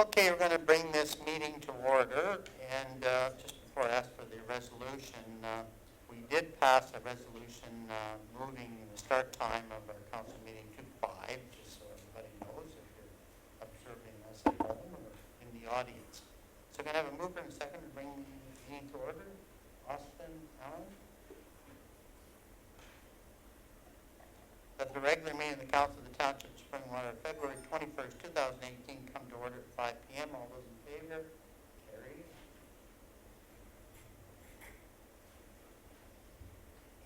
Okay, we're going to bring this meeting to order, and just before I ask for the resolution, we did pass a resolution moving the start time of our council meeting to 5, just so everybody knows if you're observing us at home or in the audience. So we're going to have a mover and a second to bring the meeting to order. Austin, Allen? That the regular meeting of the Council of the Township of Springwater, February 21st, 2018, come to order at 5 p.m. All those in favor? Carried.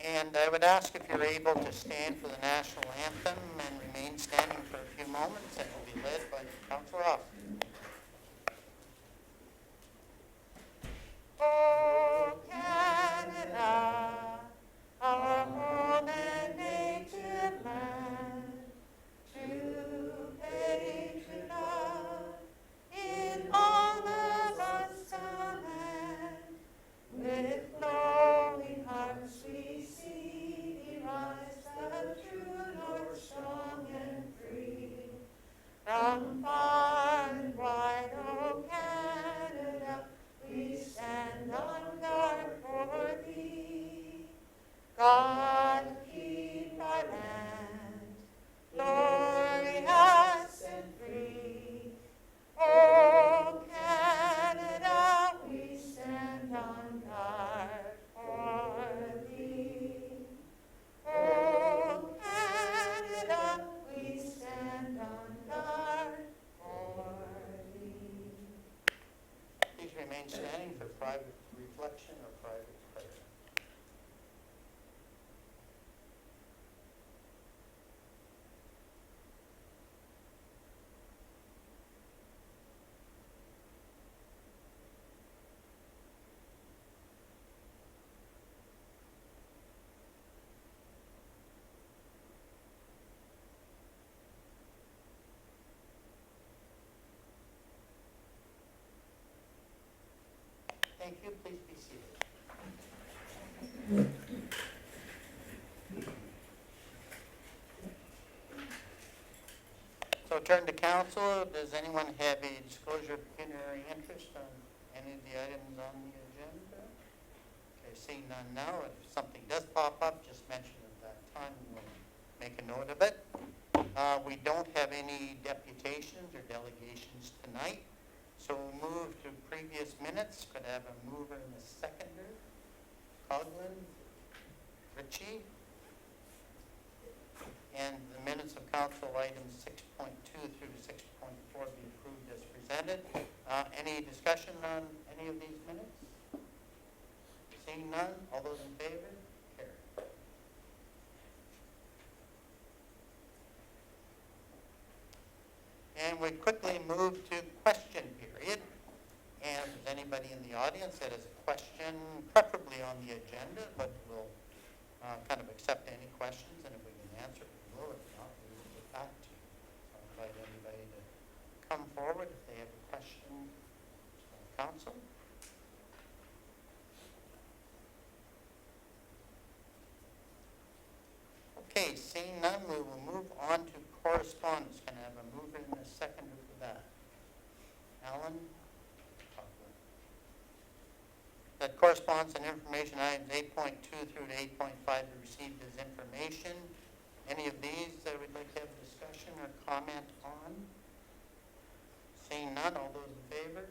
And I would ask if you're able to stand for the national anthem and remain standing for a few moments, and it will be led by Councilor Austin. Oh, Canada, our home and native land, to patriots in all of us land. With glowing hearts we see thee rise, the true North, strong and free. From far and wide, O Canada, we stand on guard for thee. God keep our land glorious and free. Oh, Canada, we stand on guard for thee. Oh, Canada, we stand on guard for thee. Please remain standing for private reflection or private prayer. Thank you. Please be seated. So turn to council. Does anyone have a disclosure of pecuniary interest on any of the items on the agenda? Okay, seeing none now. If something does pop up, just mention it at that time. We'll make a note of it. We don't have any deputations or delegations tonight. So we'll move to previous minutes. Could I have a mover and a seconder? Coughlin, Ritchie. And the minutes of council items 6.2 through to 6.4 be approved as presented. Any discussion on any of these minutes? Seeing none, all those in favor? Carried. And we quickly move to question period. And if there's anybody in the audience that has a question, preferably on the agenda, but we'll kind of accept any questions, and if we can answer, we will. If not, we will get back to you. So I invite anybody to come forward if they have a question. Council? Okay, seeing none, we will move on to correspondence. Can I have a mover and a seconder for that? Alan? That corresponds and information items 8.2 through to 8.5 be received as information. Any of these that we'd like to have a discussion or comment on? Seeing none, all those in favor?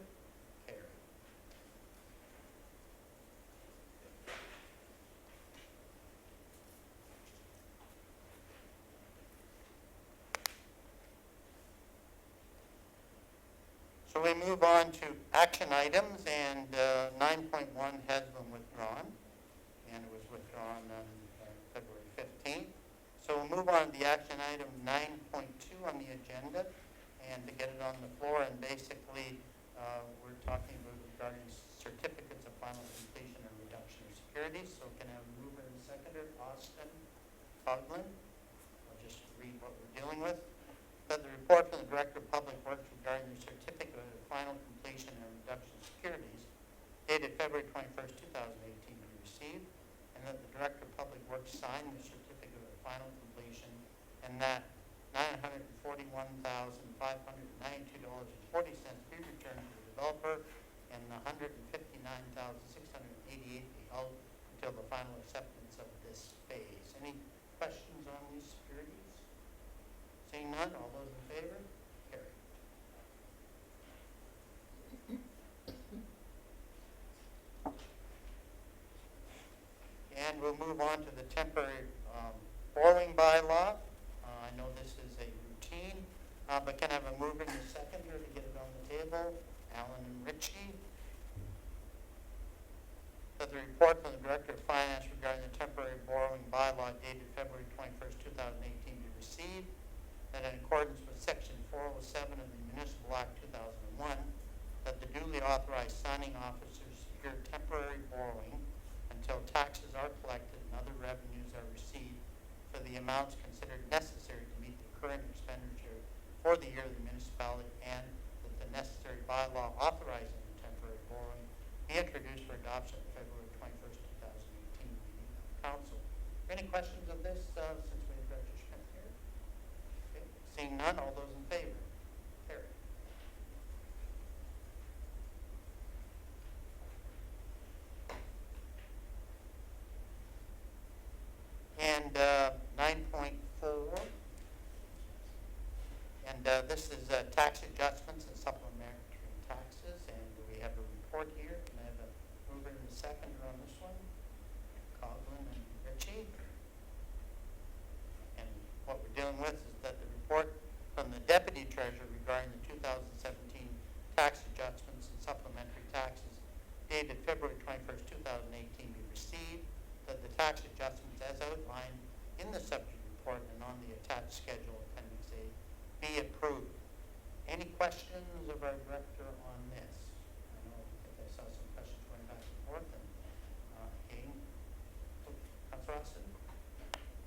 Carried. So we move on to action items, and 9.1 has been withdrawn, and it was withdrawn on February 15th. So we'll move on to the action item 9.2 on the agenda, and to get it on the floor, and basically we're talking about regarding certificates of final completion and reduction of securities. So can I have a mover and seconder? Austin Coughlin. I'll just read what we're dealing with. That the report from the Director of Public Works regarding the certificate of final completion and reduction of securities dated February 21st, 2018 be received, and that the Director of Public Works sign the certificate of final completion, and that $941,592.40 be returned to the developer, and $159,688 be held until the final acceptance of this phase. Any questions on these securities? Seeing none, all those in favor? Carried. And we'll move on to the temporary borrowing bylaw. I know this is a routine, but can I have a mover and a seconder to get it on the table? Alan and Ritchie. That the report from the Director of Finance regarding the temporary borrowing bylaw dated February 21st, 2018 be received. That in accordance with Section 407 of the Municipal Act 2001, that the duly authorized signing officers secure temporary borrowing until taxes are collected and other revenues are received for the amounts considered necessary to meet the current expenditure for the year of the municipality, and that the necessary bylaw authorizing the temporary borrowing be introduced for adoption on February 21st, 2018 meeting of council. Any questions of this since we have Director Schmidt here? Okay. Seeing none, all those in favor? Carried. And 9.4, and this is tax adjustments and supplementary taxes, and we have a report here. Can I have a mover and a seconder on this one? Coughlin and Ritchie. And what we're dealing with is that the report from the Deputy Treasurer regarding the 2017 tax adjustments and supplementary taxes dated February 21st, 2018 be received, that the tax adjustments as outlined in the subject report and on the attached schedule, Appendix A, be approved. Any questions of our director on this? I think I saw some questions going back and forth. And again, Councilor Austin.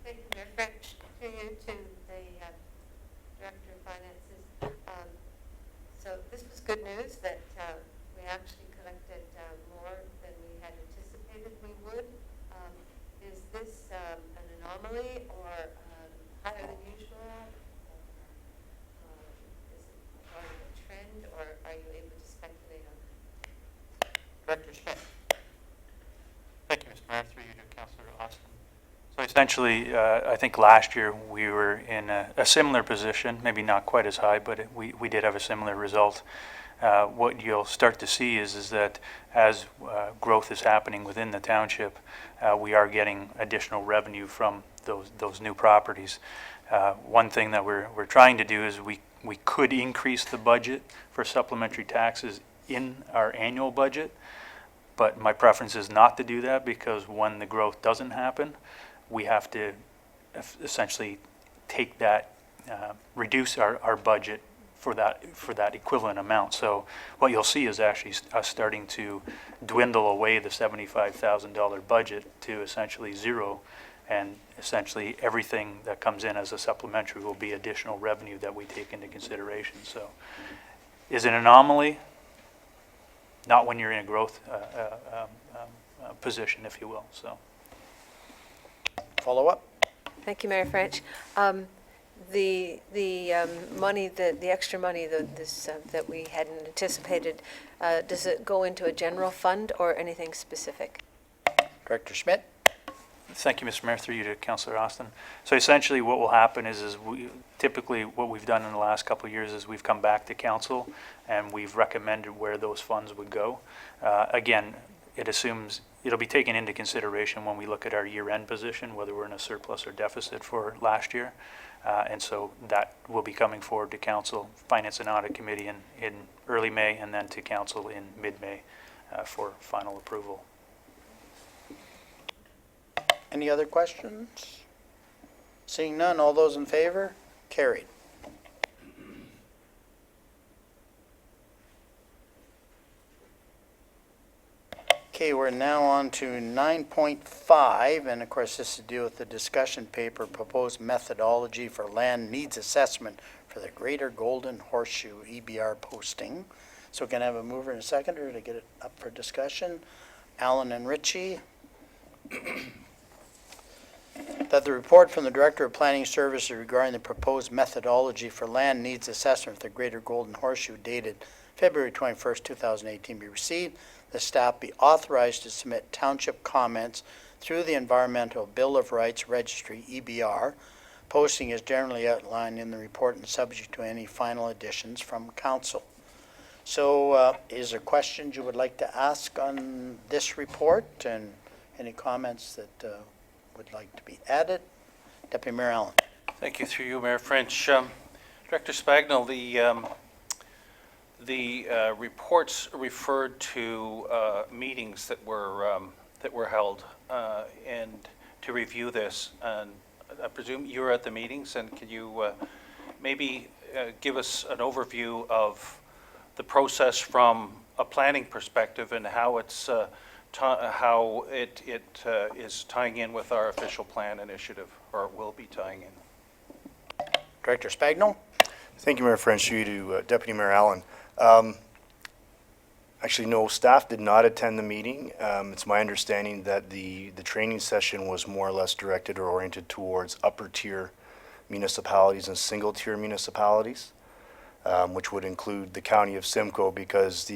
Thank you, Mayor French. To you, to the Director of Finances. So this was good news that we actually collected more than we had anticipated we would. Is this an anomaly or higher than usual? Is it part of a trend, or are you able to speculate on that? Director Schmidt. Thank you, Mr. Mayor. Through you to Councillor Austin. So essentially, I think last year we were in a similar position, maybe not quite as high, but we did have a similar result. What you'll start to see is that as growth is happening within the township, we are getting additional revenue from those new properties. One thing that we're trying to do is we could increase the budget for supplementary taxes in our annual budget, but my preference is not to do that, because when the growth doesn't happen, we have to essentially take that, reduce our budget for that equivalent amount. So what you'll see is actually us starting to dwindle away the $75,000 budget to essentially zero, and essentially everything that comes in as a supplementary will be additional revenue that we take into consideration. So is it an anomaly? Not when you're in a growth position, if you will. So. Follow up. Thank you, Mayor French. The money, the extra money that we hadn't anticipated, does it go into a general fund or anything specific? Director Schmidt. Thank you, Mr. Mayor. Through you to Councillor Austin. So essentially what will happen is we typically what we've done in the last couple of years is we've come back to council and we've recommended where those funds would go. Again, it assumes it'll be taken into consideration when we look at our year-end position, whether we're in a surplus or deficit for last year. And so that will be coming forward to Council, Finance and Audit Committee in early May, and then to Council in mid-May for final approval. Any other questions? Seeing none, all those in favor? Carried. Okay, we're now on to 9.5, and of course this is to deal with the discussion paper, proposed methodology for land needs assessment for the Greater Golden Horseshoe EBR posting. So can I have a mover and a seconder to get it up for discussion? Alan and Ritchie. That that the report from the Director of Planning Services regarding the proposed methodology for land needs assessment for the Greater Golden Horseshoe dated February 21st, 2018 be received, the staff be authorized to submit township comments through the Environmental Bill of Rights Registry, EBR. Posting is generally outlined in the report and subject to any final additions from council. So is there questions you would like to ask on this report, and any comments that would like to be added? Deputy Mayor Allen. Thank you, through you, Mayor French. Director Spagnell, the reports referred to meetings that were held and to review this. And I presume you were at the meetings, and could you maybe give us an overview of the process from a planning perspective and how it's how it is tying in with our official plan initiative, or will be tying in? Director Spagnell. Thank you, Mayor French. Through you to Deputy Mayor Allen. Actually, no, staff did not attend the meeting. It's my understanding that the training session was more or less directed or oriented towards upper tier municipalities and single tier municipalities, which would include the county of Simcoe, because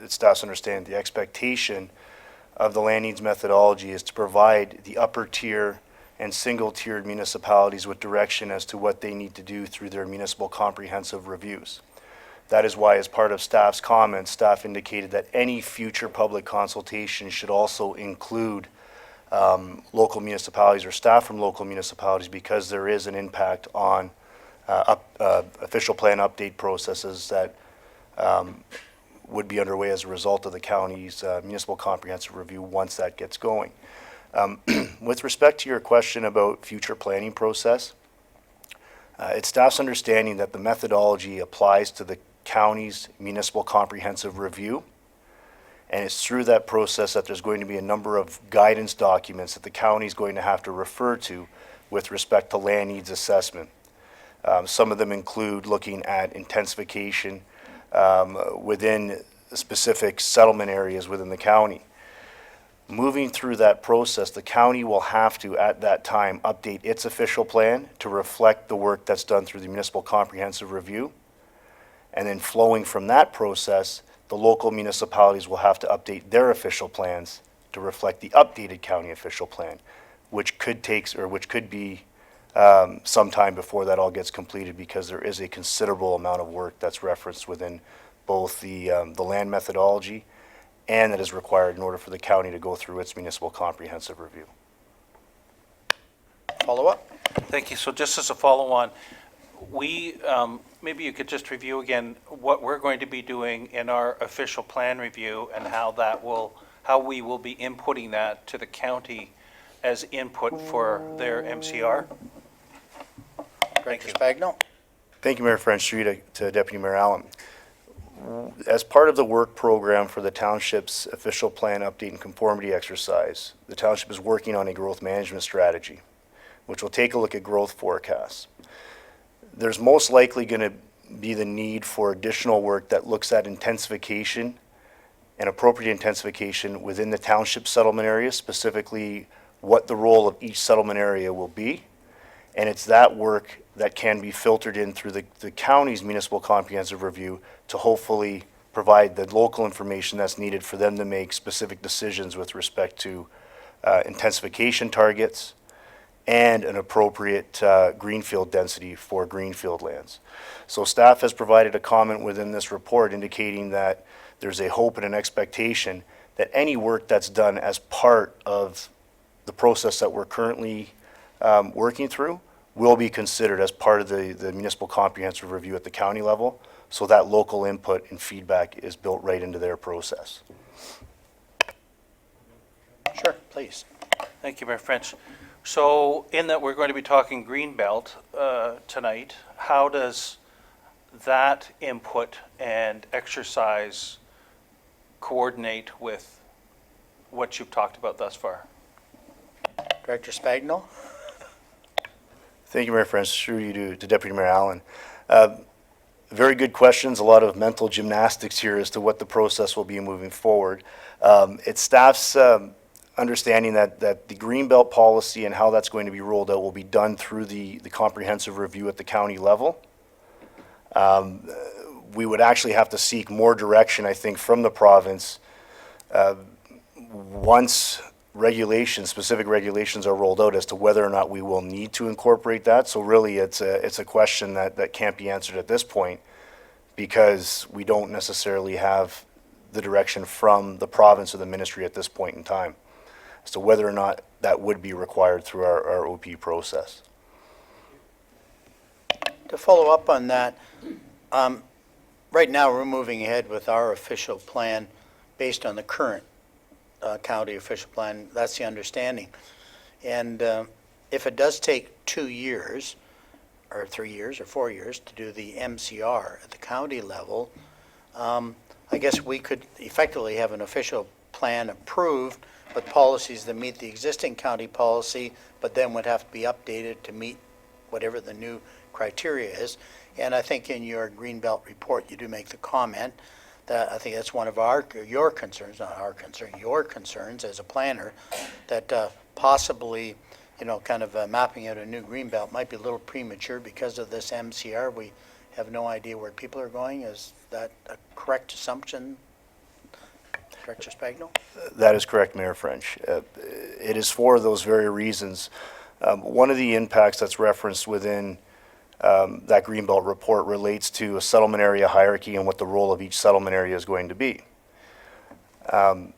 staff's understand the expectation of the land needs methodology is to provide the upper tier and single-tiered municipalities with direction as to what they need to do through their municipal comprehensive reviews. That is why, as part of staff's comments, staff indicated that any future public consultation should also include local municipalities or staff from local municipalities, because there is an impact on official plan update processes that would be underway as a result of the county's municipal comprehensive review once that gets going. With respect to your question about future planning process, it's staff's understanding that the methodology applies to the county's municipal comprehensive review, and it's through that process that there's going to be a number of guidance documents that the county is going to have to refer to with respect to land needs assessment. Some of them include looking at intensification within specific settlement areas within the county. Moving through that process, the county will have to, at that time, update its official plan to reflect the work that's done through the municipal comprehensive review. And then flowing from that process, the local municipalities will have to update their official plans to reflect the updated county official plan, which could be some time before that all gets completed, because there is a considerable amount of work that's referenced within both the land methodology and that is required in order for the county to go through its municipal comprehensive review. Follow up. Thank you. So just as a follow-on, maybe you could just review again what we're going to be doing in our official plan review, and how we will be inputting that to the county as input for their MCR. Director Spagnell. Thank you, Mayor French. Through you to Deputy Mayor Allen. As part of the work program for the township's official plan update and conformity exercise, the township is working on a growth management strategy, which will take a look at growth forecasts. There's most likely going to be the need for additional work that looks at intensification and appropriate intensification within the township settlement area, specifically what the role of each settlement area will be. And it's that work that can be filtered in through the county's municipal comprehensive review to hopefully provide the local information that's needed for them to make specific decisions with respect to intensification targets and an appropriate greenfield density for greenfield lands. So staff has provided a comment within this report indicating that there's a hope and an expectation that any work that's done as part of the process that we're currently working through will be considered as part of the municipal comprehensive review at the county level, so that local input and feedback is built right into their process. Sure, please. Thank you, Mayor French. So in that we're going to be talking Greenbelt tonight, how does that input and exercise coordinate with what you've talked about thus far? Director Spagnell. Thank you, Mayor French. Through you to Deputy Mayor Allen. Very good questions. A lot of mental gymnastics here as to what the process will be moving forward. It's staff's understanding that the Greenbelt policy and how that's going to be rolled out will be done through the comprehensive review at the county level. We would actually have to seek more direction, I think, from the province once regulations, specific regulations are rolled out as to whether or not we will need to incorporate that. So really, it's a question that can't be answered at this point because we don't necessarily have the direction from the province or the ministry at this point in time as to whether or not that would be required through our OP process. To follow up on that, right now, we're moving ahead with our official plan based on the current county official plan. That's the understanding. And if it does take 2 years, or 3 years, or 4 years to do the MCR at the county level, I guess we could effectively have an official plan approved with policies that meet the existing county policy, but then would have to be updated to meet whatever the new criteria is. And I think in your Greenbelt report, you do make the comment that I think that's one of your concerns, not our concern, your concerns as a planner, that possibly, kind of mapping out a new Greenbelt might be a little premature because of this MCR. We have no idea where people are going. Is that a correct assumption, Director Spagno? That is correct, Mayor French. It is for those very reasons. One of the impacts that's referenced within that Greenbelt report relates to a settlement area hierarchy and what the role of each settlement area is going to be. And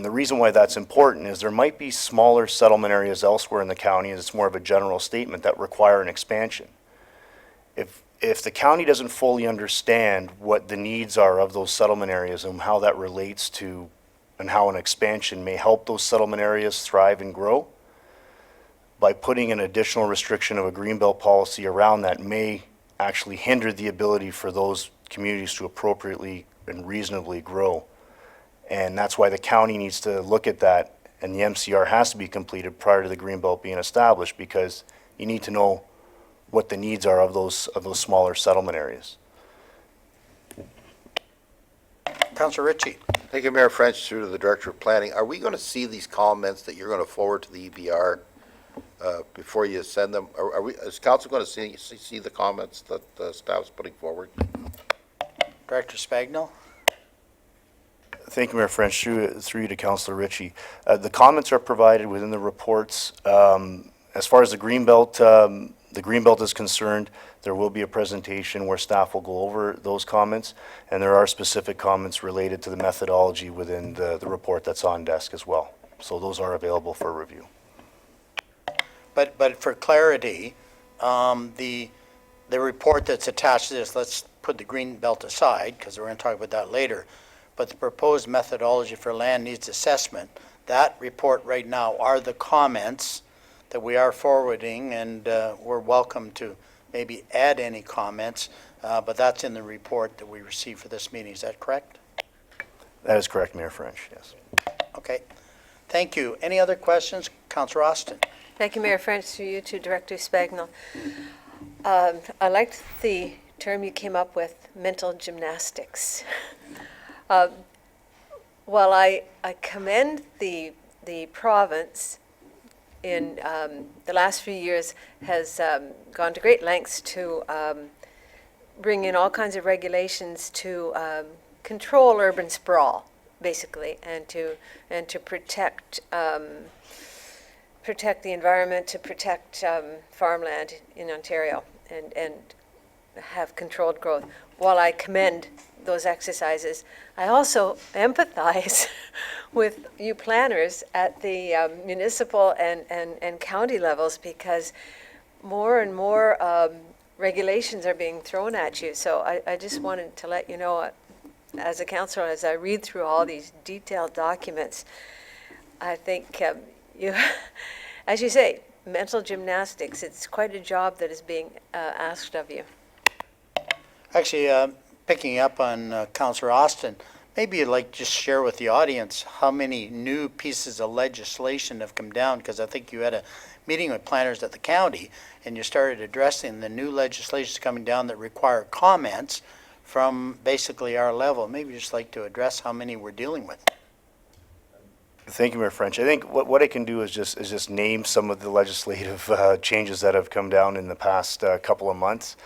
the reason why that's important is there might be smaller settlement areas elsewhere in the county, and it's more of a general statement, that require an expansion. If the county doesn't fully understand what the needs are of those settlement areas and how that relates to, and how an expansion may help those settlement areas thrive and grow, by putting an additional restriction of a Greenbelt policy around that may actually hinder the ability for those communities to appropriately and reasonably grow. And that's why the county needs to look at that, and the MCR has to be completed prior to the Greenbelt being established, because you need to know what the needs are of those smaller settlement areas. Councilor Ritchie. Thank you, Mayor French, through to the Director of Planning. Are we going to see these comments that you're going to forward to the EBR before you send them? Is council going to see the comments that the staff's putting forward? Director Spagno. Thank you, Mayor French. Through you to Councilor Ritchie. The comments are provided within the reports. As far as the Greenbelt is concerned, there will be a presentation where staff will go over those comments, and there are specific comments related to the methodology within the report that's on desk as well. So those are available for review. But for clarity, the report that's attached to this, let's put the Greenbelt aside, because we're going to talk about that later, but the proposed methodology for land needs assessment, that report right now are the comments that we are forwarding, and we're welcome to maybe add any comments, but that's in the report that we received for this meeting. Is that correct? That is correct, Mayor French, yes. Okay. Thank you. Any other questions? Councillor Austin. Thank you, Mayor French, through you to Director Spagno. I liked the term you came up with, mental gymnastics. While I commend the province in the last few years has gone to great lengths to bring in all kinds of regulations to control urban sprawl, basically, and to protect the environment, to protect farmland in Ontario, and have controlled growth. While I commend those exercises, I also empathize with you planners at the municipal and county levels, because more and more regulations are being thrown at you. So I just wanted to let you know, as a councillor, as I read through all these detailed documents, I think you, as you say, mental gymnastics, it's quite a job that is being asked of you. Actually, picking up on Councillor Austin, maybe you'd like to just share with the audience how many new pieces of legislation have come down, because I think you had a meeting with planners at the county and you started addressing the new legislation coming down that require comments from basically our level. Maybe you'd just like to address how many we're dealing with. Thank you, Mayor French. I think what I can do is just name some of the legislative changes that have come down in the past couple of months.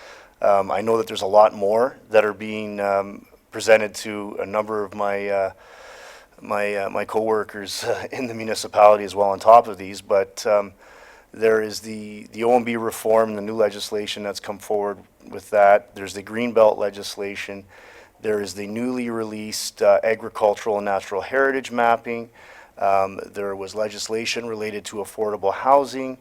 I know that there's a lot more that are being presented to a number of my coworkers in the municipality as well on top of these, but there is the OMB reform, the new legislation that's come forward with that. There's the Greenbelt legislation. There is the newly released agricultural and natural heritage mapping. There was legislation related to affordable housing.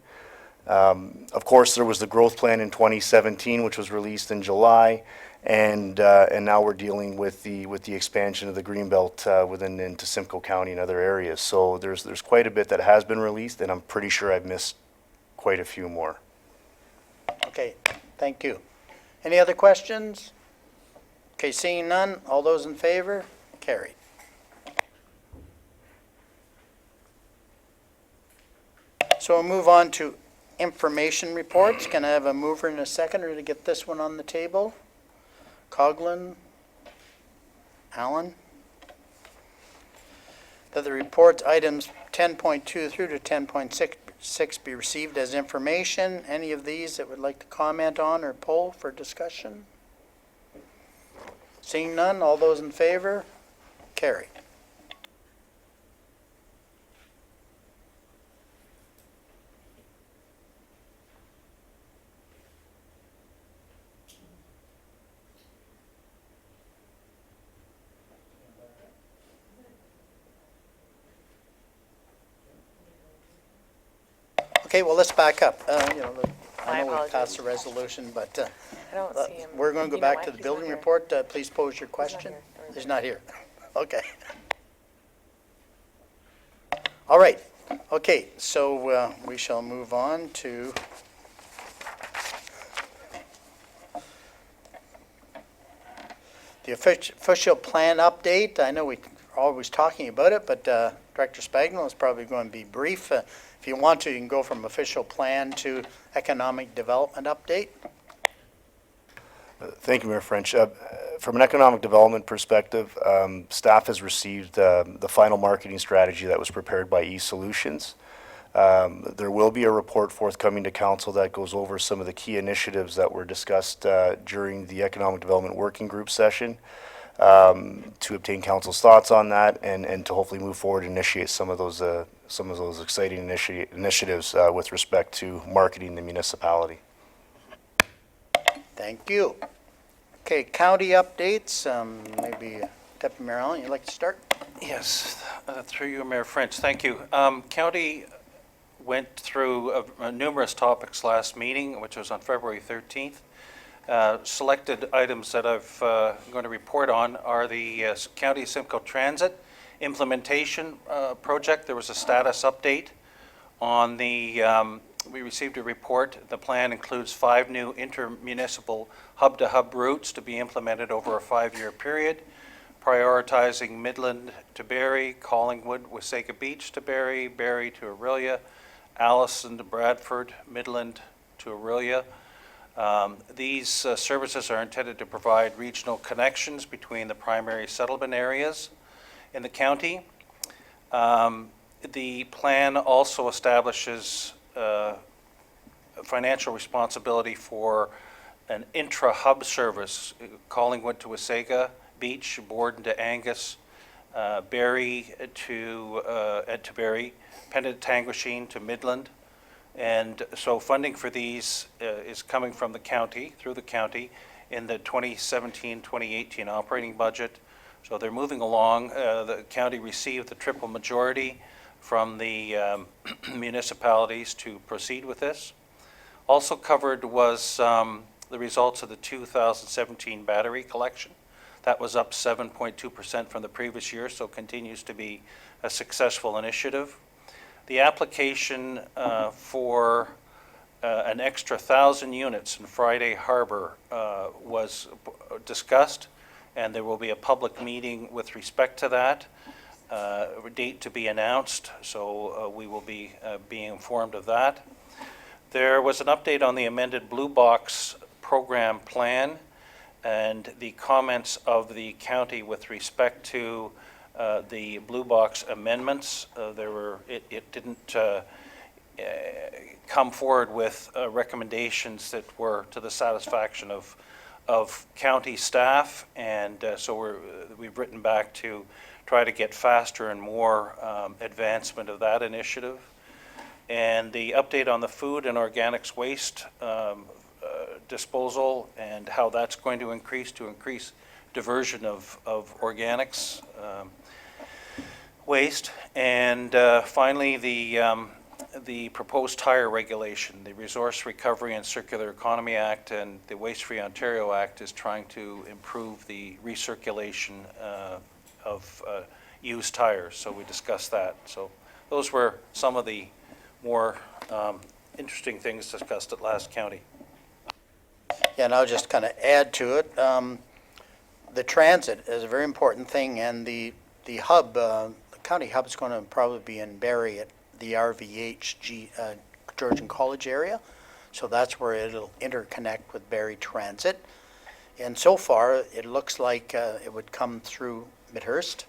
Of course, there was the growth plan in 2017, which was released in July, and now we're dealing with the expansion of the Greenbelt within into Simcoe County and other areas. So there's quite a bit that has been released, and I'm pretty sure I've missed quite a few more. Okay, thank you. Any other questions? Okay, seeing none, all those in favor? Carried. So we'll move on to information reports. Can I have a mover and a seconder to get this one on the table? Coughlin? Allen? That the reports items 10.2 through to 10.6 be received as information. Any of these that would like to comment on or poll for discussion? Seeing none, all those in favor? Carried. Okay, well, let's back up. I know we passed the resolution, but I don't see him. we're going to go You know back why? to the He's building not here. report. Please pose your question. here. He's not here. Okay. All right. Okay, so we shall move on to the official plan update. I know we're always talking about it, but Director Spagnol is probably going to be brief. If you want to, you can go from official plan to economic development update. Thank you, Mayor French. From an economic development perspective, staff has received the final marketing strategy that was prepared by eSolutions. There will be a report forthcoming to council that goes over some of the key initiatives that were discussed during the Economic Development Working Group session to obtain council's thoughts on that and to hopefully move forward and initiate some of those exciting initiatives with respect to marketing the municipality. Thank you. Okay, county updates. Maybe Deputy Mayor Allen, you'd like to start? Yes, through you, Mayor French, thank you. County went through numerous topics last meeting, which was on February 13th. Selected items that I'm going to report on are the County Simcoe Transit implementation project. There was a status update on the, we received a report. The plan includes 5 new intermunicipal hub-to-hub routes to be implemented over a 5-year period, prioritizing Midland to Barrie, Collingwood, Wasaga Beach to Barrie, Barrie to Orillia, Allison to Bradford, Midland to Orillia. These services are intended to provide regional connections between the primary settlement areas in the county. The plan also establishes financial responsibility for an intra-hub service, Collingwood to Wasaga Beach, Borden to Angus, Barrie to Barrie, Penetanguishene to Midland. And so funding for these is coming from the county, through the county, in the 2017-2018 operating budget. So they're moving along. The county received the triple majority from the municipalities to proceed with this. Also covered was the results of the 2017 battery collection. That was up 7.2% from the previous year, so continues to be a successful initiative. The application for an extra 1,000 units in Friday Harbor was discussed, and there will be a public meeting with respect to that. A date to be announced, so we will be being informed of that. There was an update on the amended Blue Box program plan and the comments of the county with respect to the Blue Box amendments. It didn't come forward with recommendations that were to the satisfaction of county staff, and so we've written back to try to get faster and more advancement of that initiative. And the update on the food and organics waste disposal and how that's going to increase diversion of organics waste. And finally, the proposed tire regulation. The Resource Recovery and Circular Economy Act and the Waste Free Ontario Act is trying to improve the recirculation of used tires, so we discussed that. So those were some of the more interesting things discussed at last county. Yeah, and I'll just kind of add to it. The transit is a very important thing, and the hub, the county hub is going to probably be in Barrie at the RVH Georgian College area. So that's where it'll interconnect with Barrie Transit. And so far, it looks like it would come through Midhurst,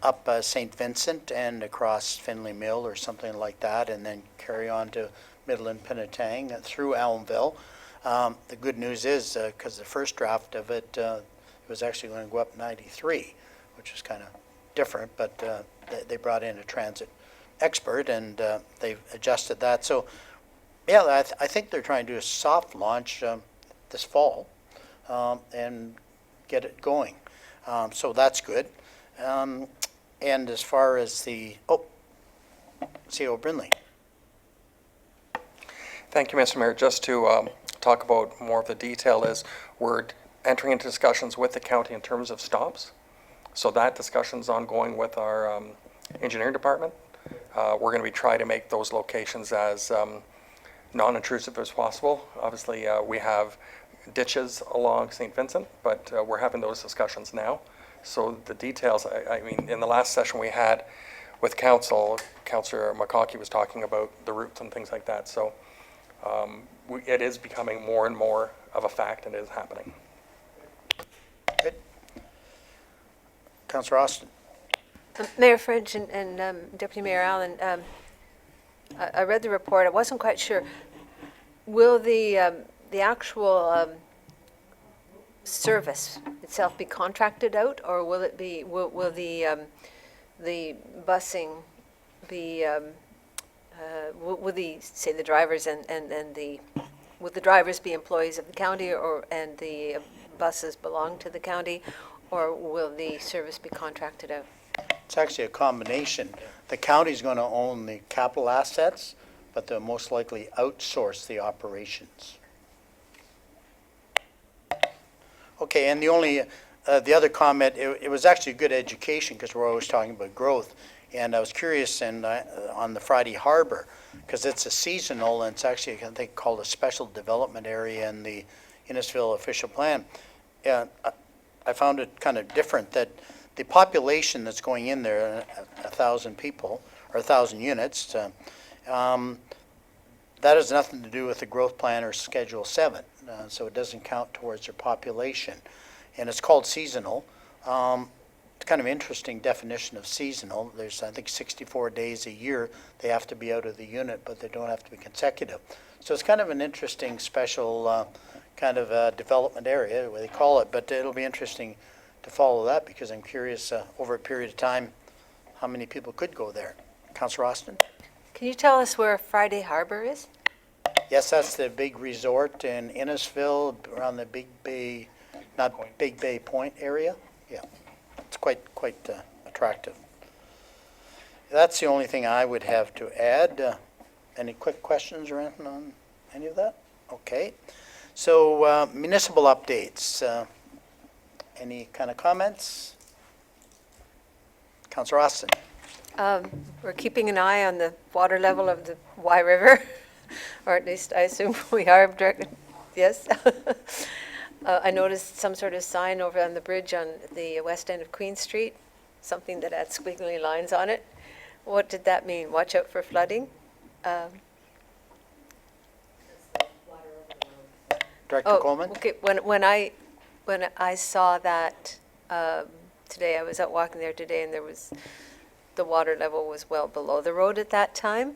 up St. Vincent and across Finley Mill or something like that, and then carry on to Midland Penetang through Elmville. The good news is, because the first draft of it, it was actually going to go up 93, which is kind of different, but they brought in a transit expert and they've adjusted that. So, yeah, I think they're trying to do a soft launch this fall and get it going. So that's good. And as far as the, CO Brindley. Thank you, Mr. Mayor. Just to talk about more of the detail is we're entering into discussions with the county in terms of stops. So that discussion's ongoing with our engineering department. We're going to be trying to make those locations as non-intrusive as possible. Obviously, we have ditches along St. Vincent, but we're having those discussions now. So the details, I mean, in the last session we had with council, Councillor McCaughey was talking about the routes and things like that. So it is becoming more and more of a fact, and it is happening. Good. Councillor Austin. Mayor French and Deputy Mayor Allen, I read the report. I wasn't quite sure. Will the actual service itself be contracted out, or will it be will the busing be will the say the drivers and the will the drivers be employees of the county, or and the buses belong to the county, or will the service be contracted out? It's actually a combination. The county's going to own the capital assets, but they'll most likely outsource the operations. Okay, and the only, the other comment, it was actually a good education because we're always talking about growth. And I was curious on the Friday Harbor, because it's a seasonal and it's actually, I think, called a special development area in the Innisfil official plan. And I found it kind of different that the population that's going in there, 1,000 people, or 1,000 units, that has nothing to do with the growth plan or Schedule 7. So it doesn't count towards their population. And it's called seasonal. It's kind of interesting definition of seasonal. There's, I think, 64 days a year they have to be out of the unit, but they don't have to be consecutive. So it's kind of an interesting special kind of development area, what they call it. But it'll be interesting to follow that because I'm curious over a period of time how many people could go there. Councillor Austin? Can you tell us where Friday Harbor is? Yes, that's the big resort in Innisfil around the Big Bay, not Big Bay Point area. Yeah, it's quite attractive. That's the only thing I would have to add. Any quick questions or anything on any of that? Okay. So municipal updates. Any kind of comments? Councillor Austin. We're keeping an eye on the water level of the Wye River, or at least I assume we are. Yes. I noticed some sort of sign over on the bridge on the west end of Queen Street, something that had squiggly lines on it. What did that mean? Watch out for flooding? Director Coleman? Okay. When I saw that today, I was out walking there today, and the water level was well below the road at that time.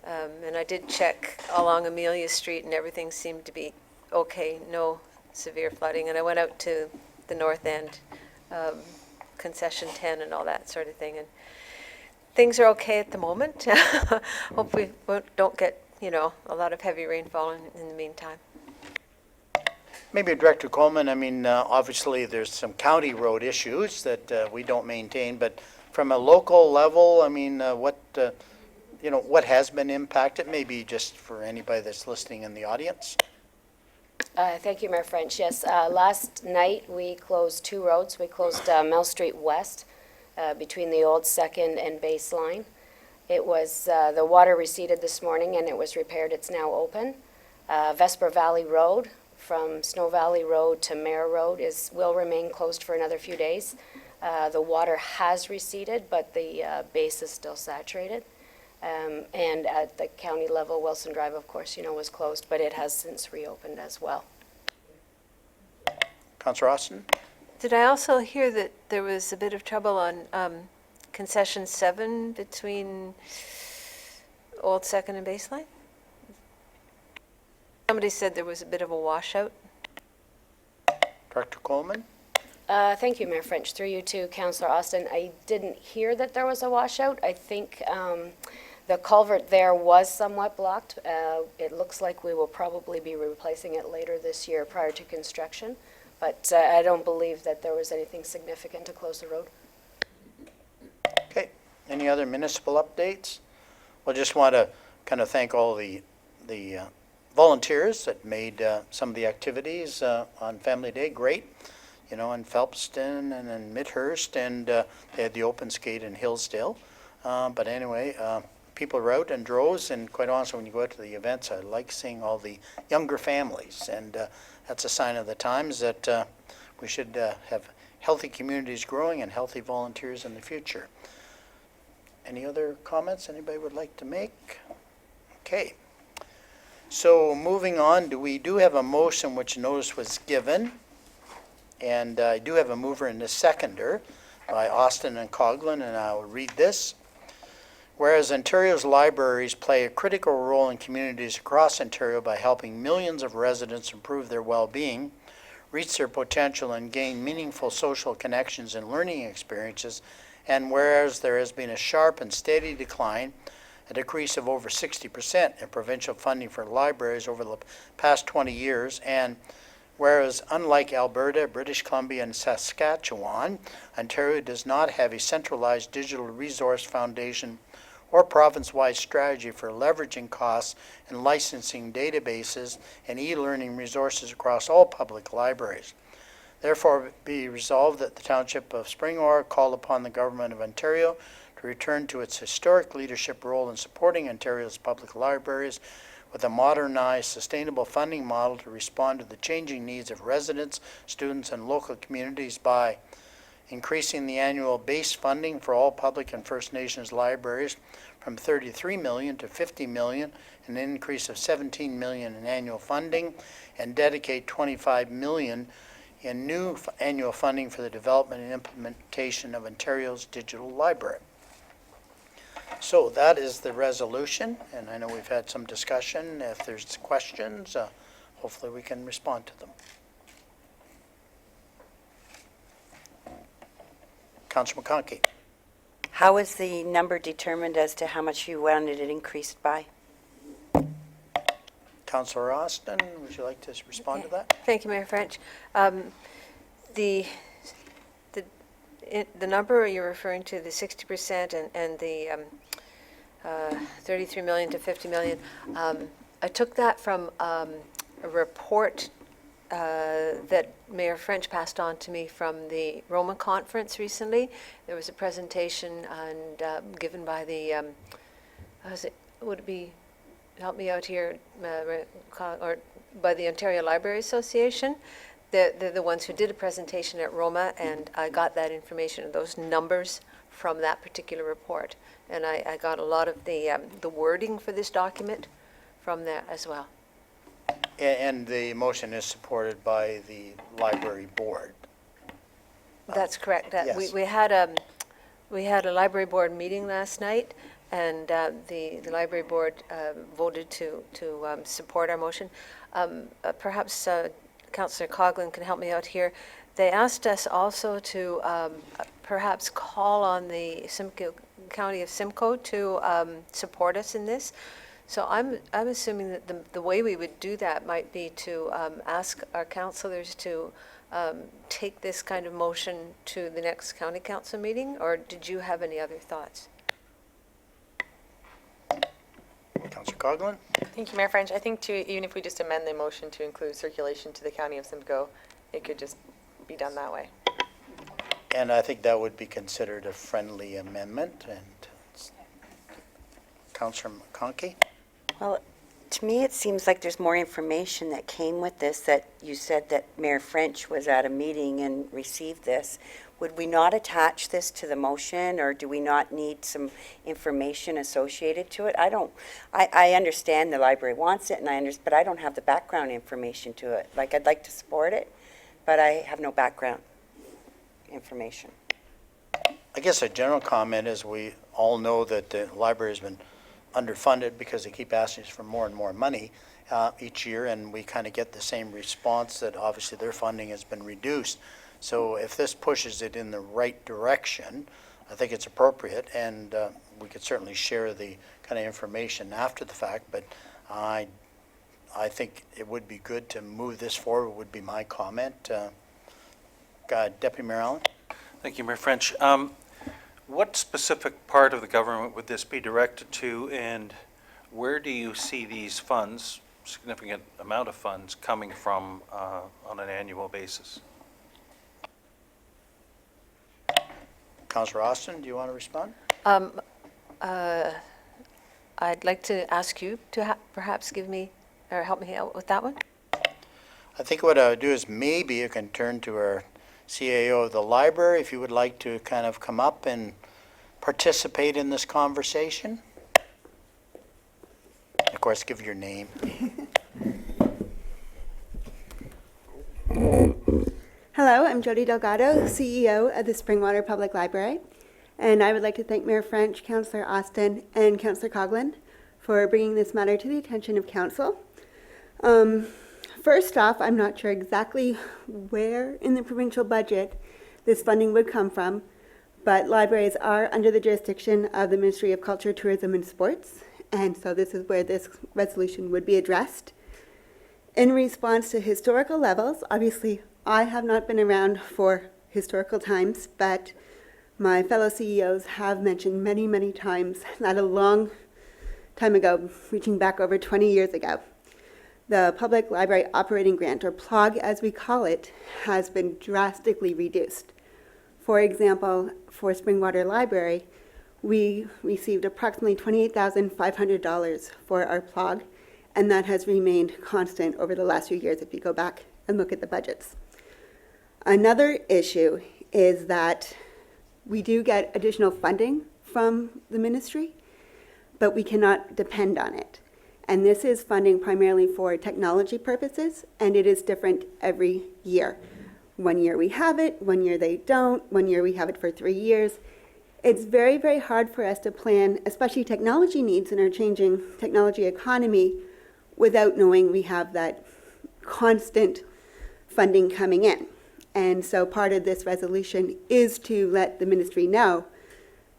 And I did check along Amelia Street, and everything seemed to be okay, no severe flooding. And I went out to the north end, concession 10 and all that sort of thing, and things are okay at the moment. Hope we don't get, a lot of heavy rainfall in the meantime. Maybe Director Coleman, I mean, obviously, there's some county road issues that we don't maintain, but from a local level, I mean, what has been impacted, maybe just for anybody that's listening in the audience? Thank you, Mayor French. Yes, last night we closed 2 roads. We closed Mill Street West between the old Second and Baseline. It was, the water receded this morning and it was repaired. It's now open. Vesper Valley Road from Snow Valley Road to Mare Road will remain closed for another few days. The water has receded, but the base is still saturated. And at the county level, Wilson Drive, of course, was closed, but it has since reopened as well. Councillor Austin? Did I also hear that there was a bit of trouble on concession 7 between Old Second and Baseline? Somebody said there was a bit of a washout. Director Coleman? Thank you, Mayor French. Through you to Councillor Austin. I didn't hear that there was a washout. I think the culvert there was somewhat blocked. It looks like we will probably be replacing it later this year prior to construction, but I don't believe that there was anything significant to close the road. Okay. Any other municipal updates? Well, just want to kind of thank all the volunteers that made some of the activities on Family Day great. In Phelpston and in Midhurst, and they had the open skate in Hillsdale. But anyway, people were out in droves, and quite honestly, when you go out to the events, I like seeing all the younger families, and that's a sign of the times that we should have healthy communities growing and healthy volunteers in the future. Any other comments anybody would like to make? Okay. So moving on, we do have a motion which notice was given. And I do have a mover and a seconder by Austin and Coughlin, and I will read this. Whereas Ontario's libraries play a critical role in communities across Ontario by helping millions of residents improve their well-being, reach their potential, and gain meaningful social connections and learning experiences, and whereas there has been a sharp and steady decline, a decrease of over 60% in provincial funding for libraries over the past 20 years, and whereas unlike Alberta, British Columbia, and Saskatchewan, Ontario does not have a centralized digital resource foundation or province-wide strategy for leveraging costs and licensing databases and e-learning resources across all public libraries. Therefore, be resolved that the Township of Springmore call upon the Government of Ontario to return to its historic leadership role in supporting Ontario's public libraries with a modernized, sustainable funding model to respond to the changing needs of residents, students, and local communities by increasing the annual base funding for all public and First Nations libraries from $33 million to $50 million, an increase of $17 million in annual funding, and dedicate $25 million in new annual funding for the development and implementation of Ontario's digital library. So that is the resolution, and I know we've had some discussion. If there's questions, hopefully we can respond to them. Councillor McConkey. How was the number determined as to how much you wanted it increased by? Councillor Austin, would you like to respond to that? Thank you, Mayor French. The number you're referring to, the 60% and the 33 million to 50 million, I took that from a report that Mayor French passed on to me from the Roma conference recently. There was a presentation and given by the, would it be, help me out here, or by the Ontario Library Association. They're the ones who did a presentation at Roma, and I got that information, those numbers from that particular report. And I got a lot of the wording for this document from there as well. And the motion is supported by the library board. That's correct. Yes. We had a library board meeting last night, and the library board voted to support our motion. Perhaps Councillor Coghlan can help me out here. They asked us also to perhaps call on the County of Simcoe to support us in this. So I'm assuming that the way we would do that might be to ask our councillors to take this kind of motion to the next county council meeting, or did you have any other thoughts? Councillor Coghlan? Thank you, Mayor French. I think too, even if we just amend the motion to include circulation to the County of Simcoe, it could just be done that way. And I think that would be considered a friendly amendment. And Councillor McConkey? Well, to me, it seems like there's more information that came with this, that you said that Mayor French was at a meeting and received this. Would we not attach this to the motion, or do we not need some information associated to it? I understand the library wants it, and but I don't have the background information to it. Like, I'd like to support it, but I have no background information. I guess a general comment is we all know that the library has been underfunded because they keep asking us for more and more money each year, and we kind of get the same response that obviously their funding has been reduced. So if this pushes it in the right direction, I think it's appropriate, and we could certainly share the kind of information after the fact, but I think it would be good to move this forward, would be my comment. Deputy Mayor Allen? Thank you, Mayor French. What specific part of the government would this be directed to, and where do you see these funds, significant amount of funds, coming from on an annual basis? Councillor Austin, do you want to respond? I'd like to ask you to perhaps give me, or help me out with that one. I think what I would do is maybe you can turn to our CAO of the library if you would like to kind of come up and participate in this conversation. Of course, give your name. Hello, I'm Jody Delgado, CEO of the Springwater Public Library, and I would like to thank Mayor French, Councillor Austin, and Councillor Coghlan for bringing this matter to the attention of Council. First off, I'm not sure exactly where in the provincial budget this funding would come from, but libraries are under the jurisdiction of the Ministry of Culture, Tourism and Sports, and so this is where this resolution would be addressed. In response to historical levels, obviously I have not been around for historical times, but my fellow CEOs have mentioned many, many times that a long time ago, reaching back over 20 years ago, the Public Library Operating Grant, or PLOG as we call it, has been drastically reduced. For example, for Springwater Library, we received approximately $28,500 for our PLOG, and that has remained constant over the last few years if you go back and look at the budgets. Another issue is that we do get additional funding from the ministry, but we cannot depend on it. And this is funding primarily for technology purposes, and it is different every year. One year we have it, one year they don't, one year we have it for 3 years. It's very, very hard for us to plan, especially technology needs in our changing technology economy, without knowing we have that constant funding coming in. And so part of this resolution is to let the ministry know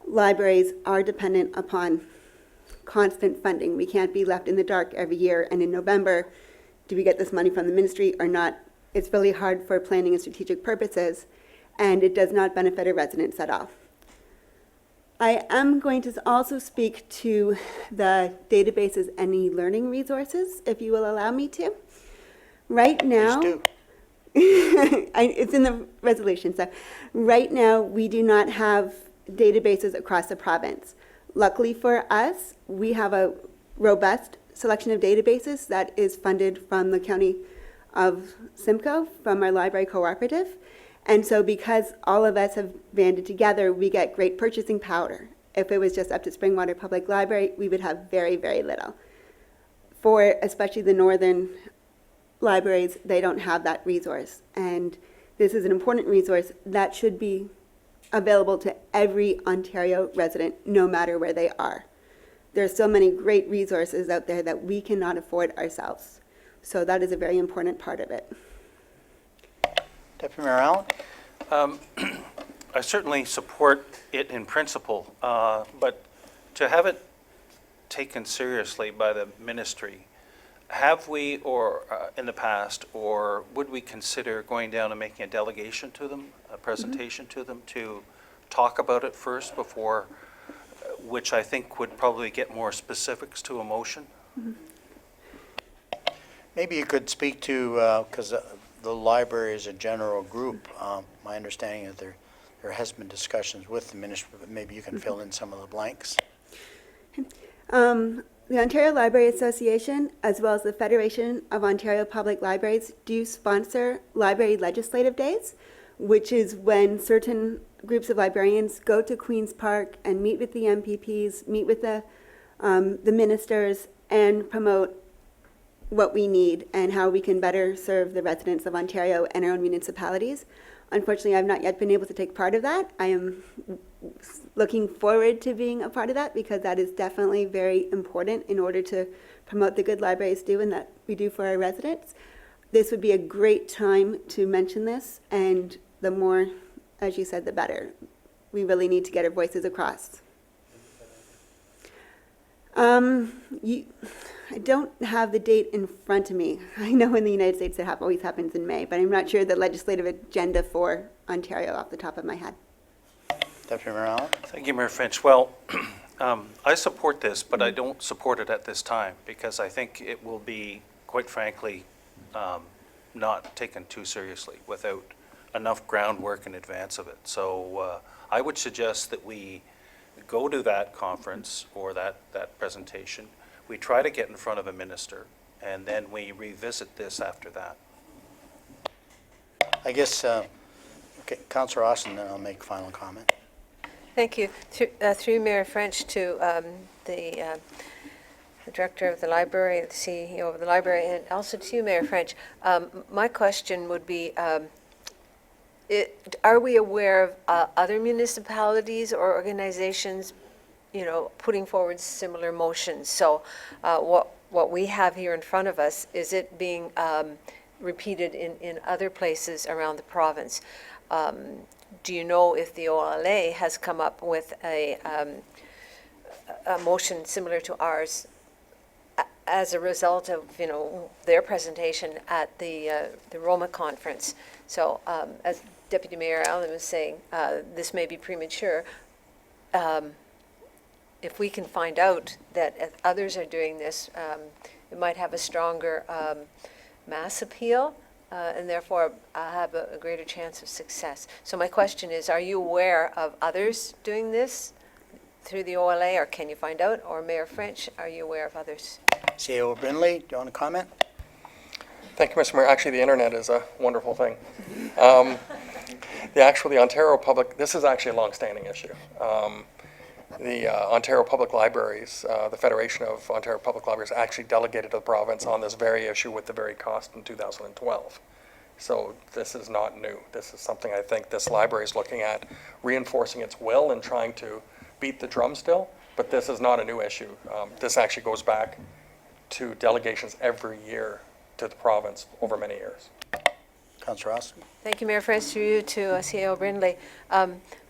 libraries are dependent upon constant funding. We can't be left in the dark every year, and in November, do we get this money from the ministry or not? It's really hard for planning and strategic purposes, and it does not benefit our residents at all. I am going to also speak to the databases and e-learning resources, if you will allow me to. Right now, Please do. it's in the resolution. So right now, we do not have databases across the province. Luckily for us, we have a robust selection of databases that is funded from the County of Simcoe, from our library cooperative. And so because all of us have banded together, we get great purchasing power. If it was just up to Springwater Public Library, we would have very, very little. For especially the northern libraries, they don't have that resource. And this is an important resource that should be available to every Ontario resident, no matter where they are. There's so many great resources out there that we cannot afford ourselves. So that is a very important part of it. Deputy Mayor Allen? I certainly support it in principle, but to have it taken seriously by the ministry, have we, or in the past, or would we consider going down and making a delegation to them, a presentation to them, to talk about it first before, which I think would probably get more specifics to a motion? Maybe you could speak to, because the library is a general group, my understanding is there has been discussions with the ministry, but maybe you can fill in some of the blanks. The Ontario Library Association, as well as the Federation of Ontario Public Libraries, do sponsor library legislative days, which is when certain groups of librarians go to Queen's Park and meet with the MPPs, meet with the ministers, and promote what we need and how we can better serve the residents of Ontario and our own municipalities. Unfortunately, I've not yet been able to take part of that. I am looking forward to being a part of that because that is definitely very important in order to promote the good libraries do and that we do for our residents. This would be a great time to mention this, and the more, as you said, the better. We really need to get our voices across. I don't have the date in front of me. I know in the United States it always happens in May, but I'm not sure the legislative agenda for Ontario off the top of my head. Deputy Mayor Allen? Thank you, Mayor Finch. Well, I support this, but I don't support it at this time because I think it will be, quite frankly, not taken too seriously without enough groundwork in advance of it. So I would suggest that we go to that conference or that presentation. We try to get in front of a minister, and then we revisit this after that. I guess, okay, Councillor Austin, then I'll make a final comment. Thank you. Through Mayor French to the director of the library, the CEO of the library, and also to you, Mayor French. My question would be, are we aware of other municipalities or organizations, putting forward similar motions? So what we have here in front of us, is it being repeated in other places around the province? Do you know if the OLA has come up with a motion similar to ours as a result of, their presentation at the Roma conference? So as Deputy Mayor Allen was saying, this may be premature. If we can find out that if others are doing this, it might have a stronger mass appeal and therefore have a greater chance of success. So my question is, are you aware of others doing this through the OLA, or can you find out? Or Mayor French, are you aware of others? CEO Brindley, do you want to comment? Thank you, Mr. Mayor. Actually, the internet is a wonderful thing. The Ontario Public, this is actually a long-standing issue. The Ontario Public Libraries, the Federation of Ontario Public Libraries actually delegated to the province on this very issue with the very cost in 2012. So this is not new. This is something I think this library is looking at, reinforcing its will and trying to beat the drum still, but this is not a new issue. This actually goes back to delegations every year to the province over many years. Councillor Austin? Thank you, Mayor French. Through you to CEO Brindley.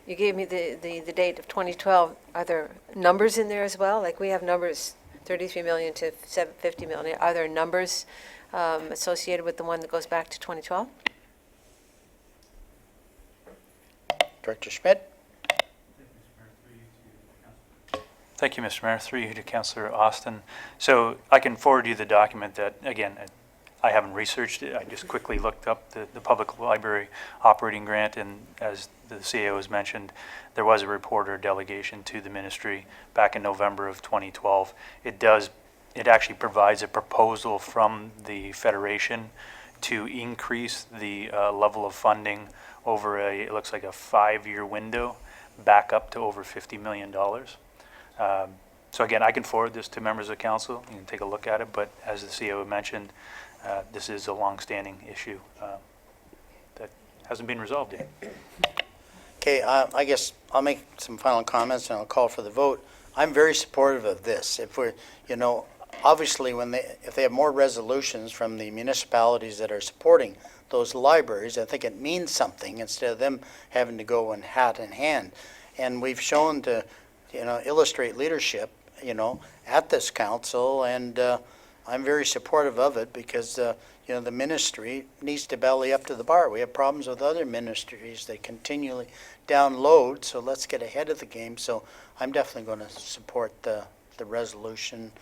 You gave me the date of 2012. Are there numbers in there as well? Like we have numbers, 33 million to 750 million. Are there numbers associated with the one that goes back to 2012? Director Schmidt? Thank you, Mr. Mayor. Through you to Councillor Austin. So I can forward you the document that, again, I haven't researched it. I just quickly looked up the public library operating grant, and as the CEO has mentioned, there was a report or delegation to the ministry back in November of 2012. It actually provides a proposal from the Federation to increase the level of funding over it looks like a 5-year window, back up to over $50 million. So again, I can forward this to members of council. You can take a look at it, but as the CEO mentioned, this is a long-standing issue that hasn't been resolved yet. Okay, I guess I'll make some final comments and I'll call for the vote. I'm very supportive of this. If we're, obviously if they have more resolutions from the municipalities that are supporting those libraries, I think it means something instead of them having to go in hat in hand. And we've shown to, illustrate leadership, at this council, and I'm very supportive of it because, the ministry needs to belly up to the bar. We have problems with other ministries. They continually download, so let's get ahead of the game. So I'm definitely going to support the resolution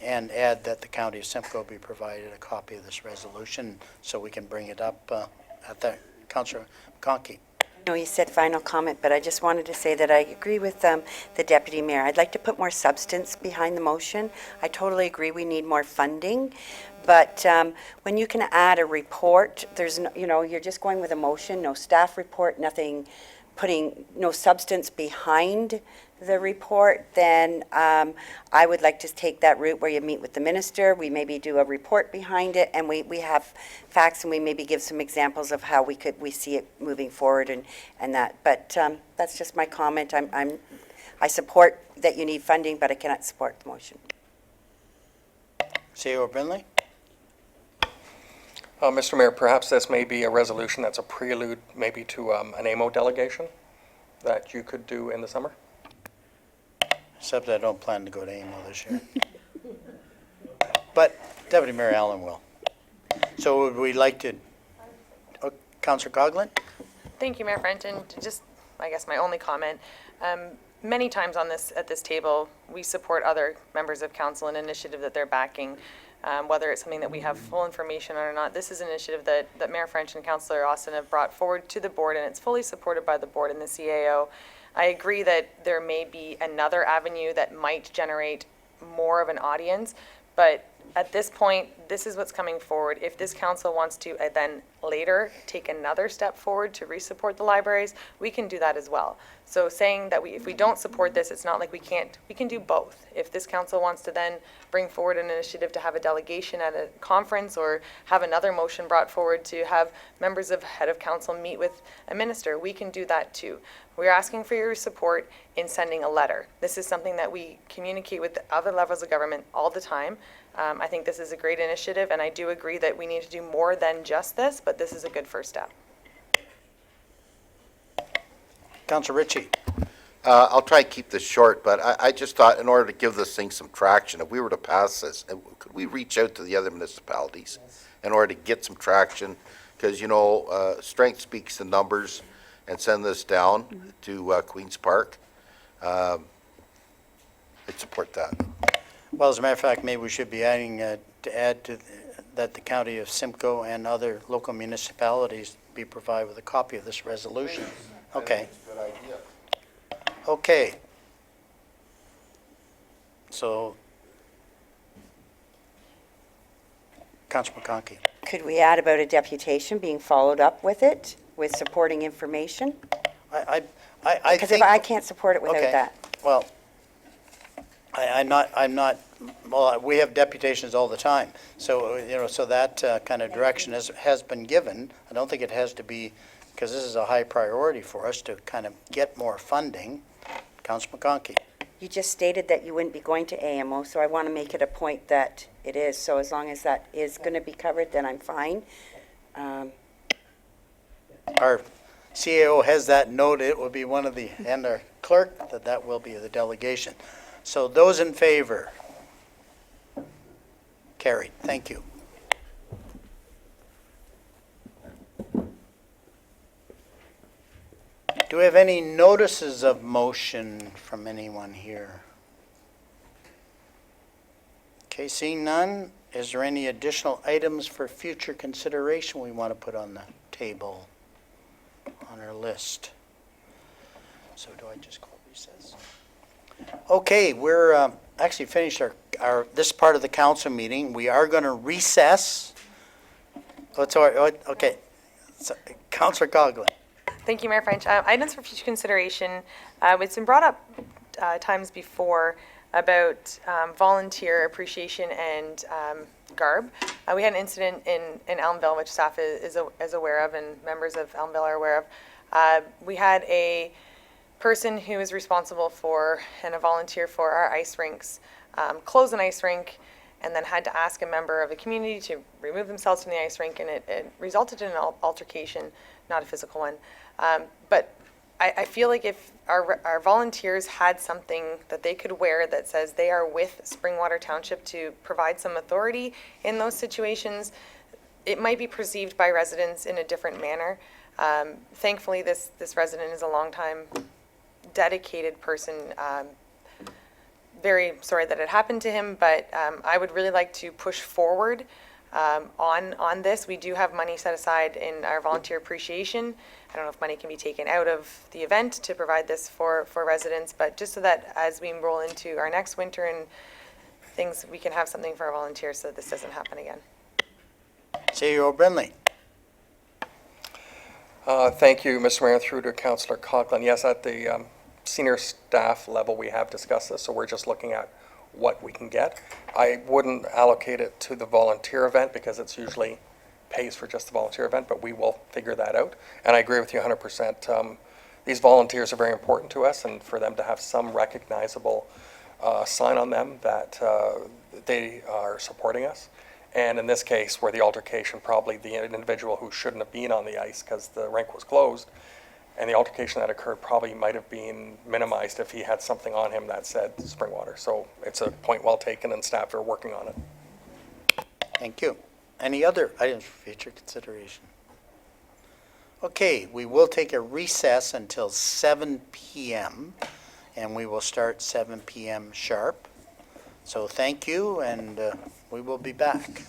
and add that the County of Simcoe be provided a copy of this resolution so we can bring it up at the Councillor McConkey. I know you said final comment, but I just wanted to say that I agree with the Deputy Mayor. I'd like to put more substance behind the motion. I totally agree we need more funding, but when you can add a report, there's no, you're just going with a motion, no staff report, nothing, putting no substance behind the report, then I would like to take that route where you meet with the minister, we maybe do a report behind it, and we have facts, and we maybe give some examples of how we see it moving forward and that. But that's just my comment. I support that you need funding, but I cannot support the motion. CEO Brindley? Mr. Mayor, perhaps this may be a resolution that's a prelude maybe to an AMO delegation that you could do in the summer? Except I don't plan to go to AMO this year. But Deputy Mayor Allen will. So would we like to, Councillor Coghlan? Thank you, Mayor French, and just, I guess, my only comment. Many times at this table, we support other members of council in an initiative that they're backing, whether it's something that we have full information on or not. This is an initiative that Mayor French and Councillor Austin have brought forward to the board, and it's fully supported by the board and the CAO. I agree that there may be another avenue that might generate more of an audience, but at this point, this is what's coming forward. If this council wants to then later take another step forward to re-support the libraries, we can do that as well. So saying that if we don't support this, it's not like we can do both. If this council wants to then bring forward an initiative to have a delegation at a conference or have another motion brought forward to have members of head of council meet with a minister, we can do that too. We're asking for your support in sending a letter. This is something that we communicate with other levels of government all the time. I think this is a great initiative, and I do agree that we need to do more than just this, but this is a good first step. Councillor Ritchie? I'll try and keep this short, but I just thought in order to give this thing some traction, if we were to pass this, could we reach out to the other municipalities in order to get some traction? Because, strength speaks to numbers, and send this down to Queen's Park. I'd support that. Well, as a matter of fact, maybe we should be adding, that the County of Simcoe and other local municipalities be provided with a copy of this resolution. Okay. Good idea. Okay. So, Councillor McConkey. Could we add about a deputation being followed up with it, with supporting information? I Because think. I can't support it without Okay. that. Well, I'm not, well, we have deputations all the time. So, so that kind of direction has been given. I don't think it has to be, because this is a high priority for us to kind of get more funding. Councillor McConkey. You just stated that you wouldn't be going to AMO, so I want to make it a point that it is. So as long as that is going to be covered, then I'm fine. Our CAO has that noted. It will be one of the, and our clerk, that will be the delegation. So those in favor? Carried. Thank you. Do we have any notices of motion from anyone here? Okay, seeing none, is there any additional items for future consideration we want to put on the table, on our list? So do I just call recess? Okay, we're actually finished our this part of the council meeting. We are going to recess. Oh, sorry. Okay. So, Councillor Coghlan. Thank you, Mayor French. Items for future consideration. It's been brought up times before. about volunteer appreciation and garb. We had an incident in Elmville, which staff is aware of and members of Elmville are aware of. We had a person who is responsible for and a volunteer for our ice rinks close an ice rink and then had to ask a member of the community to remove themselves from the ice rink, and it resulted in an altercation, not a physical one. But I feel like if our volunteers had something that they could wear that says they are with Springwater Township to provide some authority in those situations, it might be perceived by residents in a different manner. Thankfully, this resident is a longtime dedicated person. Very sorry that it happened to him, but I would really like to push forward on this. We do have money set aside in our volunteer appreciation. I don't know if money can be taken out of the event to provide this for residents, but just so that as we roll into our next winter and things, we can have something for our volunteers so that this doesn't happen again. CEO Brindley. Thank you, Mr. Mayor, through to Councillor Coughlin. Yes, at the senior staff level, we have discussed this, so we're just looking at what we can get. I wouldn't allocate it to the volunteer event because it's usually pays for just the volunteer event, but we will figure that out. And I agree with you 100%. These volunteers are very important to us, and for them to have some recognizable sign on them that they are supporting us. And in this case, where the altercation, probably the individual who shouldn't have been on the ice because the rink was closed, and the altercation that occurred probably might have been minimized if he had something on him that said Springwater. So it's a point well taken, and staff are working on it. Thank you. Any other items for future consideration? Okay, we will take a recess until 7 p.m. and we will start 7 p.m. sharp. So thank you, and we will be back.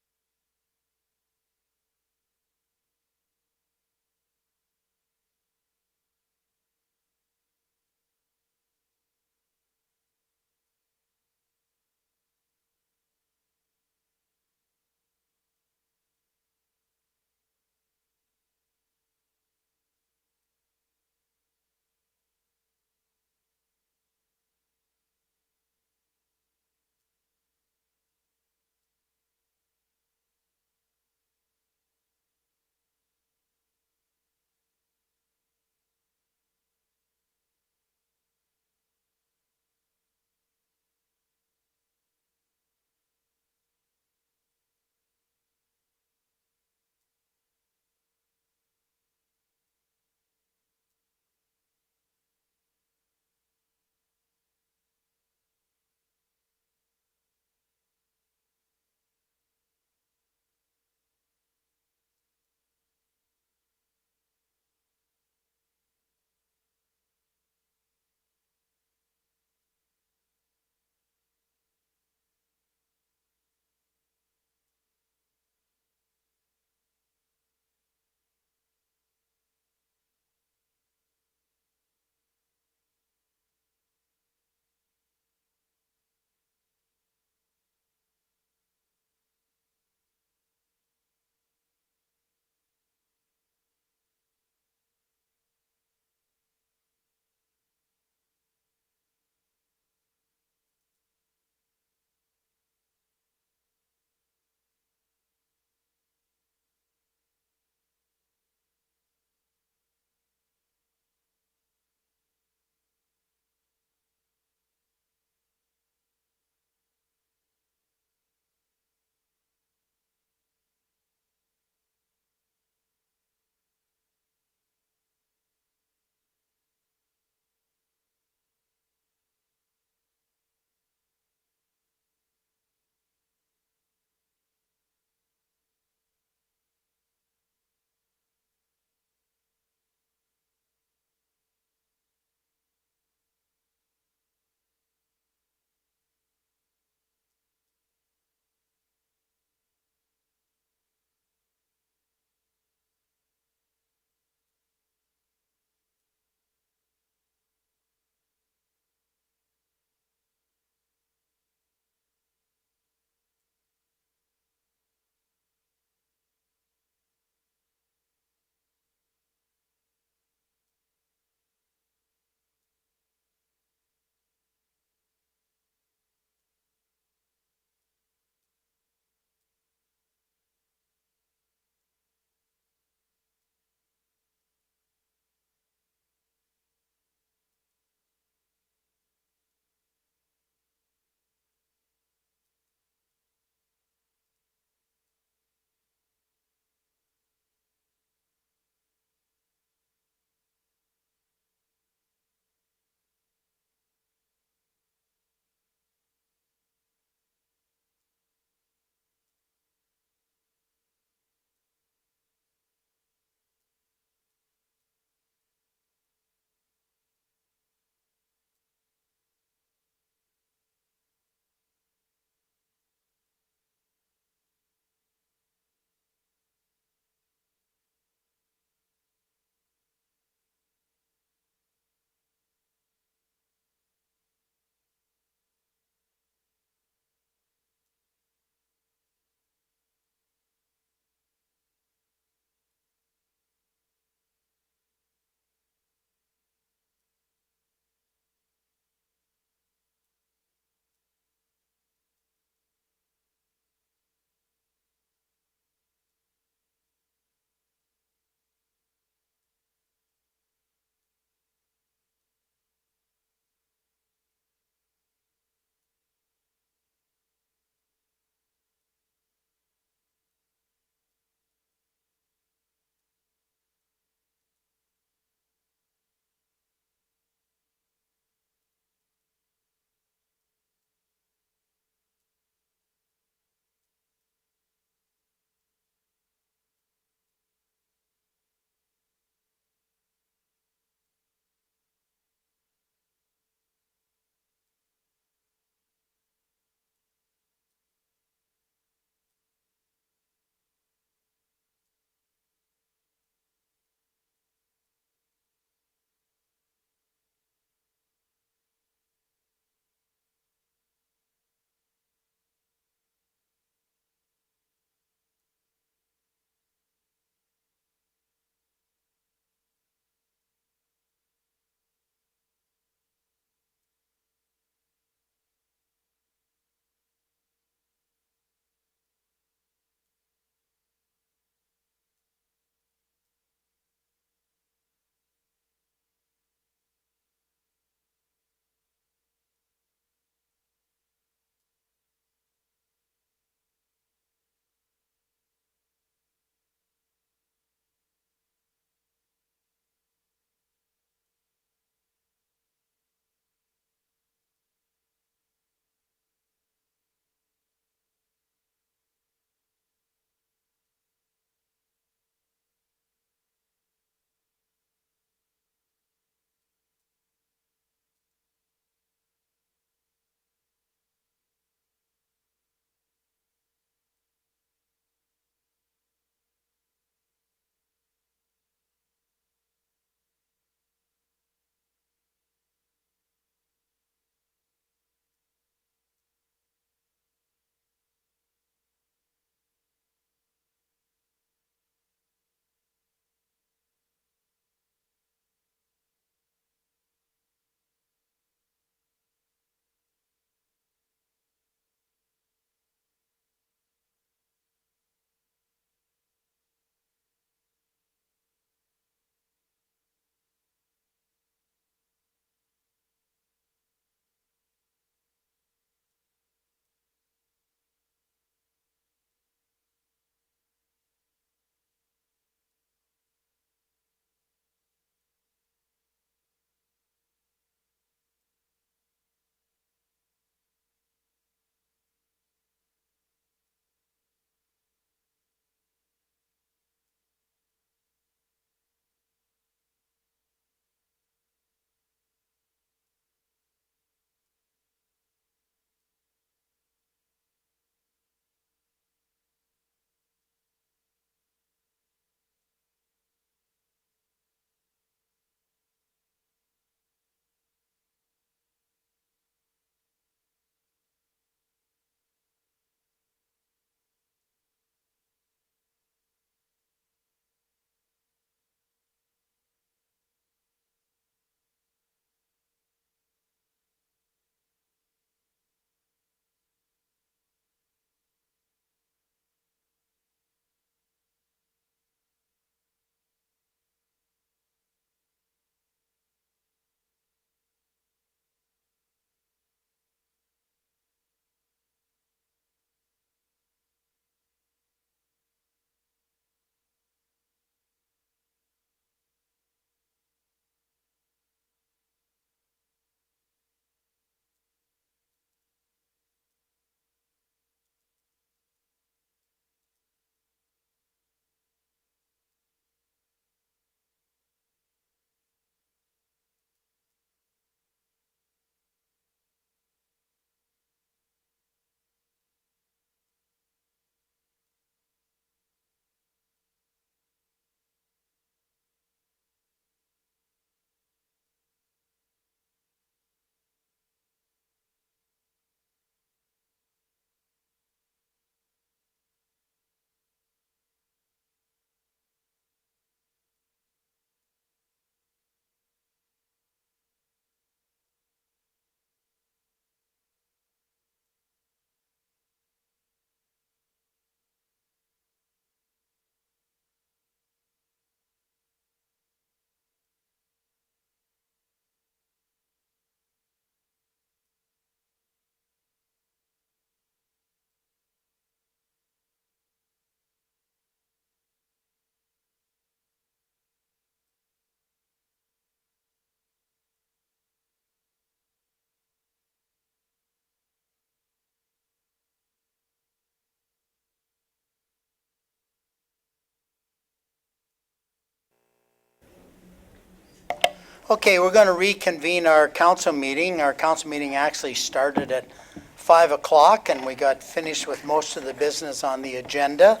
Okay, we're going to reconvene our council meeting. Our council meeting actually started at 5 o'clock, and we got finished with most of the business on the agenda.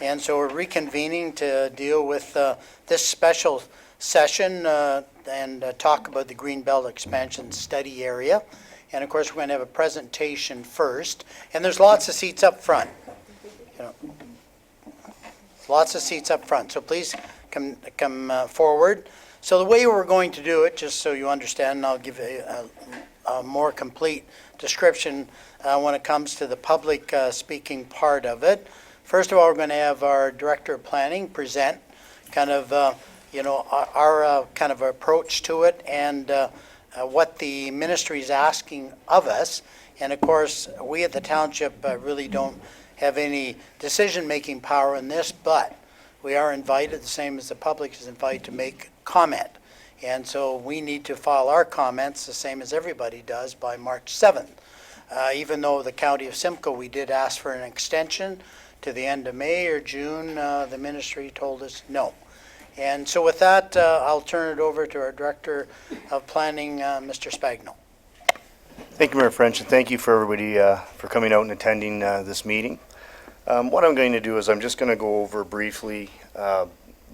And so we're reconvening to deal with this special session and talk about the Greenbelt Expansion Study Area. And of course, we're going to have a presentation first. And there's lots of seats up front. You know, lots of seats up front. So please come forward. So the way we're going to do it, just so you understand, and I'll give a more complete description when it comes to the public speaking part of it. First of all, we're going to have our Director of Planning present kind of, our kind of approach to it and what the ministry is asking of us. And of course, we at the township really don't have any decision-making power in this, but we are invited, the same as the public is invited, to make comment. And so we need to file our comments the same as everybody does by March 7th. Even though the County of Simcoe, we did ask for an extension to the end of May or June, the ministry told us no. And so with that, I'll turn it over to our Director of Planning, Mr. Spagno. Thank you, Mayor French, and thank you for everybody for coming out and attending this meeting. What I'm going to do is I'm just going to go over briefly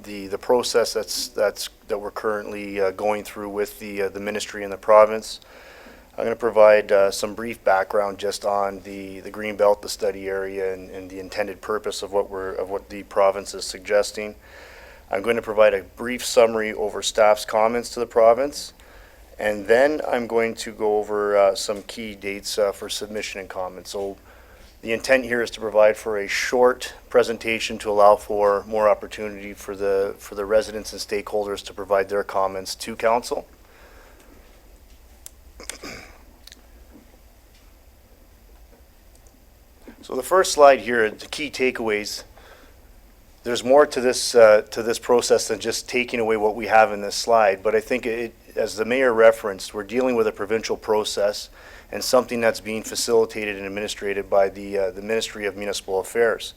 the process that we're currently going through with the ministry and the province. I'm going to provide some brief background just on the Greenbelt, the study area, and the intended purpose of what the province is suggesting. I'm going to provide a brief summary over staff's comments to the province, and then I'm going to go over some key dates for submission and comments. So the intent here is to provide for a short presentation to allow for more opportunity for the residents and stakeholders to provide their comments to council. So the first slide here, the key takeaways. There's more to this process than just taking away what we have in this slide, but I think as the mayor referenced, we're dealing with a provincial process and something that's being facilitated and administrated by the Ministry of Municipal Affairs.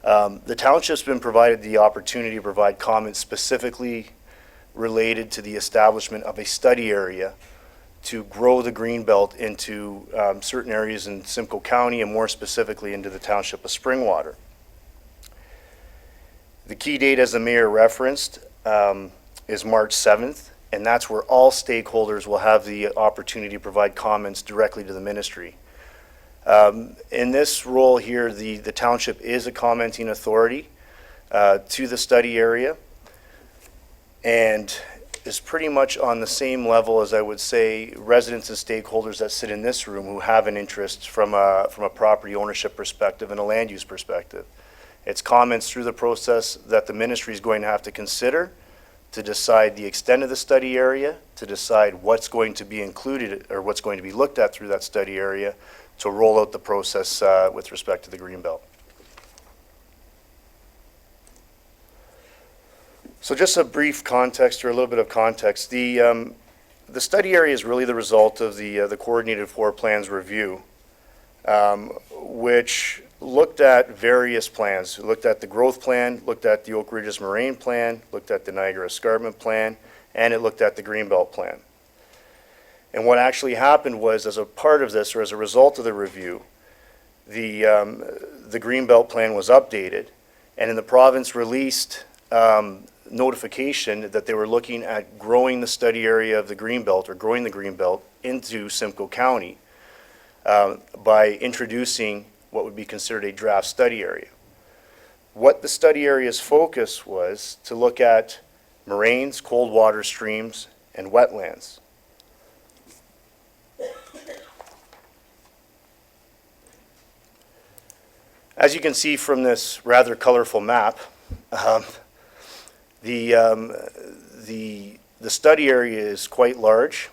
The township's been provided the opportunity to provide comments specifically related to the establishment of a study area to grow the Greenbelt into certain areas in Simcoe County and more specifically into the township of Springwater. The key date, as the mayor referenced, is March 7th. And that's where all stakeholders will have the opportunity to provide comments directly to the ministry. In this role here, the township is a commenting authority to the study area and is pretty much on the same level as, I would say, residents and stakeholders that sit in this room who have an interest from a property ownership perspective and a land use perspective. It's comments through the process that the ministry is going to have to consider to decide the extent of the study area, to decide what's going to be included or what's going to be looked at through that study area, to roll out the process with respect to the Greenbelt. So just a brief context or a little bit of context. The study area is really the result of the Coordinated Floor Plans review, which looked at various plans. We looked at the growth plan, looked at the Oak Ridges Moraine plan, looked at the Niagara Escarpment plan, and it looked at the Greenbelt plan. And what actually happened was, as a part of this, or as a result of the review, the Greenbelt plan was updated, and in the province released notification that they were looking at growing the study area of the Greenbelt, or growing the Greenbelt into Simcoe County by introducing what would be considered a draft study area. What the study area's focus was to look at moraines, cold water streams, and wetlands. As you can see from this rather colorful map, the study area is quite large.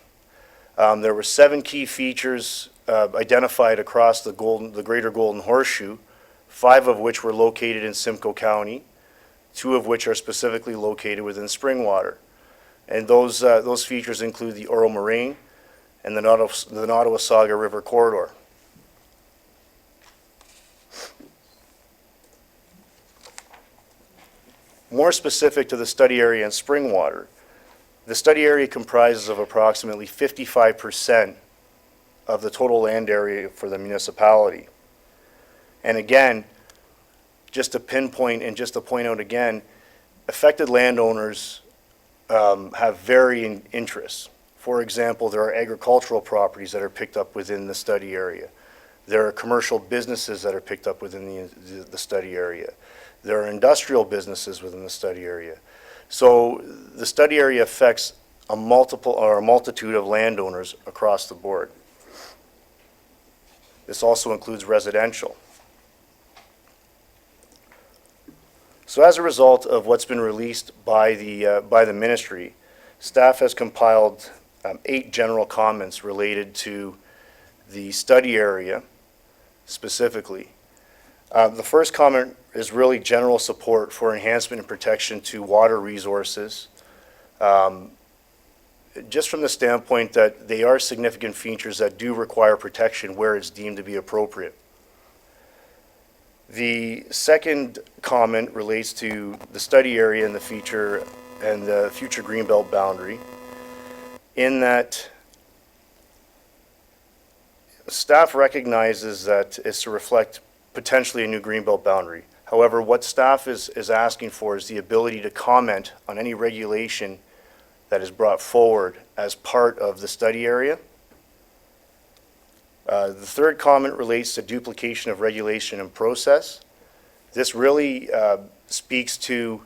There were 7 key features identified across the greater Golden Horseshoe, 5 of which were located in Simcoe County, 2 of which are specifically located within Springwater. And those features include the Oro Moraine and the Nottawasaga River Corridor. More specific to the study area in Springwater, The study area comprises of approximately 55% of the total land area for the municipality. And again, just to pinpoint and just to point out again, affected landowners have varying interests. For example, there are agricultural properties that are picked up within the study area. There are commercial businesses that are picked up within the study area. There are industrial businesses within the study area. So the study area affects a multitude of landowners across the board. This also includes residential. So as a result of what's been released by the ministry, staff has compiled 8 general comments related to the study area specifically. The first comment is really general support for enhancement and protection to water resources, just from the standpoint that they are significant features that do require protection where it's deemed to be appropriate. The second comment relates to the study area and the future greenbelt boundary, in that staff recognizes that it's to reflect potentially a new greenbelt boundary. However, what staff is asking for is the ability to comment on any regulation that is brought forward as part of the study area. The third comment relates to duplication of regulation and process. This really speaks to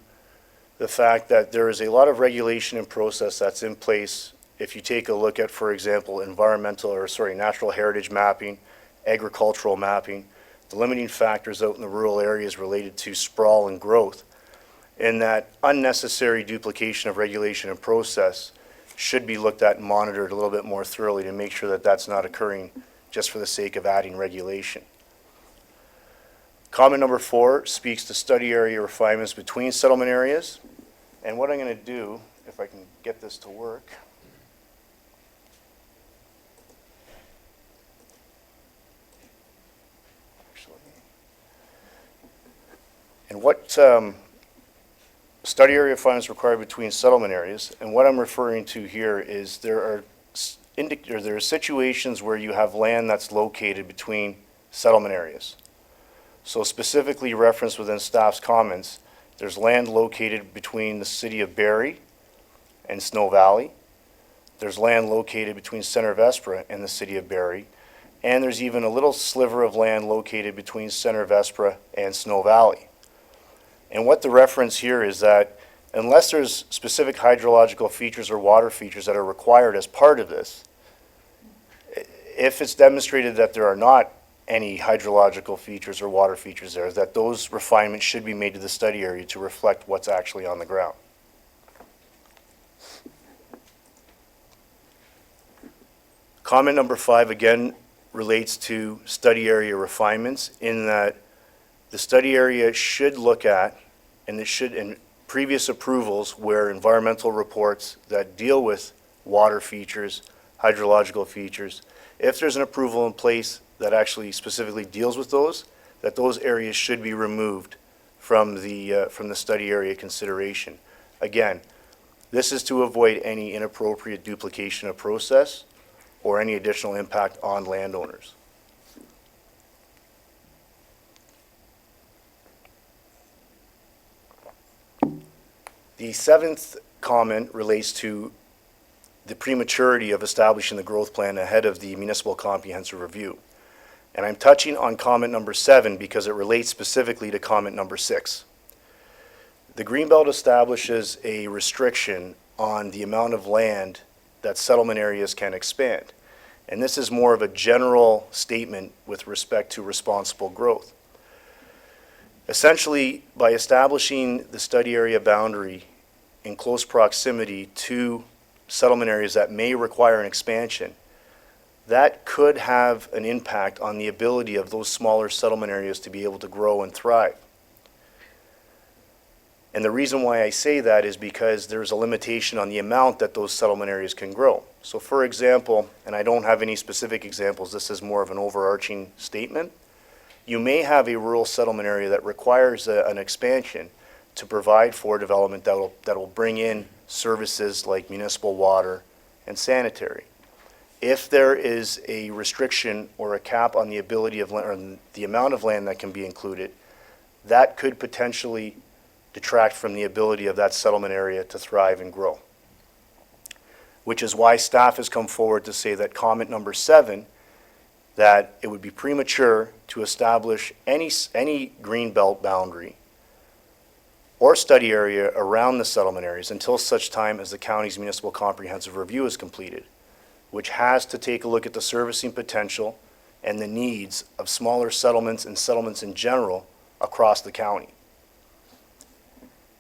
the fact that there is a lot of regulation and process that's in place. If you take a look at, for example, natural heritage mapping, agricultural mapping, the limiting factors out in the rural areas related to sprawl and growth, and that unnecessary duplication of regulation and process should be looked at and monitored a little bit more thoroughly to make sure that that's not occurring just for the sake of adding regulation. Comment number 4 speaks to study area refinements between settlement areas. And what I'm going to do, if I can get this to work. And what study area refinements required between settlement areas, and what I'm referring to here is there are situations where you have land that's located between settlement areas. So specifically referenced within staff's comments, there's land located between the city of Barrie and Snow Valley. There's land located between Center of Espera and the city of Barrie. And there's even a little sliver of land located between Center of Espera and Snow Valley. And what the reference here is that unless there's specific hydrological features or water features that are required as part of this, if it's demonstrated that there are not any hydrological features or water features there, that those refinements should be made to the study area to reflect what's actually on the ground. Comment number 5 again relates to study area refinements, in that the study area should look at, and it should, in previous approvals where environmental reports that deal with water features, hydrological features, if there's an approval in place that actually specifically deals with those, that those areas should be removed from the study area consideration. Again, this is to avoid any inappropriate duplication of process or any additional impact on landowners. The 7th comment relates to the prematurity of establishing the growth plan ahead of the municipal comprehensive review. And I'm touching on comment number 7 because it relates specifically to comment number 6. The Greenbelt establishes a restriction on the amount of land that settlement areas can expand. And this is more of a general statement with respect to responsible growth. Essentially, by establishing the study area boundary in close proximity to settlement areas that may require an expansion, that could have an impact on the ability of those smaller settlement areas to be able to grow and thrive. And the reason why I say that is because there's a limitation on the amount that those settlement areas can grow. So for example, and I don't have any specific examples, this is more of an overarching statement, you may have a rural settlement area that requires an expansion to provide for development that will bring in services like municipal water and sanitary. If there is a restriction or a cap on the ability of, or the amount of land that can be included, that could potentially detract from the ability of that settlement area to thrive and grow. Which is why staff has come forward to say that comment number 7, that it would be premature to establish any greenbelt boundary or study area around the settlement areas until such time as the county's municipal comprehensive review is completed, which has to take a look at the servicing potential and the needs of smaller settlements and settlements in general across the county.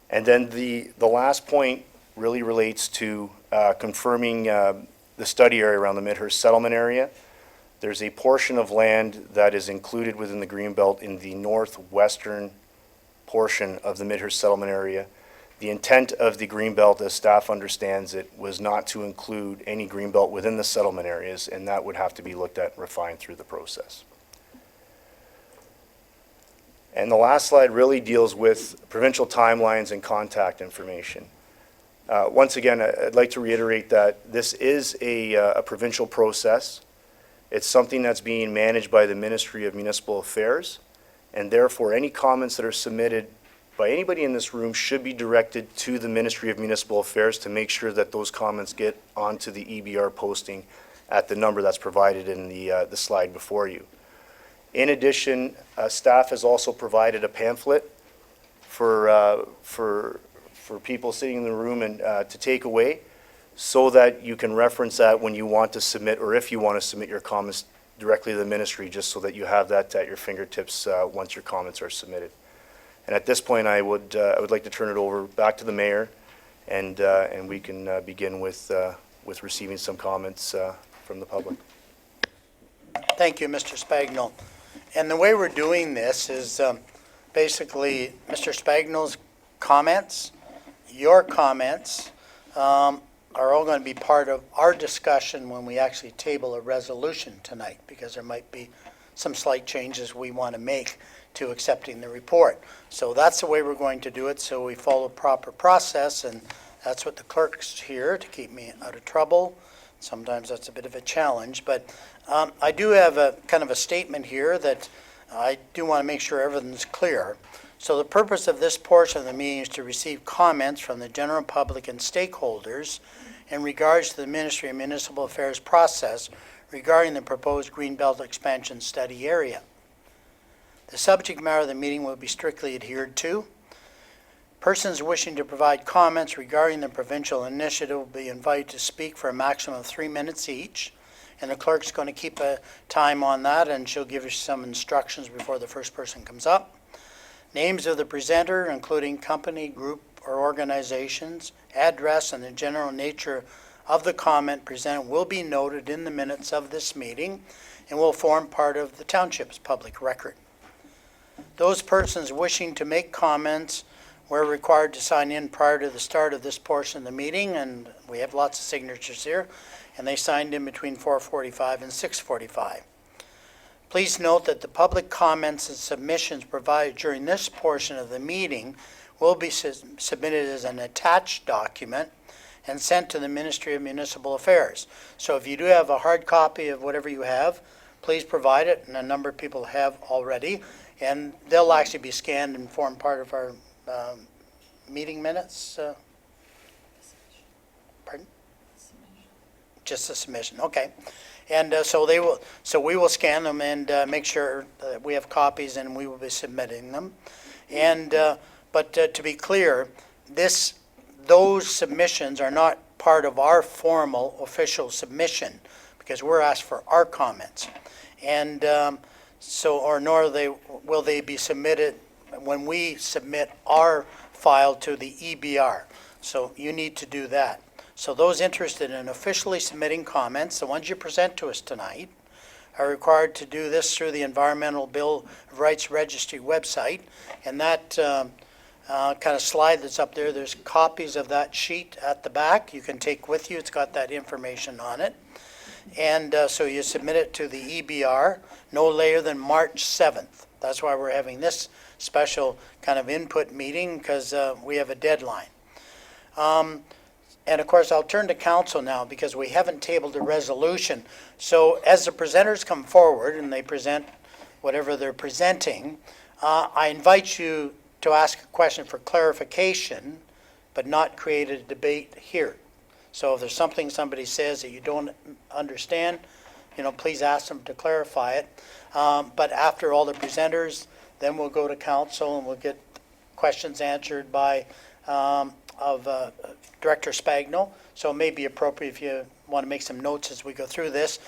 And then the last point really relates to confirming the study area around the Midhurst settlement area. There's a portion of land that is included within the Greenbelt in the northwestern portion of the Midhurst settlement area. The intent of the Greenbelt, as staff understands it, was not to include any Greenbelt within the settlement areas, and that would have to be looked at and refined through the process. And the last slide really deals with provincial timelines and contact information. Once again, I'd like to reiterate that this is a provincial process. It's something that's being managed by the Ministry of Municipal Affairs, and therefore any comments that are submitted by anybody in this room should be directed to the Ministry of Municipal Affairs to make sure that those comments get onto the EBR posting at the number that's provided in the slide before you. In addition, staff has also provided a pamphlet for people sitting in the room and to take away, so that you can reference that when you want to submit, or if you want to submit your comments directly to the ministry, just so that you have that at your fingertips once your comments are submitted. And at this point, I would like to turn it over back to the mayor, and we can begin with receiving some comments from the public. Thank you, Mr. Spagnol. And the way we're doing this is basically Mr. Spagnol's comments, your comments, are all going to be part of our discussion when we actually table a resolution tonight, because there might be some slight changes we want to make to accepting the report. So that's the way we're going to do it, so we follow proper process, and that's what the clerk's here to keep me out of trouble. Sometimes that's a bit of a challenge, but I do have a kind of a statement here that I do want to make sure everything's clear. So the purpose of this portion of the meeting is to receive comments from the general public and stakeholders in regards to the Ministry of Municipal Affairs process regarding the proposed Greenbelt expansion study area. The subject matter of the meeting will be strictly adhered to. Persons wishing to provide comments regarding the provincial initiative will be invited to speak for a maximum of 3 minutes each. And the clerk's going to keep a time on that, and she'll give you some instructions before the first person comes up. Names of the presenter, including company, group, or organizations, address, and the general nature of the comment presented will be noted in the minutes of this meeting and will form part of the township's public record. Those persons wishing to make comments were required to sign in prior to the start of this portion of the meeting, and we have lots of signatures here, and they signed in between 4:45 and 6:45. Please note that the public comments and submissions provided during this portion of the meeting will be submitted as an attached document and sent to the Ministry of Municipal Affairs. So if you do have a hard copy of whatever you have, please provide it, and a number of people have already, and they'll actually be scanned and form part of our meeting minutes. Pardon? Just a submission, okay. And so we will scan them and make sure that we have copies, and we will be submitting them. And but to be clear, those submissions are not part of our formal official submission, because we're asked for our comments. And nor will they be submitted when we submit our file to the EBR. So you need to do that. So those interested in officially submitting comments, the ones you present to us tonight, are required to do this through the Environmental Bill of Rights Registry website. And that kind of slide that's up there, there's copies of that sheet at the back you can take with you. It's got that information on it. And so you submit it to the EBR no later than March 7th. That's why we're having this special kind of input meeting, because we have a deadline. And of course, I'll turn to council now because we haven't tabled a resolution. So as the presenters come forward and they present whatever they're presenting, I invite you to ask a question for clarification, but not create a debate here. So if there's something somebody says that you don't understand, please ask them to clarify it. But after all the presenters, then we'll go to council and we'll get questions answered by Director Spagno. So it may be appropriate if you want to make some notes as we go through this,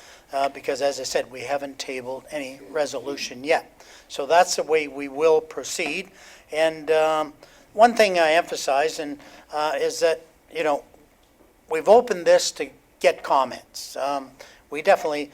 because as I said, we haven't tabled any resolution yet. So that's the way we will proceed. And one thing I emphasize is that, we've opened this to get comments. We definitely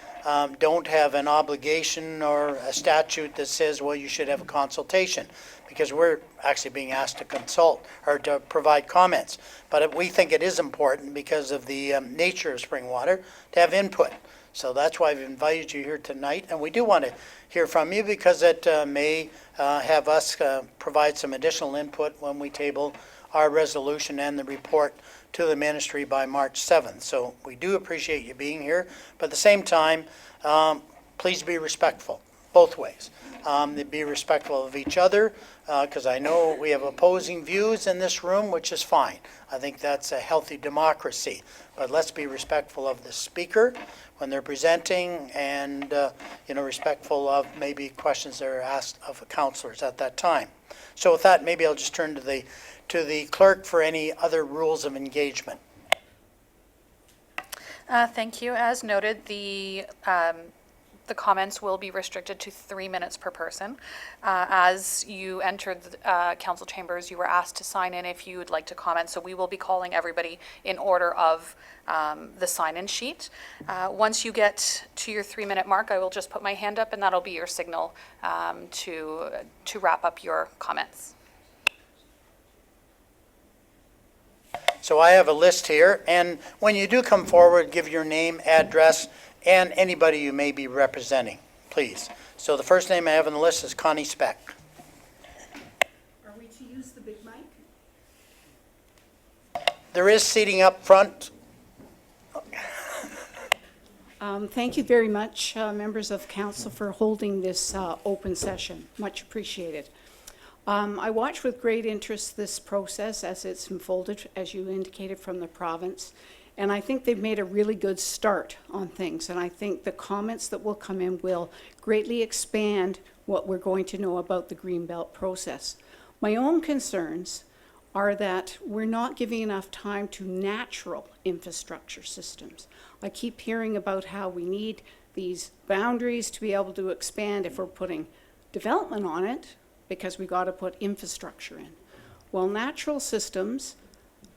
don't have an obligation or a statute that says, well, you should have a consultation, because we're actually being asked to consult or to provide comments. But we think it is important because of the nature of Springwater to have input. So that's why I've invited you here tonight. And we do want to hear from you because it may have us provide some additional input when we table our resolution and the report to the ministry by March 7th. So we do appreciate you being here, but at the same time, please be respectful, both ways. Be respectful of each other, because I know we have opposing views in this room, which is fine. I think that's a healthy democracy. But let's be respectful of the speaker when they're presenting, and respectful of maybe questions that are asked of councillors at that time. So with that, maybe I'll just turn to the clerk for any other rules of engagement. Thank you. As noted, the comments will be restricted to 3 minutes per person. As you entered the council chambers, you were asked to sign in if you would like to comment, so we will be calling everybody in order of the sign-in sheet. Once you get to your 3-minute mark, I will just put my hand up, and that'll be your signal to wrap up your comments. So I have a list here, and when you do come forward, give your name, address, and anybody you may be representing, please. So the first name I have on the list is Connie Speck. Are we to use the big mic? There is seating up front. Thank you very much, members of council, for holding this open session. Much appreciated. I watch with great interest this process as it's unfolded, as you indicated, from the province. And I think they've made a really good start on things. And I think the comments that will come in will greatly expand what we're going to know about the Greenbelt process. My own concerns are that we're not giving enough time to natural infrastructure systems. I keep hearing about how we need these boundaries to be able to expand if we're putting development on it, because we got to put infrastructure in. Well, natural systems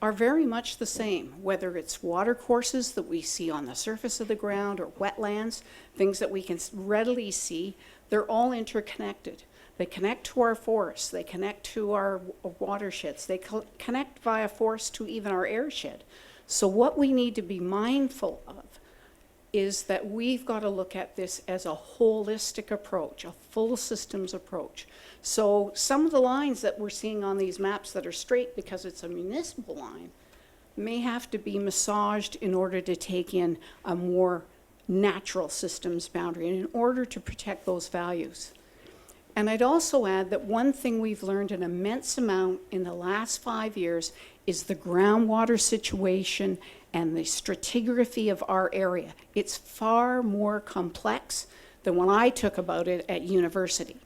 are very much the same, whether it's water courses that we see on the surface of the ground or wetlands, things that we can readily see, they're all interconnected. They connect to our forests, they connect to our watersheds, they connect via force to even our airshed. So what we need to be mindful of is that we've got to look at this as a holistic approach, a full systems approach. So some of the lines that we're seeing on these maps that are straight because it's a municipal line may have to be massaged in order to take in a more natural systems boundary and in order to protect those values. And I'd also add that one thing we've learned an immense amount in the last 5 years is the groundwater situation and the stratigraphy of our area. It's far more complex than when I took about it at university.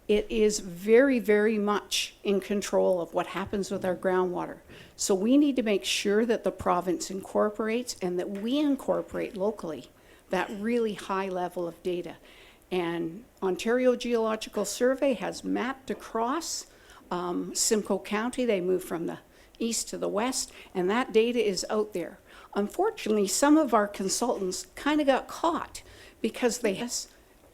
It is very, very much in control of what happens with our groundwater. So we need to make sure that the province incorporates and that we incorporate locally that really high level of data. And Ontario Geological Survey has mapped across Simcoe County. They moved from the east to the west, and that data is out there. Unfortunately, some of our consultants kind of got caught because they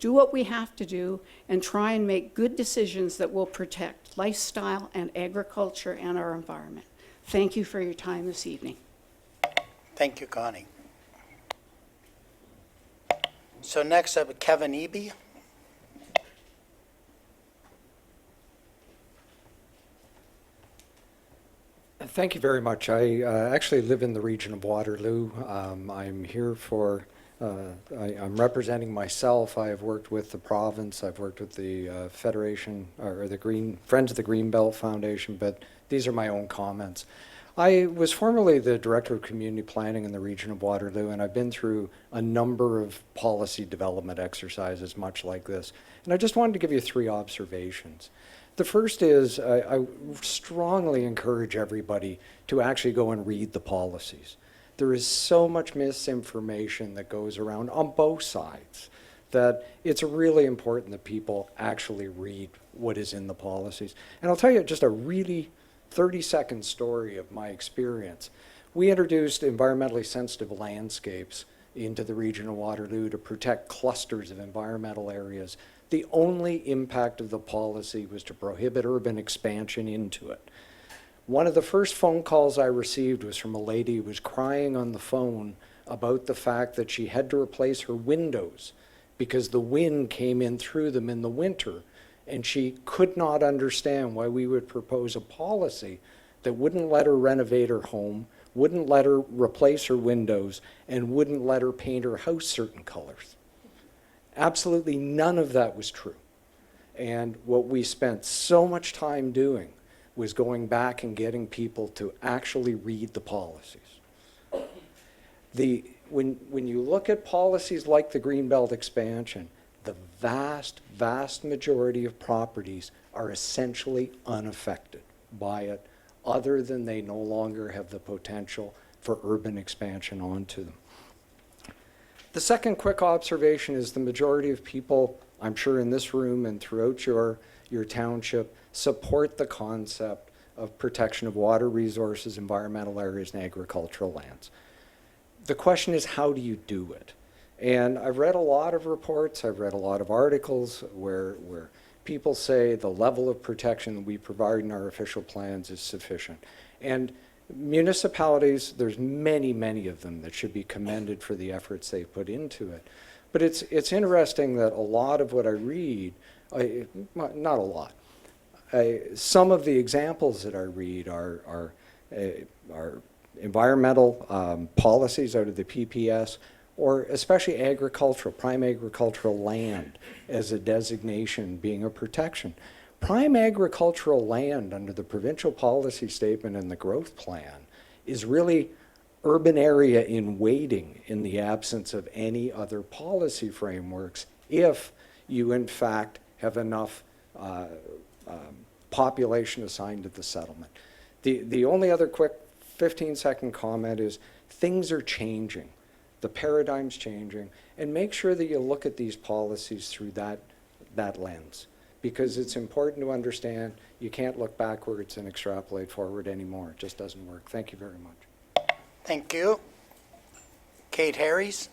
do what we have to do and try and make good decisions that will protect lifestyle and agriculture and our environment. Thank you for your time this evening. Thank you, Connie. So next up, Kevin Eby. Thank you very much. I actually live in the region of Waterloo. I'm here for, I'm representing myself. I have worked with the province. I've worked with the Federation, or the Friends of the Greenbelt Foundation, but these are my own comments. I was formerly the Director of Community Planning in the region of Waterloo, and I've been through a number of policy development exercises much like this. And I just wanted to give you 3 observations. The first is I strongly encourage everybody to actually go and read the policies. There is so much misinformation that goes around on both sides that it's really important that people actually read what is in the policies. And I'll tell you just a really 30-second story of my experience. We introduced environmentally sensitive landscapes into the region of Waterloo to protect clusters of environmental areas. The only impact of the policy was to prohibit urban expansion into it. One of the first phone calls I received was from a lady who was crying on the phone about the fact that she had to replace her windows because the wind came in through them in the winter, and she could not understand why we would propose a policy that wouldn't let her renovate her home, wouldn't let her replace her windows, and wouldn't let her paint her house certain colors. Absolutely none of that was true. And what we spent so much time doing was going back and getting people to actually read the policies. When you look at policies like the Greenbelt expansion, the vast, vast majority of properties are essentially unaffected by it, other than they no longer have the potential for urban expansion onto them. The second quick observation is the majority of people, I'm sure in this room and throughout your township, support the concept of protection of water resources, environmental areas, and agricultural lands. The question is, how do you do it? And I've read a lot of reports, I've read a lot of articles where people say the level of protection that we provide in our official plans is sufficient. And municipalities, there's many, many of them that should be commended for the efforts they put into it. But it's interesting that a lot of what I read, not a lot, some of the examples that I read are environmental policies out of the PPS, or especially agricultural, prime agricultural land as a designation being a protection. Prime agricultural land under the provincial policy statement and the growth plan is really urban area in waiting in the absence of any other policy frameworks if you in fact have enough population assigned to the settlement. The only other quick 15-second comment is things are changing. The paradigm's changing, and make sure that you look at these policies through that lens, because it's important to understand you can't look backwards and extrapolate forward anymore. It just doesn't work. Thank you very much. Thank you. Kate Harries.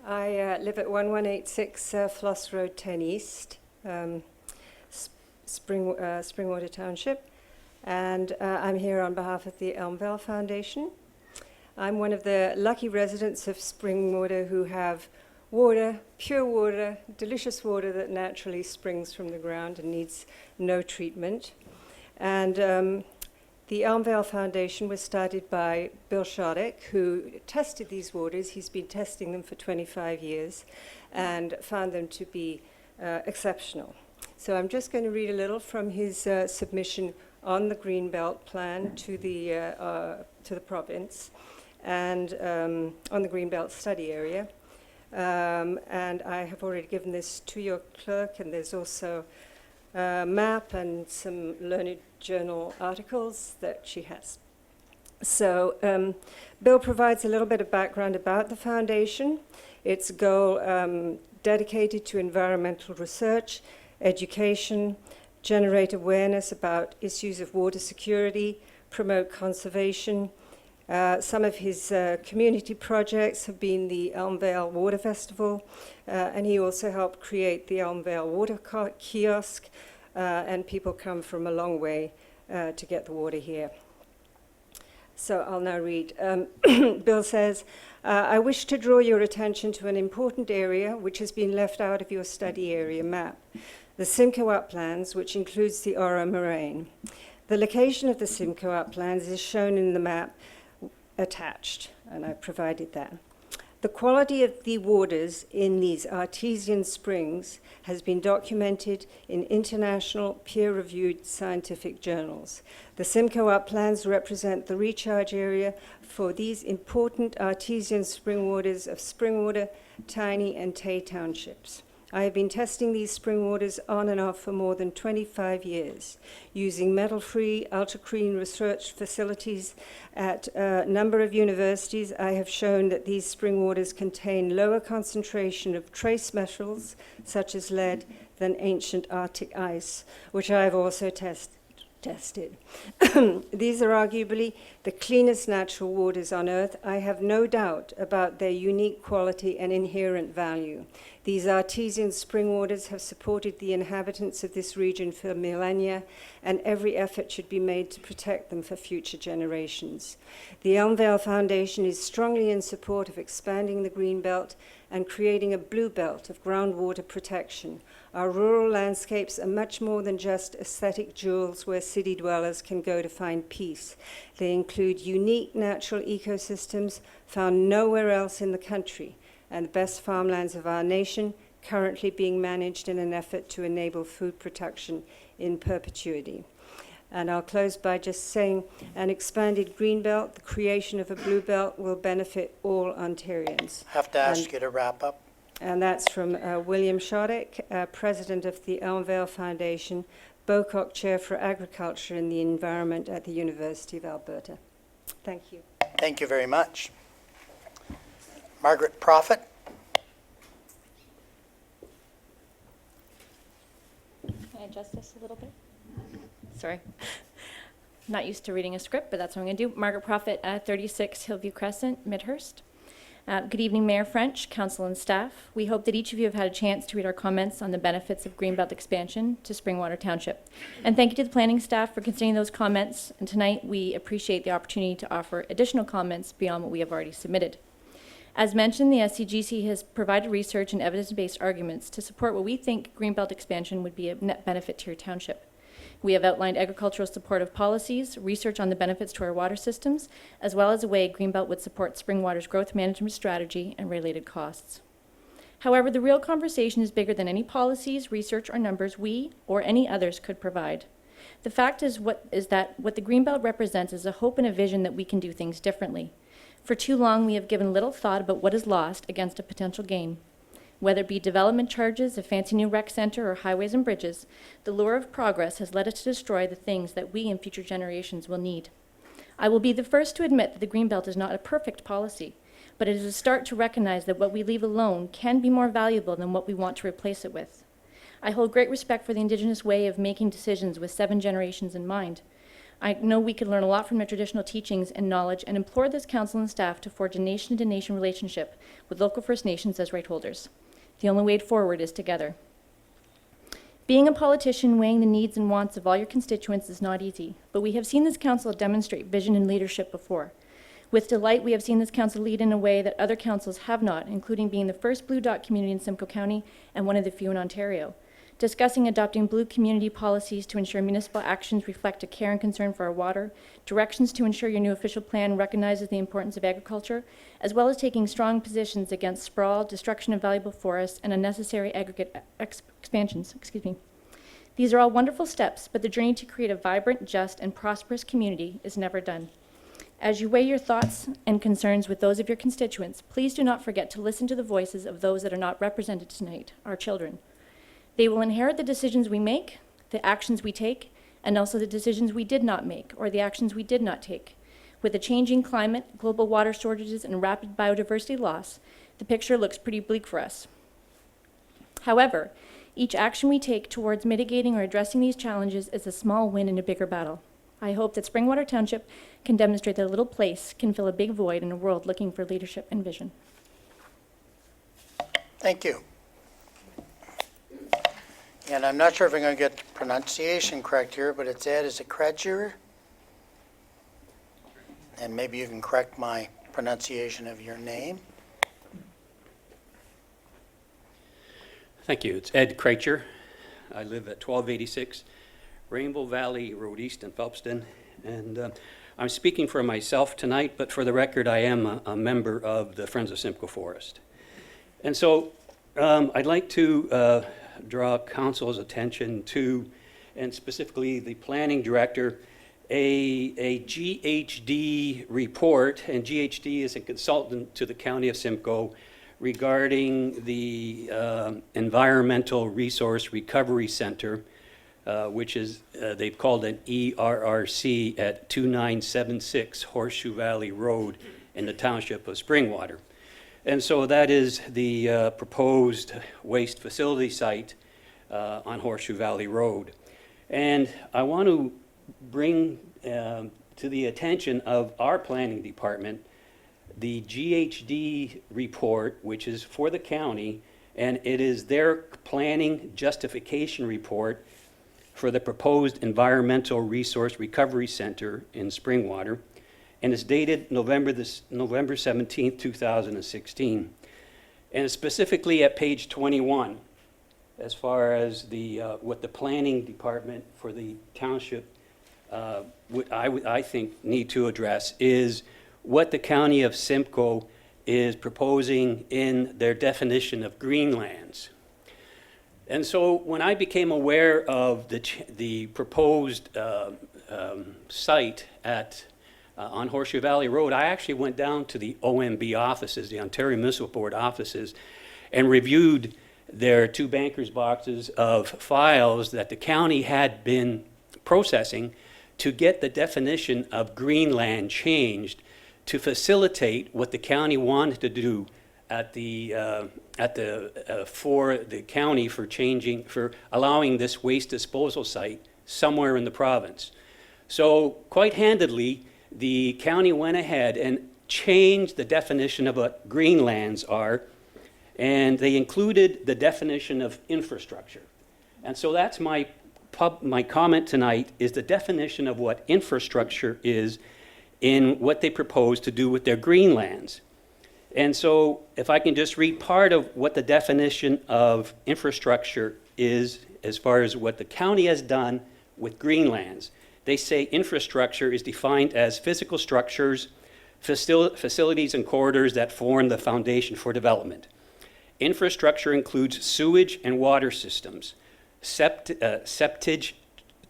I live at 1186 Floss Road 10 East, Springwater Township, and I'm here on behalf of the Elmvale Foundation. I'm one of the lucky residents of Springwater who have water, pure water, delicious water that naturally springs from the ground and needs no treatment. And the Elmvale Foundation was started by Bill Shoddick, who tested these waters. He's been testing them for 25 years and found them to be exceptional. So I'm just going to read a little from his submission on the Greenbelt plan to the province and on the Greenbelt study area. And I have already given this to your clerk, and there's also a map and some learned journal articles that she has. So Bill provides a little bit of background about the foundation. Its goal dedicated to environmental research, education, generate awareness about issues of water security, promote conservation. Some of his community projects have been the Elmvale Water Festival, and he also helped create the Elmvale Water Kiosk, and people come from a long way to get the water here. So I'll now read. Bill says, I wish to draw your attention to an important area which has been left out of your study area map, the Simcoe Uplands, which includes the Ora Moraine. The location of the Simcoe Uplands is shown in the map attached, and I've provided that. The quality of the waters in these artesian springs has been documented in international peer-reviewed scientific journals. The Simcoe Uplands represent the recharge area for these important artesian spring waters of Springwater, Tiny, and Tay townships. I have been testing these spring waters on and off for more than 25 years, using metal-free, ultra-clean research facilities at a number of universities. I have shown that these spring waters contain lower concentration of trace metals, such as lead, than ancient Arctic ice, which I have also tested. These are arguably the cleanest natural waters on Earth. I have no doubt about their unique quality and inherent value. These artesian spring waters have supported the inhabitants of this region for millennia, and every effort should be made to protect them for future generations. The Elmvale Foundation is strongly in support of expanding the Greenbelt and creating a blue belt of groundwater protection. Our rural landscapes are much more than just aesthetic jewels where city dwellers can go to find peace. They include unique natural ecosystems found nowhere else in the country, and the best farmlands of our nation, currently being managed in an effort to enable food production in perpetuity. And I'll close by just saying an expanded green belt, the creation of a blue belt, will benefit all Ontarians. Have to ask you to wrap up. And that's from William Shoddick, President of the Elmvale Foundation, Bocock Chair for Agriculture and the Environment at the University of Alberta. Thank you. Thank you very much. Margaret Prophet. Can I adjust this a little bit? Sorry. I'm not used to reading a script, but that's what I'm going to do. Margaret Prophet, 36 Hillview Crescent, Midhurst. Good evening, Mayor French, Council and staff. We hope that each of you have had a chance to read our comments on the benefits of Greenbelt expansion to Springwater Township. And thank you to the planning staff for considering those comments. And tonight, we appreciate the opportunity to offer additional comments beyond what we have already submitted. As mentioned, the SCGC has provided research and evidence-based arguments to support what we think Greenbelt expansion would be a net benefit to your township. We have outlined agricultural supportive policies, research on the benefits to our water systems, as well as a way Greenbelt would support Springwater's growth management strategy and related costs. However, the real conversation is bigger than any policies, research, or numbers we or any others could provide. The fact is that what the Greenbelt represents is a hope and a vision that we can do things differently. For too long, we have given little thought about what is lost against a potential gain. Whether it be development charges, a fancy new rec center, or highways and bridges, the lure of progress has led us to destroy the things that we and future generations will need. I will be the first to admit that the Greenbelt is not a perfect policy, but it is a start to recognize that what we leave alone can be more valuable than what we want to replace it with. I hold great respect for the Indigenous way of making decisions with 7 generations in mind. I know we can learn a lot from their traditional teachings and knowledge and implore this council and staff to forge a nation-to-nation relationship with local First Nations as right holders. The only way forward is together. Being a politician, weighing the needs and wants of all your constituents is not easy, but we have seen this council demonstrate vision and leadership before. With delight, we have seen this council lead in a way that other councils have not, including being the first Blue Dot community in Simcoe County and one of the few in Ontario. Discussing adopting Blue community policies to ensure municipal actions reflect a care and concern for our water, directions to ensure your new official plan recognizes the importance of agriculture, as well as taking strong positions against sprawl, destruction of valuable forests, and unnecessary aggregate expansions. These are all wonderful steps, but the journey to create a vibrant, just, and prosperous community is never done. As you weigh your thoughts and concerns with those of your constituents, please do not forget to listen to the voices of those that are not represented tonight, our children. They will inherit the decisions we make, the actions we take, and also the decisions we did not make or the actions we did not take. With a changing climate, global water shortages, and rapid biodiversity loss, the picture looks pretty bleak for us. However, each action we take towards mitigating or addressing these challenges is a small win in a bigger battle. I hope that Springwater Township can demonstrate that a little place can fill a big void in a world looking for leadership and vision. Thank you. And I'm not sure if I'm going to get the pronunciation correct here, but it's Ed, is it Kretger? And maybe you can correct my pronunciation of your name. Thank you. It's Ed Kreitcher. I live at 1286 Rainbow Valley Road East in Phelpston. And I'm speaking for myself tonight, but for the record, I am a member of the Friends of Simcoe Forest. And so I'd like to draw council's attention to, and specifically the planning director, a GHD report, and GHD is a consultant to the County of Simcoe regarding the Environmental Resource Recovery Center, which is, they've called an ERRC at 2976 Horseshoe Valley Road in the township of Springwater. And so that is the proposed waste facility site on Horseshoe Valley Road. And I want to bring to the attention of our planning department the GHD report, which is for the county, and it is their planning justification report for the proposed Environmental Resource Recovery Center in Springwater, and it's dated November 17th, 2016. And it's specifically at page 21, as far as the what the planning department for the township I think need to address is what the County of Simcoe is proposing in their definition of greenlands. And so when I became aware of the proposed site at on Horseshoe Valley Road, I actually went down to the OMB offices, the Ontario Municipal Board offices, and reviewed their 2 banker's boxes of files that the county had been processing to get the definition of greenland changed to facilitate what the county wanted to do at for the county for allowing this waste disposal site somewhere in the province. So quite handedly, the county went ahead and changed the definition of what greenlands are, and they included the definition of infrastructure. And so that's my comment tonight, is the definition of what infrastructure is in what they propose to do with their greenlands. And so if I can just read part of what the definition of infrastructure is as far as what the county has done with greenlands. They say infrastructure is defined as physical structures, facilities and corridors that form the foundation for development. Infrastructure includes sewage and water systems, septage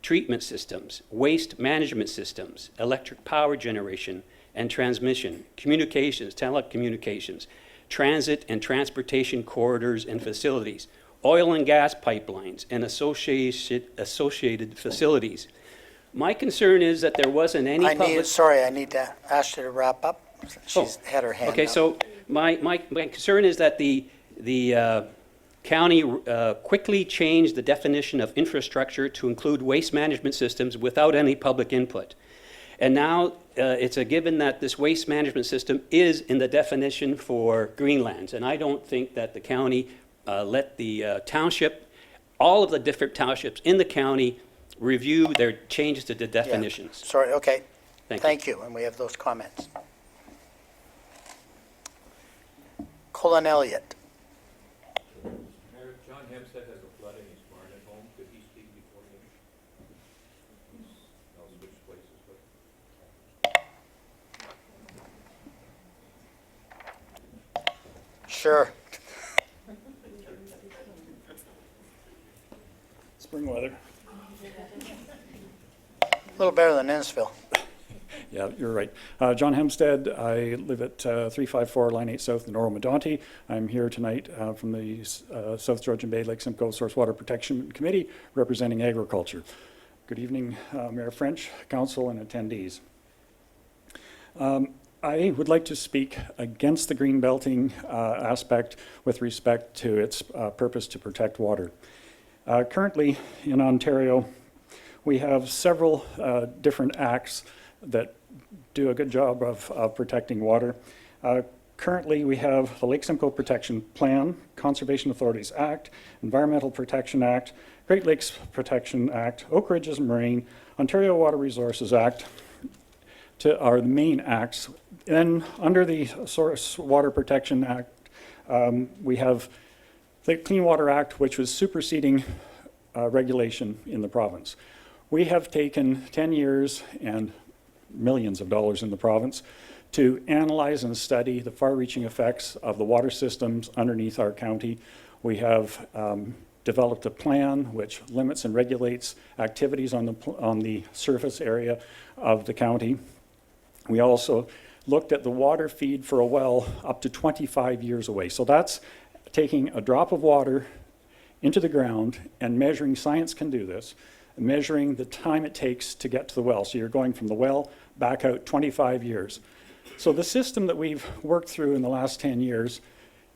treatment systems, waste management systems, electric power generation and transmission, communications, telecommunications, transit and transportation corridors and facilities, oil and gas pipelines and associated facilities. My concern is that there wasn't any I need to ask you to wrap up. She's had her hand Okay, up. so my concern is that the county quickly changed the definition of infrastructure to include waste management systems without any public input. And now it's a given that this waste management system is in the definition for greenlands. And I don't think that the county let the township, all of the different townships in the county, review their changes to the definitions. Yeah. Sorry, okay. Thank you, and we have those comments. Colin Elliott. Mayor, John Hempstead has a flood in his barn at home. Could he speak before you? I'll switch places, but. Sure. Spring weather. A little better than Innisfil. Yeah, you're right. John Hempstead, I live at 354 Line 8 South in Oro-Medonte. I'm here tonight from the South Georgian Bay Lake Simcoe Source Water Protection Committee representing agriculture. Good evening, Mayor French, council, and attendees. I would like to speak against the green belting aspect with respect to its purpose to protect water. Currently in Ontario, we have several different acts that do a good job of protecting water. Currently, we have the Lake Simcoe Protection Plan, Conservation Authorities Act, Environmental Protection Act, Great Lakes Protection Act, Oak Ridges Marine, Ontario Water Resources Act are the main acts. Then under the Source Water Protection Act, we have the Clean Water Act, which was superseding regulation in the province. We have taken 10 years and millions of dollars in the province to analyze and study the far-reaching effects of the water systems underneath our county. We have developed a plan which limits and regulates activities on the surface area of the county. We also looked at the water feed for a well up to 25 years away. So that's taking a drop of water into the ground and measuring, science can do this, measuring the time it takes to get to the well. So you're going from the well back out 25 years. So the system that we've worked through in the last 10 years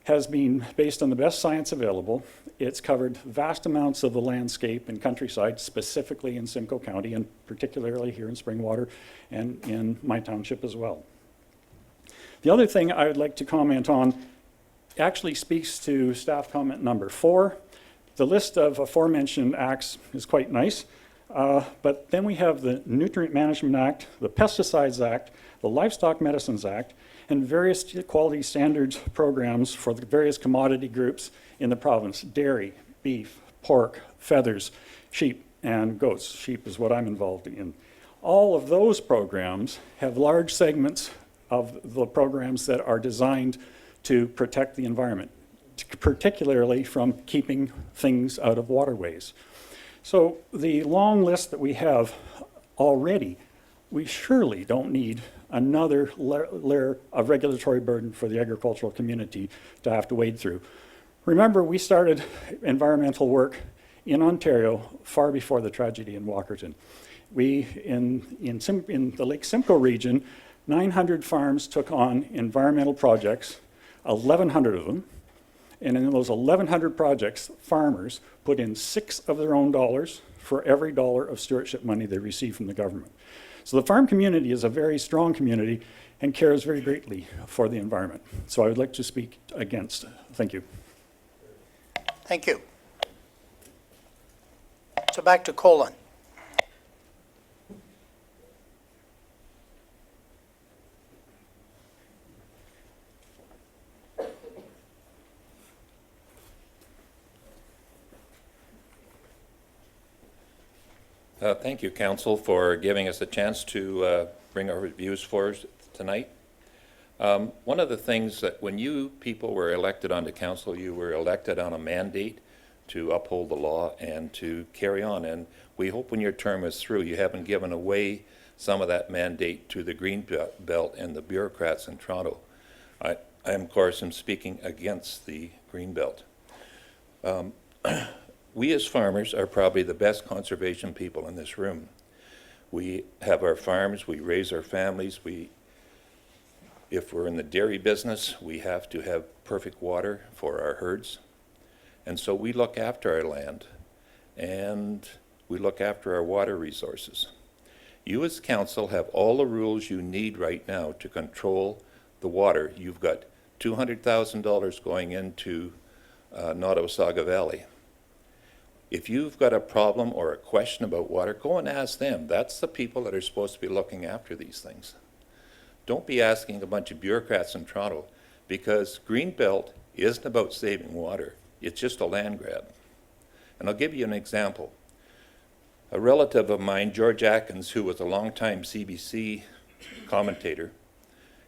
has been based on the best science available. It's covered vast amounts of the landscape and countryside, specifically in Simcoe County, and particularly here in Springwater and in my township as well. The other thing I would like to comment on actually speaks to staff comment number 4. The list of aforementioned acts is quite nice, but then we have the Nutrient Management Act, the Pesticides Act, the Livestock Medicines Act, and various quality standards programs for the various commodity groups in the province: dairy, beef, pork, feathers, sheep, and goats. Sheep is what I'm involved in. All of those programs have large segments of the programs that are designed to protect the environment, particularly from keeping things out of waterways. So the long list that we have already, we surely don't need another layer of regulatory burden for the agricultural community to have to wade through. Remember, we started environmental work in Ontario far before the tragedy in Walkerton. We, in the Lake Simcoe region, 900 farms took on environmental projects, 1,100 of them, and in those 1,100 projects, farmers put in 6 of their own dollars for every dollar of stewardship money they received from the government. So the farm community is a very strong community and cares very greatly for the environment. So I would like to speak against. Thank you. Thank you. So back to Colin. Thank you, Council, for giving us a chance to bring our views forward tonight. One of the things that when you people were elected onto council, you were elected on a mandate to uphold the law and to carry on. And we hope when your term is through, you haven't given away some of that mandate to the Green Belt and the bureaucrats in Toronto. I of course, am speaking against the Green Belt. We as farmers are probably the best conservation people in this room. We have our farms, we raise our families, if we're in the dairy business, we have to have perfect water for our herds. And so we look after our land and we look after our water resources. You as council have all the rules you need right now to control the water. You've got $200,000 going into Nottawasaga Valley. If you've got a problem or a question about water, go and ask them. That's the people that are supposed to be looking after these things. Don't be asking a bunch of bureaucrats in Toronto, because Greenbelt isn't about saving water. It's just a land grab. And I'll give you an example. A relative of mine, George Atkins, who was a longtime CBC commentator,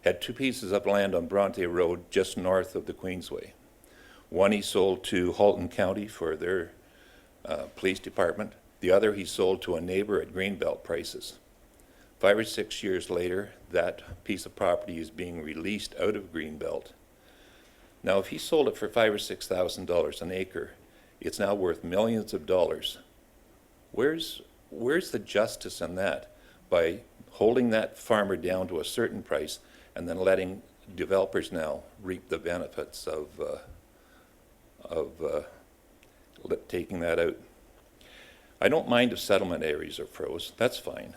had 2 pieces of land on Bronte Road just north of the Queensway. One he sold to Halton County for their police department. The other he sold to a neighbor at Greenbelt prices. 5 or 6 years later, that piece of property is being released out of Greenbelt. Now, if he sold it for $5,000 or $6,000 an acre, it's now worth millions of dollars. Where's the justice in that? By holding that farmer down to a certain price and then letting developers now reap the benefits of taking that out. I don't mind if settlement areas are froze. That's fine.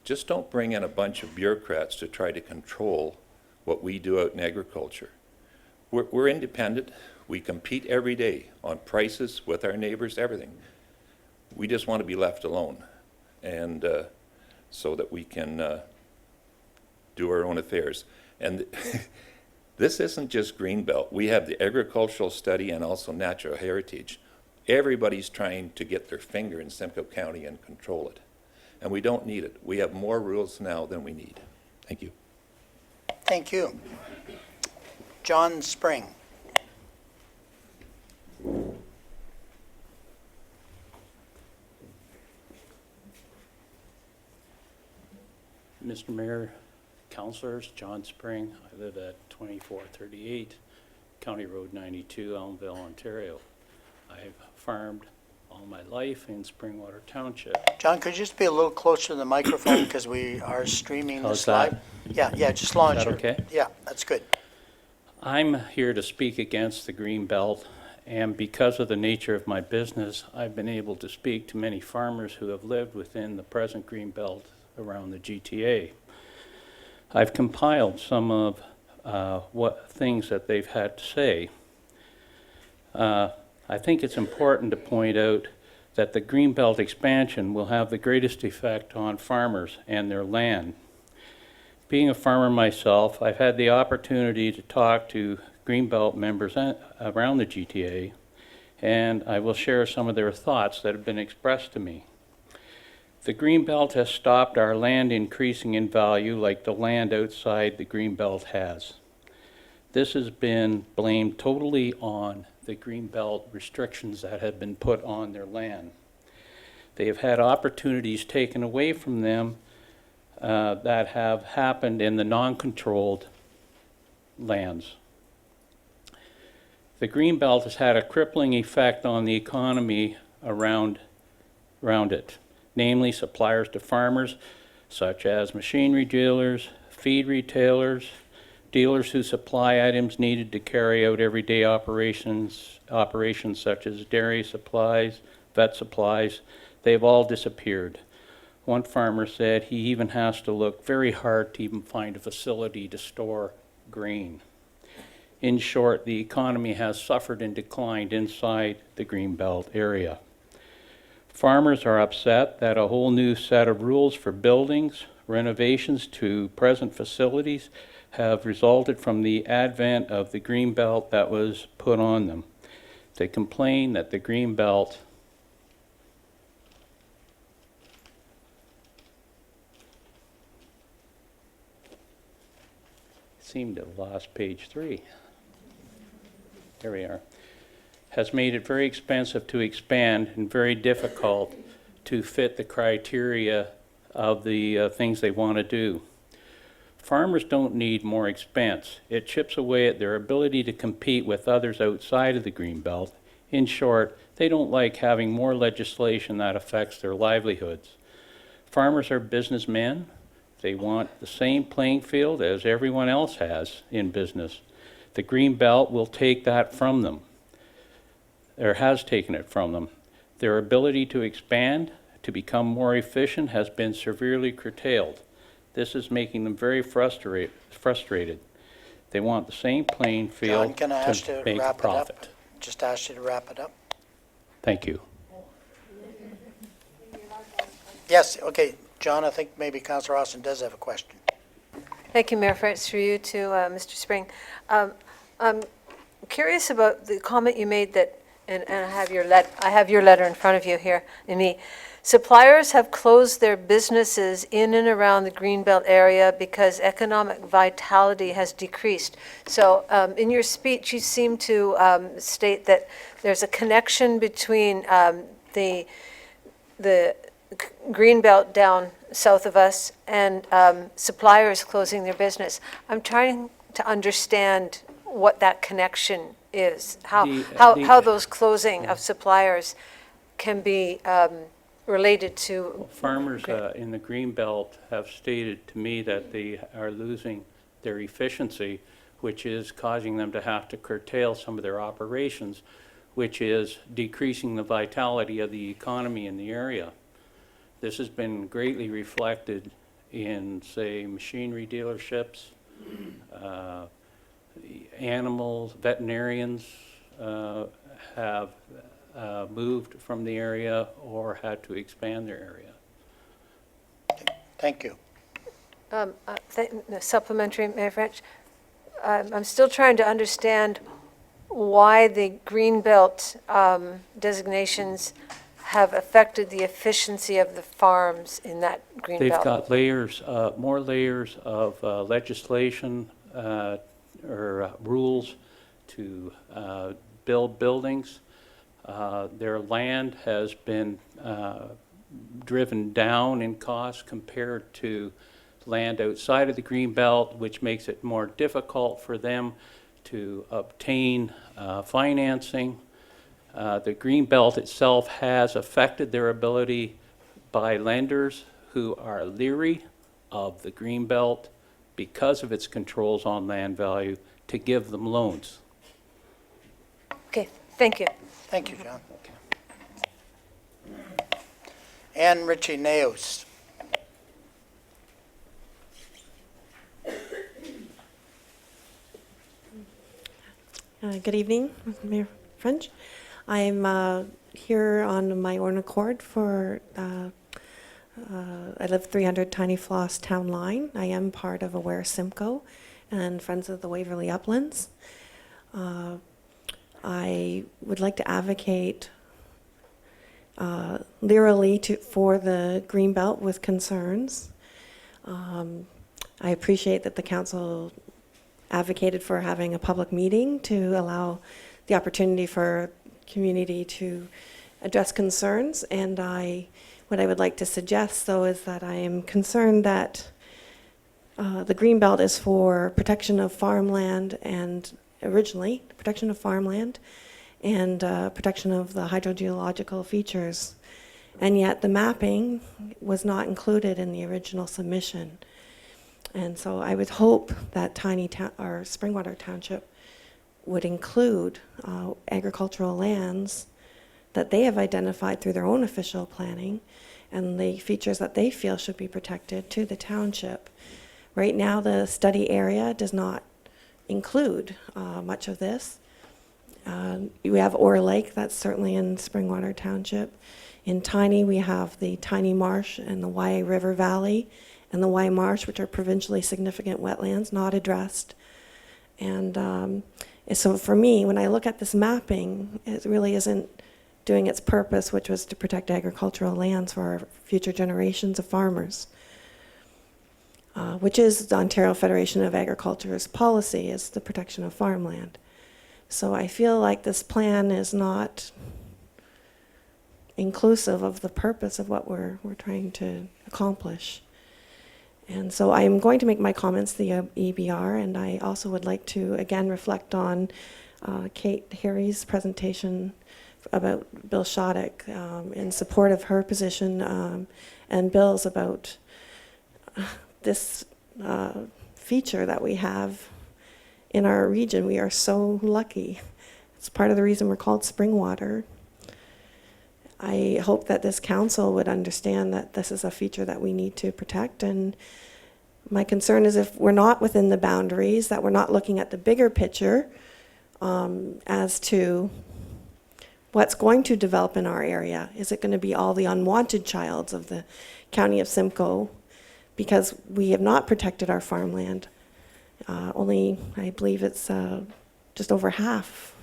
Just don't bring in a bunch of bureaucrats to try to control what we do out in agriculture. We're independent. We compete every day on prices with our neighbors, everything. We just want to be left alone, and so that we can do our own affairs. And this isn't just Greenbelt. We have the agricultural study and also natural heritage. Everybody's trying to get their finger in Simcoe County and control it. And we don't need it. We have more rules now than we need. Thank you. Thank you. John Spring. Mr. Mayor, councilors, John Spring. I live at 2438 County Road 92, Elmville, Ontario. I've farmed all my life in Springwater Township. John, could you just be a little closer to the microphone because we are streaming How's this live? that? Yeah, just launch Is that it. okay? Yeah, that's good. I'm here to speak against the Green Belt, and because of the nature of my business, I've been able to speak to many farmers who have lived within the present Green Belt around the GTA. I've compiled some of what things that they've had to say. I think it's important to point out that the Greenbelt expansion will have the greatest effect on farmers and their land. Being a farmer myself, I've had the opportunity to talk to Greenbelt members around the GTA, and I will share some of their thoughts that have been expressed to me. The Greenbelt has stopped our land increasing in value like the land outside the Greenbelt has. This has been blamed totally on the Greenbelt restrictions that have been put on their land. They have had opportunities taken away from them that have happened in the non-controlled lands. The Greenbelt has had a crippling effect on the economy around it, namely suppliers to farmers such as machinery dealers, feed retailers, dealers who supply items needed to carry out everyday operations such as dairy supplies, vet supplies. They've all disappeared. One farmer said he even has to look very hard to even find a facility to store grain. In short, the economy has suffered and declined inside the Greenbelt area. Farmers are upset that a whole new set of rules for buildings, renovations to present facilities have resulted from the advent of the Greenbelt that was put on them. They complain that the Greenbelt seemed to have lost page 3. There we are. Has made it very expensive to expand and very difficult to fit the criteria of the things they want to do. Farmers don't need more expense. It chips away at their ability to compete with others outside of the Greenbelt. In short, they don't like having more legislation that affects their livelihoods. Farmers are businessmen. They want the same playing field as everyone else has in business. The Greenbelt will take that from them, or has taken it from them. Their ability to expand, to become more efficient, has been severely curtailed. This is making them very frustrated. They want the same playing field John, can I ask to to make a wrap it profit. up? Just ask you to wrap it up. Thank you. Yes, okay. John, I think maybe Councillor Austin does have a question. Thank you, Mayor Fritz, through you to Mr. Spring. I'm curious about the comment you made that, and I have your letter in front of you here, Amy. Suppliers have closed their businesses in and around the Greenbelt area because economic vitality has decreased. So in your speech, you seem to state that there's a connection between the Greenbelt down south of us and suppliers closing their business. I'm trying to understand what that connection is, how those closing of suppliers can be related to. Farmers in the Greenbelt have stated to me that they are losing their efficiency, which is causing them to have to curtail some of their operations, which is decreasing the vitality of the economy in the area. This has been greatly reflected in, say, machinery dealerships, animals, veterinarians have moved from the area or had to expand their area. Thank you. Supplementary, Mayor French. I'm still trying to understand why the Greenbelt designations have affected the efficiency of the farms in that Greenbelt. They've got layers, more layers of legislation or rules to build buildings. Their land has been driven down in cost compared to land outside of the Greenbelt, which makes it more difficult for them to obtain financing. The Greenbelt itself has affected their ability by lenders who are leery of the Greenbelt because of its controls on land value to give them loans. Okay, thank you. Thank you, John. Ann Ritchie Naos. Good evening, Mayor French. I'm here on my own accord for, I live 300 Tiny Floss Town Line. I am part of Aware Simcoe and Friends of the Waverly Uplands. I would like to advocate leerily for the Greenbelt with concerns. I appreciate that the council advocated for having a public meeting to allow the opportunity for community to address concerns. And what I would like to suggest, though, is that I am concerned that the Greenbelt is for protection of farmland and originally protection of farmland and protection of the hydrogeological features. And yet the mapping was not included in the original submission. And so I would hope that Springwater Township would include agricultural lands that they have identified through their own official planning and the features that they feel should be protected to the township. Right now, the study area does not include much of this. We have Orr Lake, that's certainly in Springwater Township. In Tiny, we have the Tiny Marsh and the Wye River Valley and the Wye Marsh, which are provincially significant wetlands, not addressed. And so for me, when I look at this mapping, it really isn't doing its purpose, which was to protect agricultural lands for our future generations of farmers, which is the Ontario Federation of Agriculture's policy, is the protection of farmland. So I feel like this plan is not inclusive of the purpose of what we're trying to accomplish. And so I am going to make my comments to the EBR, and I also would like to again reflect on Kate Harry's presentation about Bill Shoddick in support of her position and Bill's about this feature that we have in our region. We are so lucky. It's part of the reason we're called Springwater. I hope that this council would understand that this is a feature that we need to protect. And my concern is if we're not within the boundaries, that we're not looking at the bigger picture as to what's going to develop in our area. Is it going to be all the unwanted childs of the county of Simcoe? Because we have not protected our farmland. Only, I believe it's just over half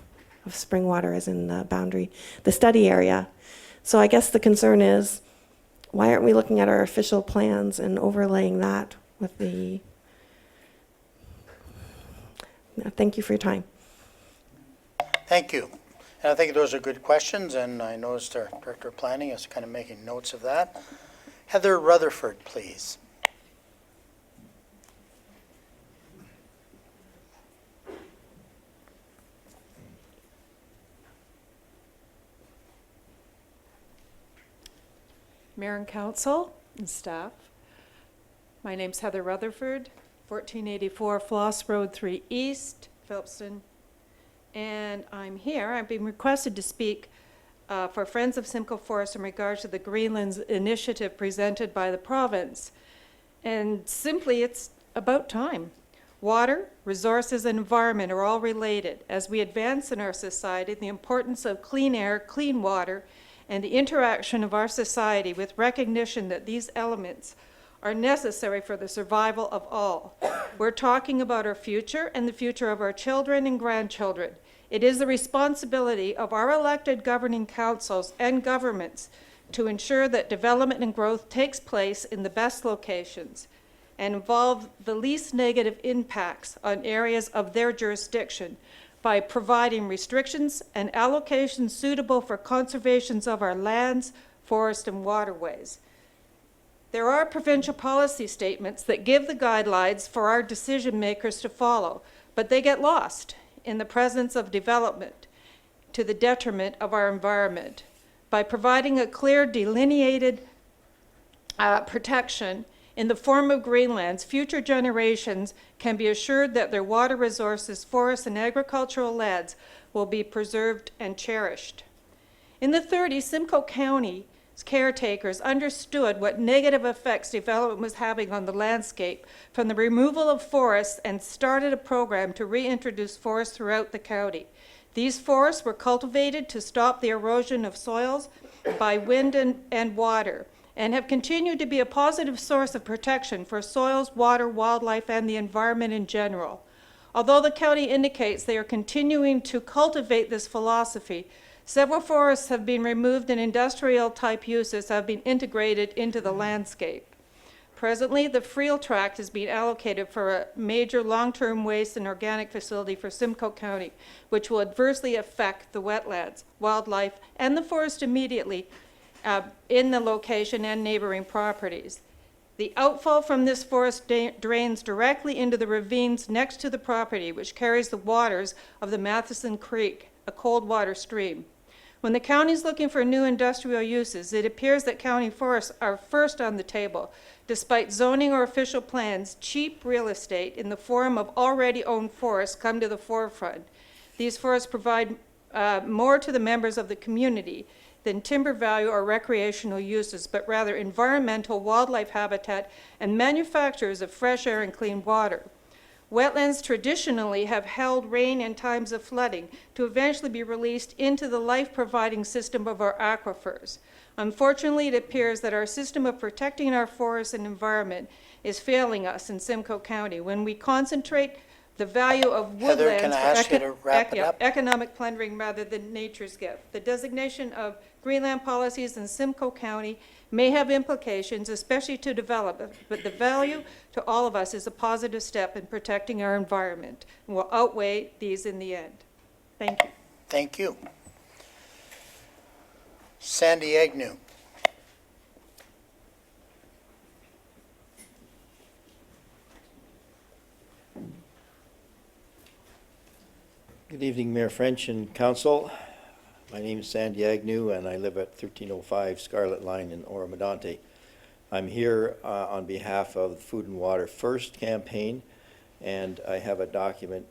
of Springwater is in the boundary, the study area. So I guess the concern is, why aren't we looking at our official plans and overlaying that with the... Thank you for your time. Thank you. And I think those are good questions, and I noticed our Director of Planning is kind of making notes of that. Heather Rutherford, please. Mayor and Council and staff. My name's Heather Rutherford, 1484 Floss Road 3 East, Phelpston. And I'm here, I've been requested to speak for Friends of Simcoe Forest in regards to the Greenlands initiative presented by the province. And simply, it's about time. Water, resources, and environment are all related. As we advance in our society, the importance of clean air, clean water, and the interaction of our society with recognition that these elements are necessary for the survival of all. We're talking about our future and the future of our children and grandchildren. It is the responsibility of our elected governing councils and governments to ensure that development and growth takes place in the best locations and involve the least negative impacts on areas of their jurisdiction by providing restrictions and allocations suitable for conservations of our lands, forests, and waterways. There are provincial policy statements that give the guidelines for our decision makers to follow, but they get lost in the presence of development to the detriment of our environment. By providing a clear delineated protection in the form of greenlands, future generations can be assured that their water resources, forests, and agricultural lands will be preserved and cherished. In the 30s, Simcoe County's caretakers understood what negative effects development was having on the landscape from the removal of forests and started a program to reintroduce forests throughout the county. These forests were cultivated to stop the erosion of soils by wind and water, and have continued to be a positive source of protection for soils, water, wildlife, and the environment in general. Although the county indicates they are continuing to cultivate this philosophy, several forests have been removed and industrial-type uses have been integrated into the landscape. Presently, the Freel Tract is being allocated for a major long-term waste and organic facility for Simcoe County, which will adversely affect the wetlands, wildlife, and the forest immediately in the location and neighboring properties. The outfall from this forest drains directly into the ravines next to the property, which carries the waters of the Matheson Creek, a cold water stream. When the county is looking for new industrial uses, it appears that county forests are first on the table. Despite zoning or official plans, cheap real estate in the form of already owned forests come to the forefront. These forests provide more to the members of the community than timber value or recreational uses, but rather environmental, wildlife habitat, and manufacturers of fresh air and clean water. Wetlands traditionally have held rain in times of flooding to eventually be released into the life-providing system of our aquifers. Unfortunately, it appears that our system of protecting our forests and environment is failing us in Simcoe County when we concentrate the value of woodlands Heather, can I ask you to wrap it up? Economic plundering rather than nature's gift. The designation of Greenland policies in Simcoe County may have implications, especially to develop, but the value to all of us is a positive step in protecting our environment and will outweigh these in the end. Thank you. Thank you. Sandy Agnew. Good evening, Mayor French and Council. My name is Sandy Agnew, and I live at 1305 Scarlet Line in Oro-Medonte. I'm here on behalf of the Food and Water First campaign, and I have a document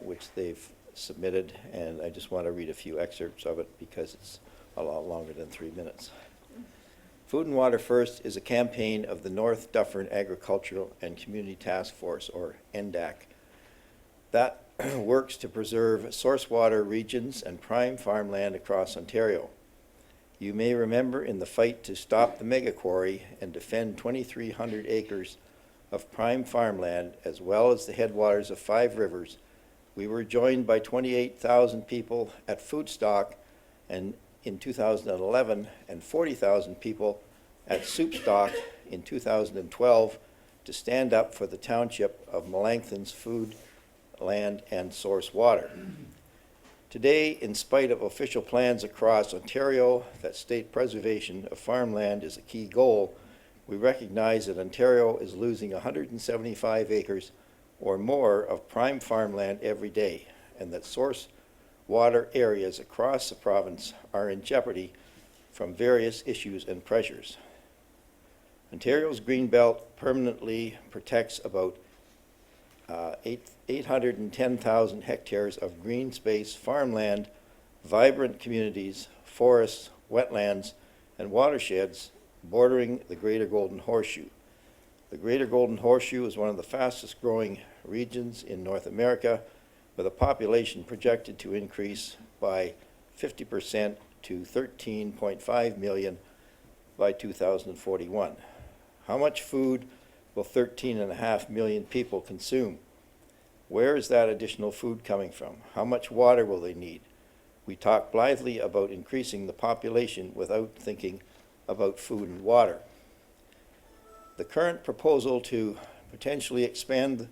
which they've submitted, and I just want to read a few excerpts of it because it's a lot longer than 3 minutes. Food and Water First is a campaign of the North Dufferin Agricultural and Community Task Force, or NDAC, that works to preserve source water regions and prime farmland across Ontario. You may remember in the fight to stop the mega quarry and defend 2,300 acres of prime farmland, as well as the headwaters of 5 rivers, we were joined by 28,000 people at Foodstock and in 2011 and 40,000 people at Soupstock in 2012 to stand up for the township of Melanchthon's food, land, and source water. Today, in spite of official plans across Ontario that state preservation of farmland is a key goal, we recognize that Ontario is losing 175 acres or more of prime farmland every day, and that source water areas across the province are in jeopardy from various issues and pressures. Ontario's Greenbelt permanently protects about 810,000 hectares of green space farmland, vibrant communities, forests, wetlands, and watersheds bordering the Greater Golden Horseshoe. The Greater Golden Horseshoe is one of the fastest growing regions in North America, with a population projected to increase by 50% to 13.5 million by 2041. How much food will 13.5 million people consume? Where is that additional food coming from? How much water will they need? We talk blithely about increasing the population without thinking about food and water. The current proposal to potentially expand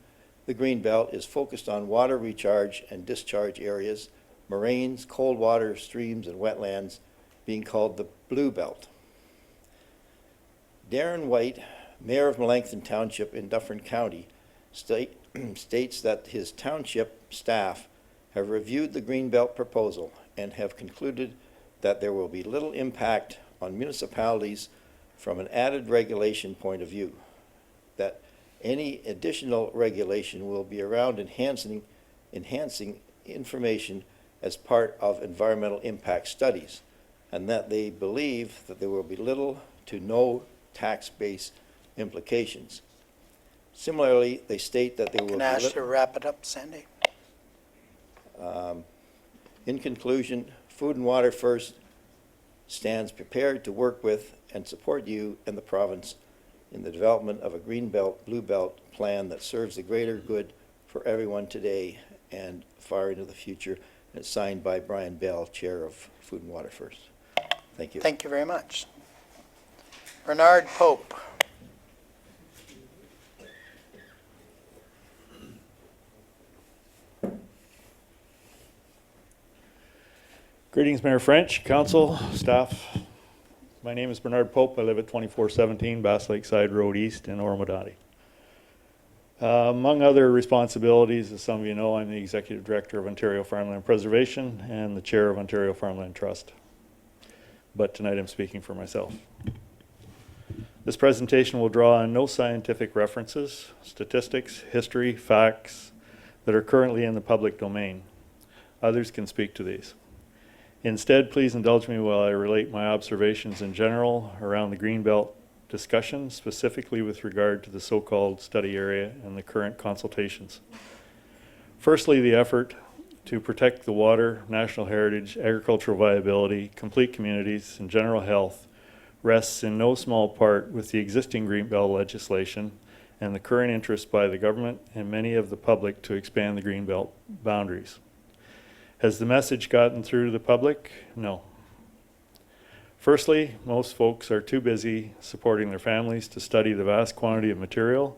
the Greenbelt is focused on water recharge and discharge areas, moraines, cold water, streams, and wetlands, being called the Blue Belt. Darren White, Mayor of Melanchthon Township in Dufferin County, states that his township staff have reviewed the Greenbelt proposal and have concluded that there will be little impact on municipalities from an added regulation point of view, that any additional regulation will be around enhancing information as part of environmental impact studies, and that they believe that there will be little to no tax base implications. Similarly, they state that there will Can be I ask you to wrap it up, Sandy? In conclusion, Food and Water First stands prepared to work with and support you and the province in the development of a Green Belt, Blue Belt plan that serves the greater good for everyone today and far into the future. And it's signed by Brian Bell, Chair of Food and Water First. Thank you. Thank you very much. Bernard Pope. Greetings, Mayor French, council, staff. My name is Bernard Pope. I live at 2417 Bass Lakeside Road East in Oromadati. Among other responsibilities, as some of you know, I'm the Executive Director of Ontario Farmland Preservation and the Chair of Ontario Farmland Trust. But tonight I'm speaking for myself. This presentation will draw on no scientific references, statistics, history, facts that are currently in the public domain. Others can speak to these. Instead, please indulge me while I relate my observations in general around the Greenbelt discussion, specifically with regard to the so-called study area and the current consultations. Firstly, the effort to protect the water, national heritage, agricultural viability, complete communities, and general health rests in no small part with the existing Greenbelt legislation and the current interest by the government and many of the public to expand the Greenbelt boundaries. Has the message gotten through to the public? No. Firstly, most folks are too busy supporting their families to study the vast quantity of material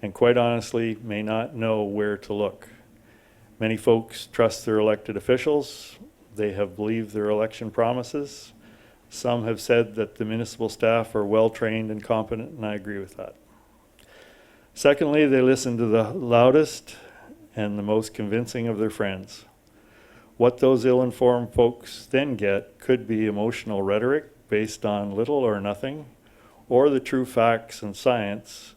and quite honestly may not know where to look. Many folks trust their elected officials. They have believed their election promises. Some have said that the municipal staff are well trained and competent, and I agree with that. Secondly, they listen to the loudest and the most convincing of their friends. What those ill-informed folks then get could be emotional rhetoric based on little or nothing, or the true facts and science,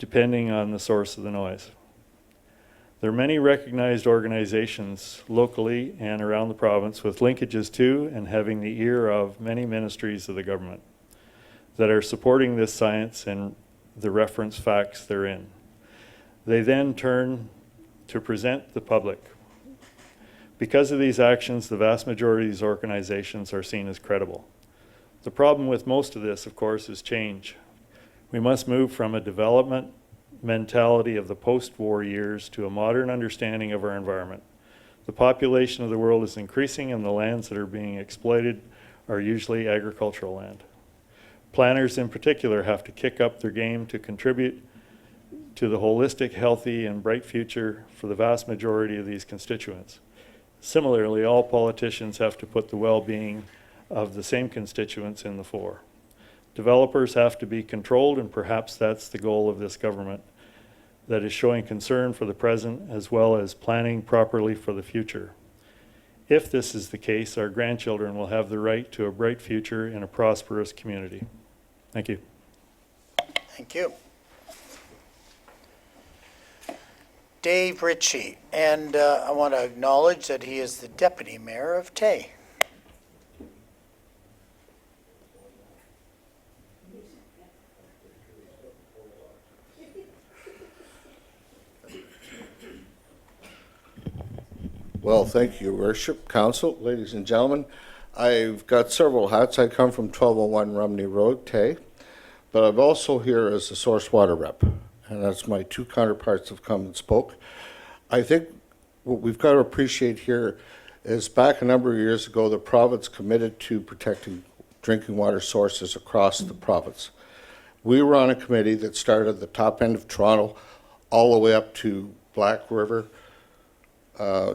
depending on the source of the noise. There are many recognized organizations locally and around the province with linkages to and having the ear of many ministries of the government that are supporting this science and the reference facts therein. They then turn to present the public. Because of these actions, the vast majority of these organizations are seen as credible. The problem with most of this, of course, is change. We must move from a development mentality of the post-war years to a modern understanding of our environment. The population of the world is increasing and the lands that are being exploited are usually agricultural land. Planners in particular have to kick up their game to contribute to the holistic, healthy, and bright future for the vast majority of these constituents. Similarly, all politicians have to put the well-being of the same constituents in the fore. Developers have to be controlled, and perhaps that's the goal of this government that is showing concern for the present as well as planning properly for the future. If this is the case, our grandchildren will have the right to a bright future in a prosperous community. Thank you. Thank you. Dave Ritchie, and I want to acknowledge that he is the Deputy Mayor of Tay. Well, thank you, Your Worship, Council, ladies and gentlemen. I've got several hats. I come from 1201 Rumney Road, Tay, but I'm also here as a source water rep, and that's my two counterparts have come and spoke. I think what we've got to appreciate here is back a number of years ago, the province committed to protecting drinking water sources across the province. We were on a committee that started at the top end of Toronto all the way up to Black River,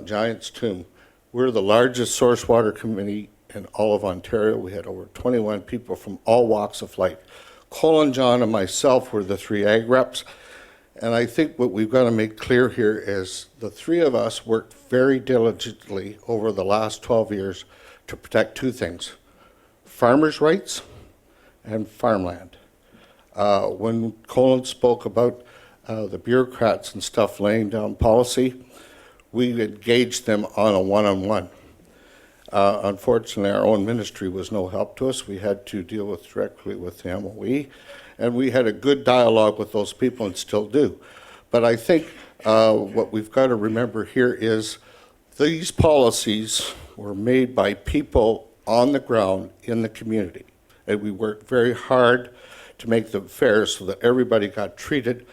Giant's Tomb. We're the largest source water committee in all of Ontario. We had over 21 people from all walks of life. Colin, John, and myself were the three ag reps. And I think what we've got to make clear here is the three of us worked very diligently over the last 12 years to protect two things: farmers' rights and farmland. When Colin spoke about the bureaucrats and stuff laying down policy, we engaged them on a one-on-one. Unfortunately, our own ministry was no help to us. We had to deal directly with the MOE, and we had a good dialogue with those people and still do. But I think what we've got to remember here is these policies were made by people on the ground in the community, and we worked very hard to make them fair so that everybody got treated,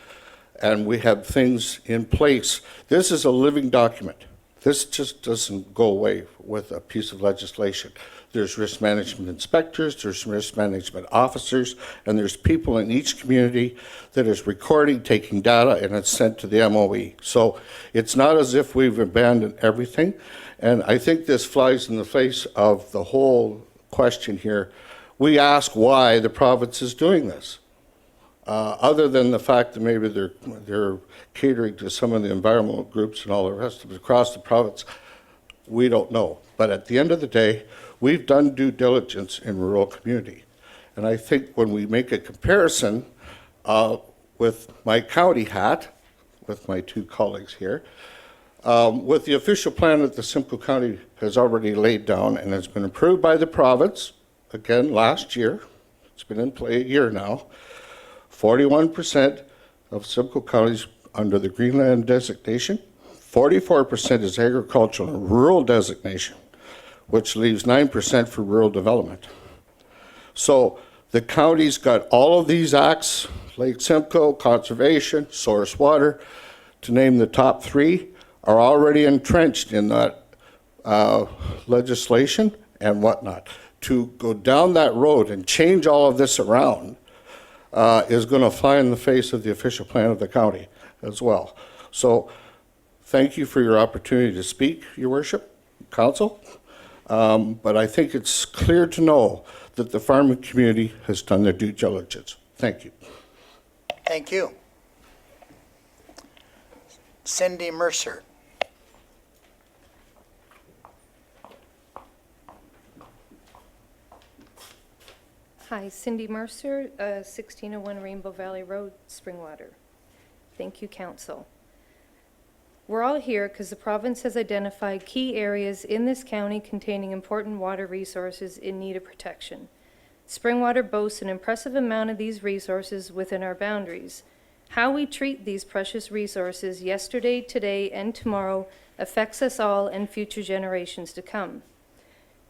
and we have things in place. This is a living document. This just doesn't go away with a piece of legislation. There's risk management inspectors, there's risk management officers, and there's people in each community that is recording, taking data, and it's sent to the MOE. So it's not as if we've abandoned everything, and I think this flies in the face of the whole question here. We ask why the province is doing this. Other than the fact that maybe they're catering to some of the environmental groups and all the rest of it across the province, we don't know. But at the end of the day, we've done due diligence in rural community. And I think when we make a comparison with my county hat, with my two colleagues here, with the official plan that the Simcoe County has already laid down and has been approved by the province, again last year, it's been in play a year now, 41% of Simcoe County's under the Greenland designation, 44% is agricultural and rural designation, which leaves 9% for rural development. So the county's got all of these acts, Lake Simcoe, conservation, source water, to name the top three, are already entrenched in that legislation and whatnot. To go down that road and change all of this around is going to fly in the face of the official plan of the county as well. So thank you for your opportunity to speak, Your Worship, Council. But I think it's clear to know that the farming community has done their due diligence. Thank you. Thank you. Cindy Mercer. Hi, Cindy Mercer, 1601 Rainbow Valley Road, Springwater. Thank you, Council. We're all here because the province has identified key areas in this county containing important water resources in need of protection. Springwater boasts an impressive amount of these resources within our boundaries. How we treat these precious resources yesterday, today, and tomorrow affects us all and future generations to come.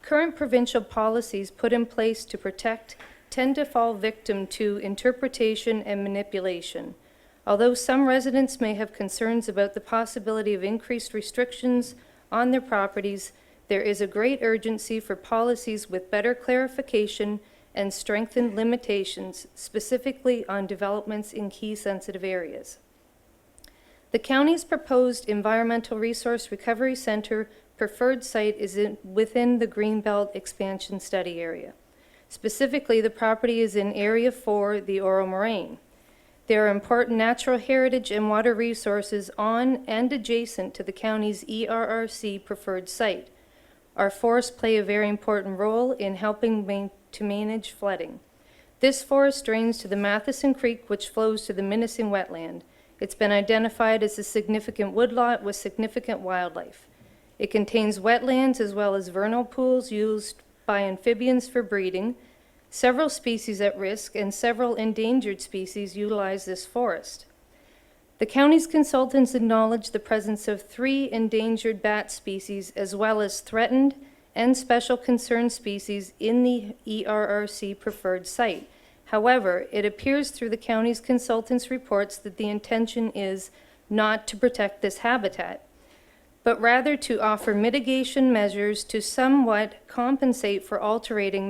Current provincial policies put in place to protect tend to fall victim to interpretation and manipulation. Although some residents may have concerns about the possibility of increased restrictions on their properties, there is a great urgency for policies with better clarification and strengthened limitations, specifically on developments in key sensitive areas. The county's proposed Environmental Resource Recovery Center preferred site is within the Greenbelt Expansion Study Area. Specifically, the property is in Area 4, the Oro Moraine. There are important natural heritage and water resources on and adjacent to the county's ERRC preferred site. Our forests play a very important role in helping to manage flooding. This forest drains to the Matheson Creek, which flows to the Minnesing wetland. It's been identified as a significant woodlot with significant wildlife. It contains wetlands as well as vernal pools used by amphibians for breeding, several species at risk, and several endangered species utilize this forest. The county's consultants acknowledge the presence of 3 endangered bat species as well as threatened and special concern species in the ERRC preferred site. However, it appears through the county's consultants' reports that the intention is not to protect this habitat, but rather to offer mitigation measures to somewhat compensate for altering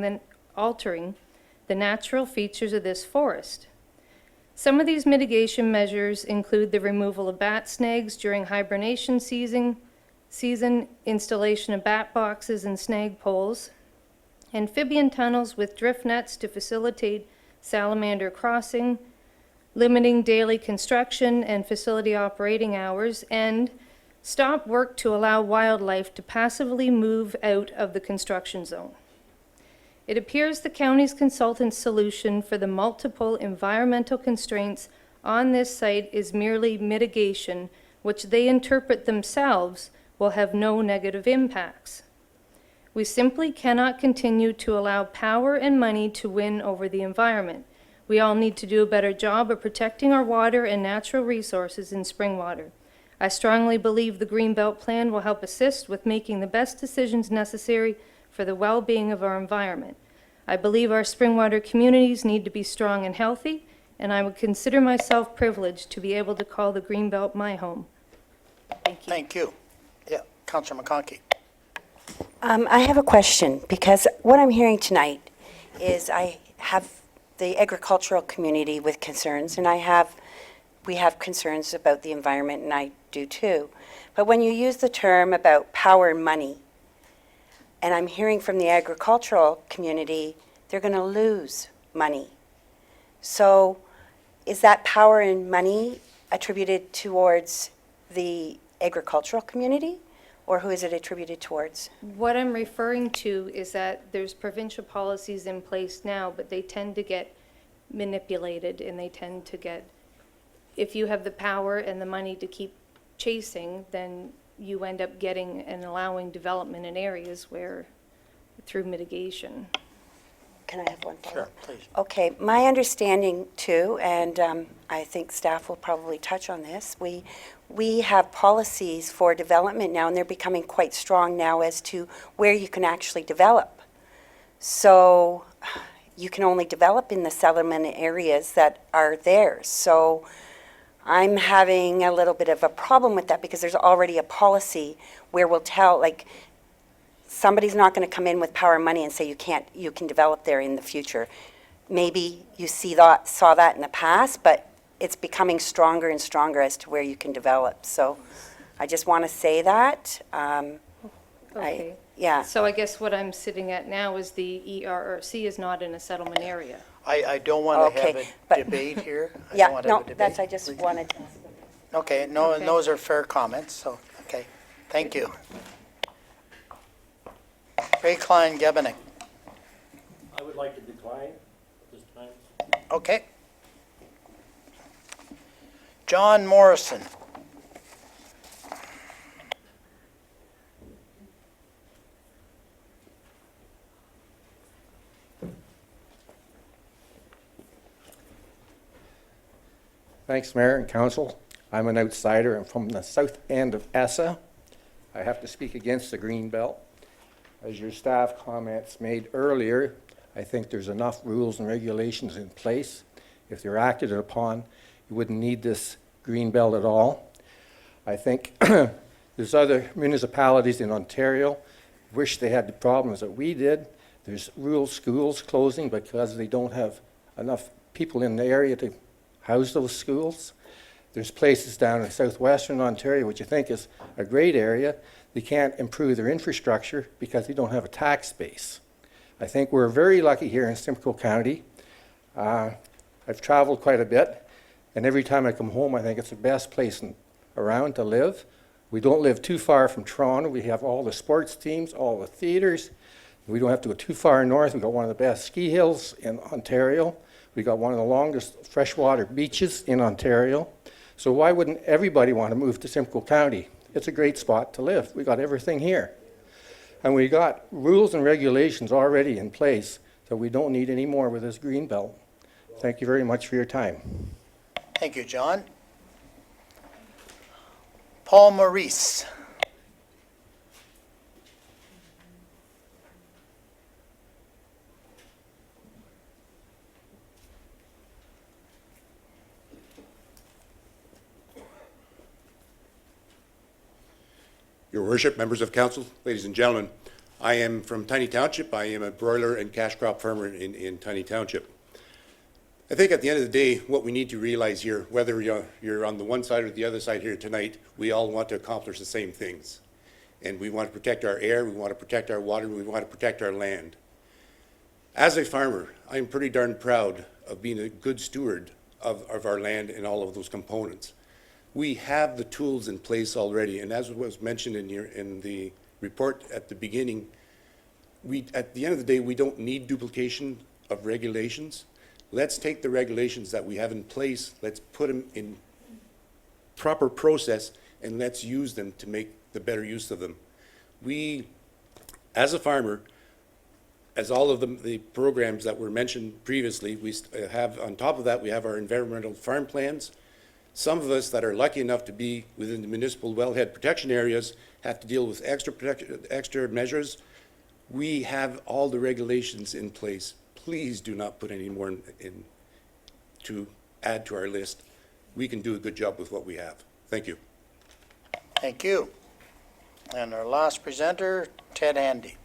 the natural features of this forest. Some of these mitigation measures include the removal of bat snags during hibernation season, installation of bat boxes and snag poles, amphibian tunnels with drift nets to facilitate salamander crossing, limiting daily construction and facility operating hours, and stop work to allow wildlife to passively move out of the construction zone. It appears the county's consultant's solution for the multiple environmental constraints on this site is merely mitigation, which they interpret themselves will have no negative impacts. We simply cannot continue to allow power and money to win over the environment. We all need to do a better job of protecting our water and natural resources in Springwater. I strongly believe the Greenbelt Plan will help assist with making the best decisions necessary for the well-being of our environment. I believe our Springwater communities need to be strong and healthy, and I would consider myself privileged to be able to call the Greenbelt my home. Thank you. Thank you. Yeah, Councillor McConkey. I have a question, because what I'm hearing tonight is I have the agricultural community with concerns, and we have concerns about the environment, and I do too. But when you use the term about power and money, and I'm hearing from the agricultural community, they're going to lose money. So is that power and money attributed towards the agricultural community, or who is it attributed towards? What I'm referring to is that there's provincial policies in place now, but they tend to get manipulated, and they tend to get, if you have the power and the money to keep chasing, then you end up getting and allowing development in areas where, through mitigation. Can I have one follow-up? Sure, please. Okay, my understanding too, and I think staff will probably touch on this, we have policies for development now, and they're becoming quite strong now as to where you can actually develop. So you can only develop in the settlement areas that are theirs. So I'm having a little bit of a problem with that, because there's already a policy where we'll tell, like, somebody's not going to come in with power and money and say you can develop there in the future. Maybe you saw that in the past, but it's becoming stronger and stronger as to where you can develop. So I just want to say that. Okay. Yeah. So I guess what I'm sitting at now is the ERRC is not in a settlement area. I don't want to have Okay, a debate here. I Yeah, don't want to have no, a debate. that's, I just wanted. Okay, no, Okay. those are fair comments, so, okay, thank you. Ray Klein Gebenik. I would like to decline this time. Okay. John Morrison. Thanks, Mayor and Council. I'm an outsider. I'm from the south end of ESSA. I have to speak against the green belt. As your staff comments made earlier, I think there's enough rules and regulations in place. If they're acted upon, you wouldn't need this green belt at all. I think there's other municipalities in Ontario wish they had the problems that we did. There's rural schools closing because they don't have enough people in the area to house those schools. There's places down in southwestern Ontario, which I think is a great area. They can't improve their infrastructure because they don't have a tax base. I think we're very lucky here in Simcoe County. I've traveled quite a bit, and every time I come home, I think it's the best place around to live. We don't live too far from Toronto. We have all the sports teams, all the theaters. We don't have to go too far north. We've got one of the best ski hills in Ontario. We've got one of the longest freshwater beaches in Ontario. So why wouldn't everybody want to move to Simcoe County? It's a great spot to live. We got everything here. And we got rules and regulations already in place, so we don't need any more with this green belt. Thank you very much for your time. Thank you, John. Paul Maurice. Your Worship, members of council, ladies and gentlemen, I am from Tiny Township. I am a broiler and cash crop farmer in Tiny Township. I think at the end of the day, what we need to realize here, whether you're on the one side or the other side here tonight, we all want to accomplish the same things. And we want to protect our air, we want to protect our water, we want to protect our land. As a farmer, I'm pretty darn proud of being a good steward of our land and all of those components. We have the tools in place already, and as was mentioned in the report at the beginning, at the end of the day, we don't need duplication of regulations. Let's take the regulations that we have in place, let's put them in proper process, and let's use them to make the better use of them. We, as a farmer, as all of the programs that were mentioned previously, we have, on top of that, we have our environmental farm plans. Some of us that are lucky enough to be within the municipal wellhead protection areas have to deal with extra measures. We have all the regulations in place. Please do not put any more in to add to our list. We can do a good job with what we have. Thank you. Thank you. And our last presenter, Ted Handy.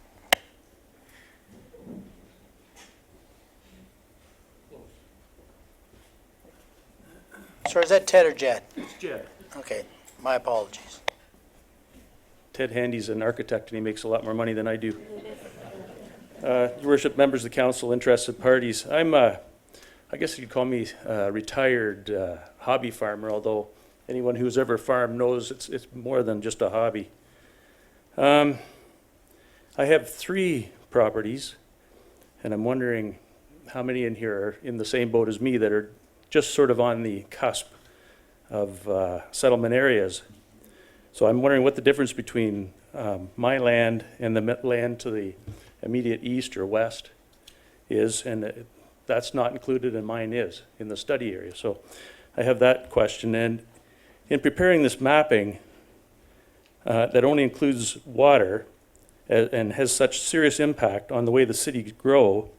So is that Ted or Jed? It's Jed. Okay, my apologies. Ted Handy's an architect, and he makes a lot more money than I do. Your Worship, members of the council, interested parties, I'm I guess you'd call me a retired hobby farmer, although anyone who's ever farmed knows it's more than just a hobby. I have 3 properties, and I'm wondering how many in here are in the same boat as me that are just sort of on the cusp of settlement areas. So I'm wondering what the difference between my land and the land to the immediate east or west is, and that's not included and mine is in the study area. So I have that question. And in preparing this mapping that only includes water and has such serious impact on the way the city grow,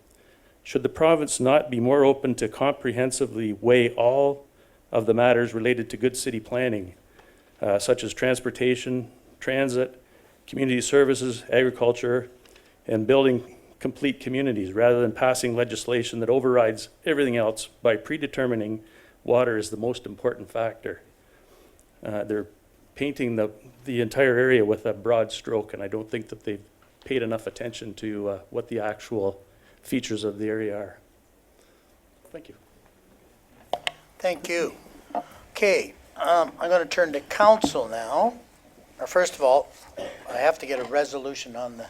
should the province not be more open to comprehensively weigh all of the matters related to good city planning, such as transportation, transit, community services, agriculture, and building complete communities, rather than passing legislation that overrides everything else by predetermining water is the most important factor? They're painting the entire area with a broad stroke, and I don't think that they've paid enough attention to what the actual features of the area are. Thank you. Thank you. Okay, I'm going to turn to council now. First of all, I have to get a resolution on the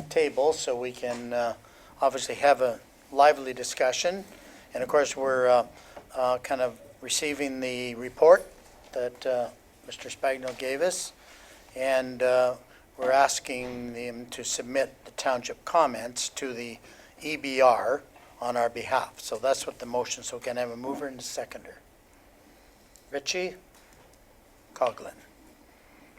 table so we can obviously have a lively discussion. And of course, we're kind of receiving the report that Mr. Spagno gave us. And we're asking them to submit the township comments to the EBR on our behalf. So that's what the motion, so we can have a mover and a seconder. Richie Coughlin.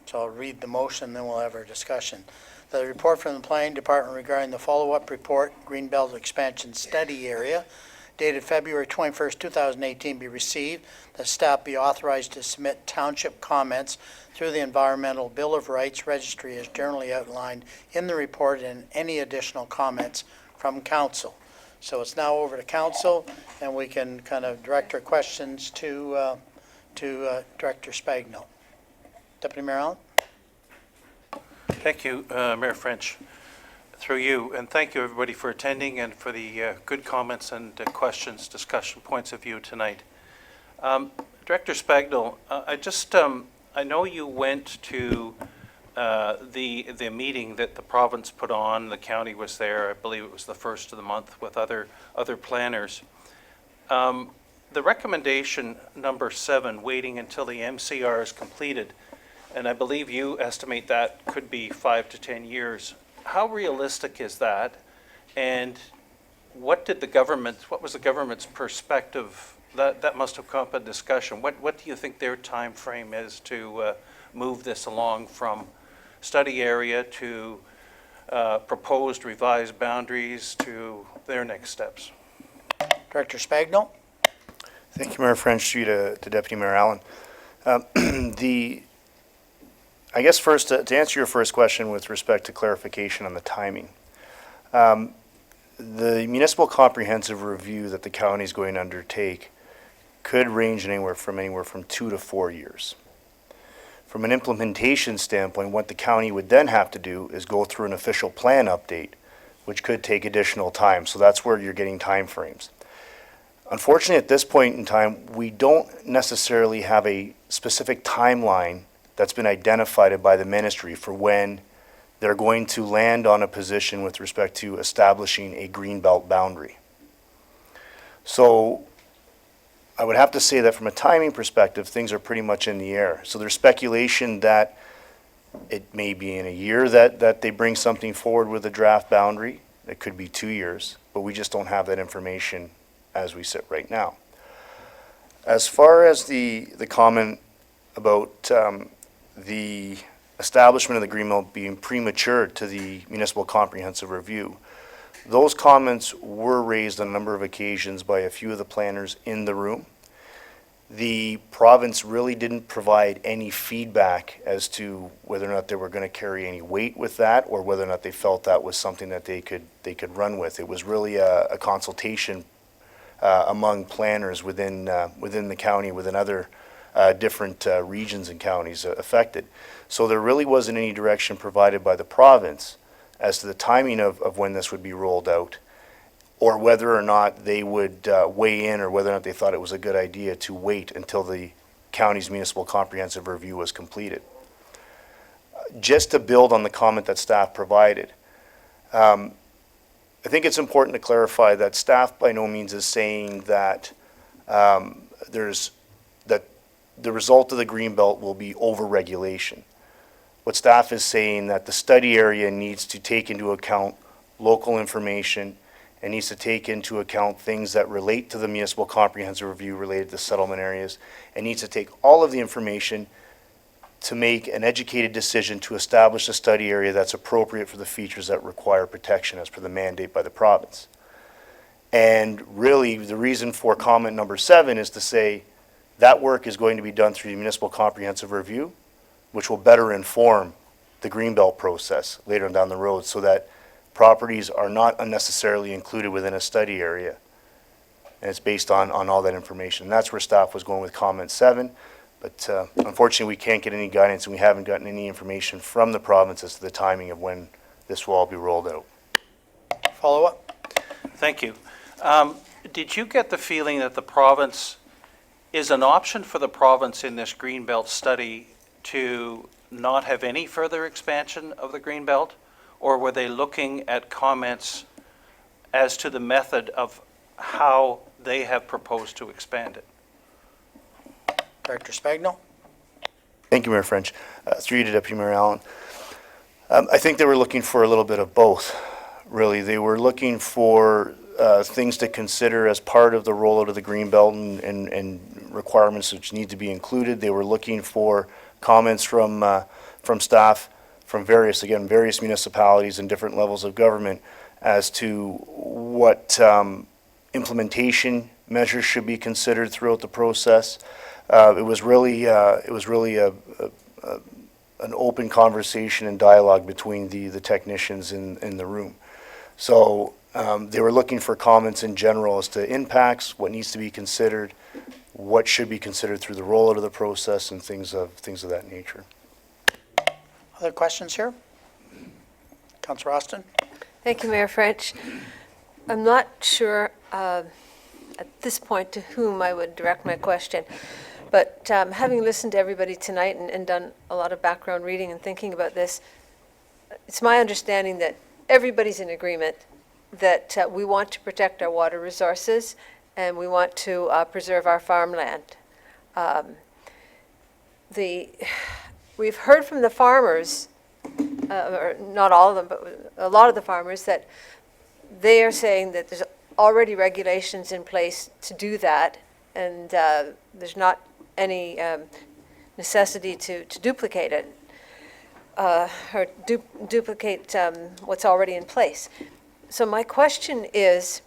So I'll read the motion, then we'll have our discussion. The report from the Planning Department regarding the follow-up report, Greenbelt Expansion Study Area, dated February 21st, 2018, be received, that staff be authorized to submit township comments through the Environmental Bill of Rights Registry as generally outlined in the report, and any additional comments from council. So it's now over to council, and we can kind of direct our questions to Director Spagno. Deputy Mayor Allen? Thank you, Mayor French, through you, and thank you everybody for attending and for the good comments and questions, discussion points of view tonight. Director Spagno, I know you went to the meeting that the province put on. The county was there. I believe it was the first of the month with other planners. The recommendation number 7, waiting until the MCR is completed, and I believe you estimate that could be 5 to 10 years. How realistic is that? And what was the government's perspective? That must have come up in discussion. What do you think their time frame is to move this along from study area to proposed revised boundaries to their next steps. Director Spagno? Thank you, Mayor French, through you to Deputy Mayor Allen. I guess first, to answer your first question with respect to clarification on the timing, the municipal comprehensive review that the county is going to undertake could range anywhere from 2 to 4 years. From an implementation standpoint, what the county would then have to do is go through an official plan update, which could take additional time. So that's where you're getting timeframes. Unfortunately, at this point in time, we don't necessarily have a specific timeline that's been identified by the ministry for when they're going to land on a position with respect to establishing a greenbelt boundary. So I would have to say that from a timing perspective, things are pretty much in the air. So there's speculation that it may be in a year that they bring something forward with a draft boundary. It could be 2 years, but we just don't have that information as we sit right now. As far as the comment about the establishment of the greenbelt being premature to the municipal comprehensive review, those comments were raised on a number of occasions by a few of the planners in the room. The province really didn't provide any feedback as to whether or not they were going to carry any weight with that, or whether or not they felt that was something that they could run with. It was really a consultation among planners within the county, within other different regions and counties affected. So there really wasn't any direction provided by the province as to the timing of when this would be rolled out, or whether or not they would weigh in, or whether or not they thought it was a good idea to wait until the county's municipal comprehensive review was completed. Just to build on the comment that staff provided, I think it's important to clarify that staff by no means is saying that that the result of the greenbelt will be over-regulation. What staff is saying that the study area needs to take into account local information and needs to take into account things that relate to the municipal comprehensive review related to settlement areas, and needs to take all of the information to make an educated decision to establish a study area that's appropriate for the features that require protection as per the mandate by the province. And really, the reason for comment number 7 is to say that work is going to be done through the municipal comprehensive review, which will better inform the greenbelt process later on down the road, so that properties are not unnecessarily included within a study area. And it's based on all that information. And that's where staff was going with comment 7. But unfortunately, we can't get any guidance, and we haven't gotten any information from the province as to the timing of when this will all be rolled out. Follow up? Thank you. Did you get the feeling that the province is an option for the province in this Greenbelt study to not have any further expansion of the Greenbelt? Or were they looking at comments as to the method of how they have proposed to expand it? Director Spagno? Thank you, Mayor French. Through you to Deputy Mayor Allen. I think they were looking for a little bit of both, really. They were looking for things to consider as part of the rollout of the Greenbelt and requirements which need to be included. They were looking for comments from staff from various municipalities and different levels of government as to what implementation measures should be considered throughout the process. It was really an open conversation and dialogue between the technicians in the room. So they were looking for comments in general as to impacts, what needs to be considered, what should be considered through the rollout of the process, and things of that nature. Other questions here? Councillor Austin? Thank you, Mayor French. I'm not sure at this point to whom I would direct my question, but having listened to everybody tonight and done a lot of background reading and thinking about this, it's my understanding that everybody's in agreement that we want to protect our water resources and we want to preserve our farmland. We've heard from the farmers, or not all of them, but a lot of the farmers, that they are saying that there's already regulations in place to do that, and there's not any necessity to duplicate it, or duplicate what's already in place. So my question is,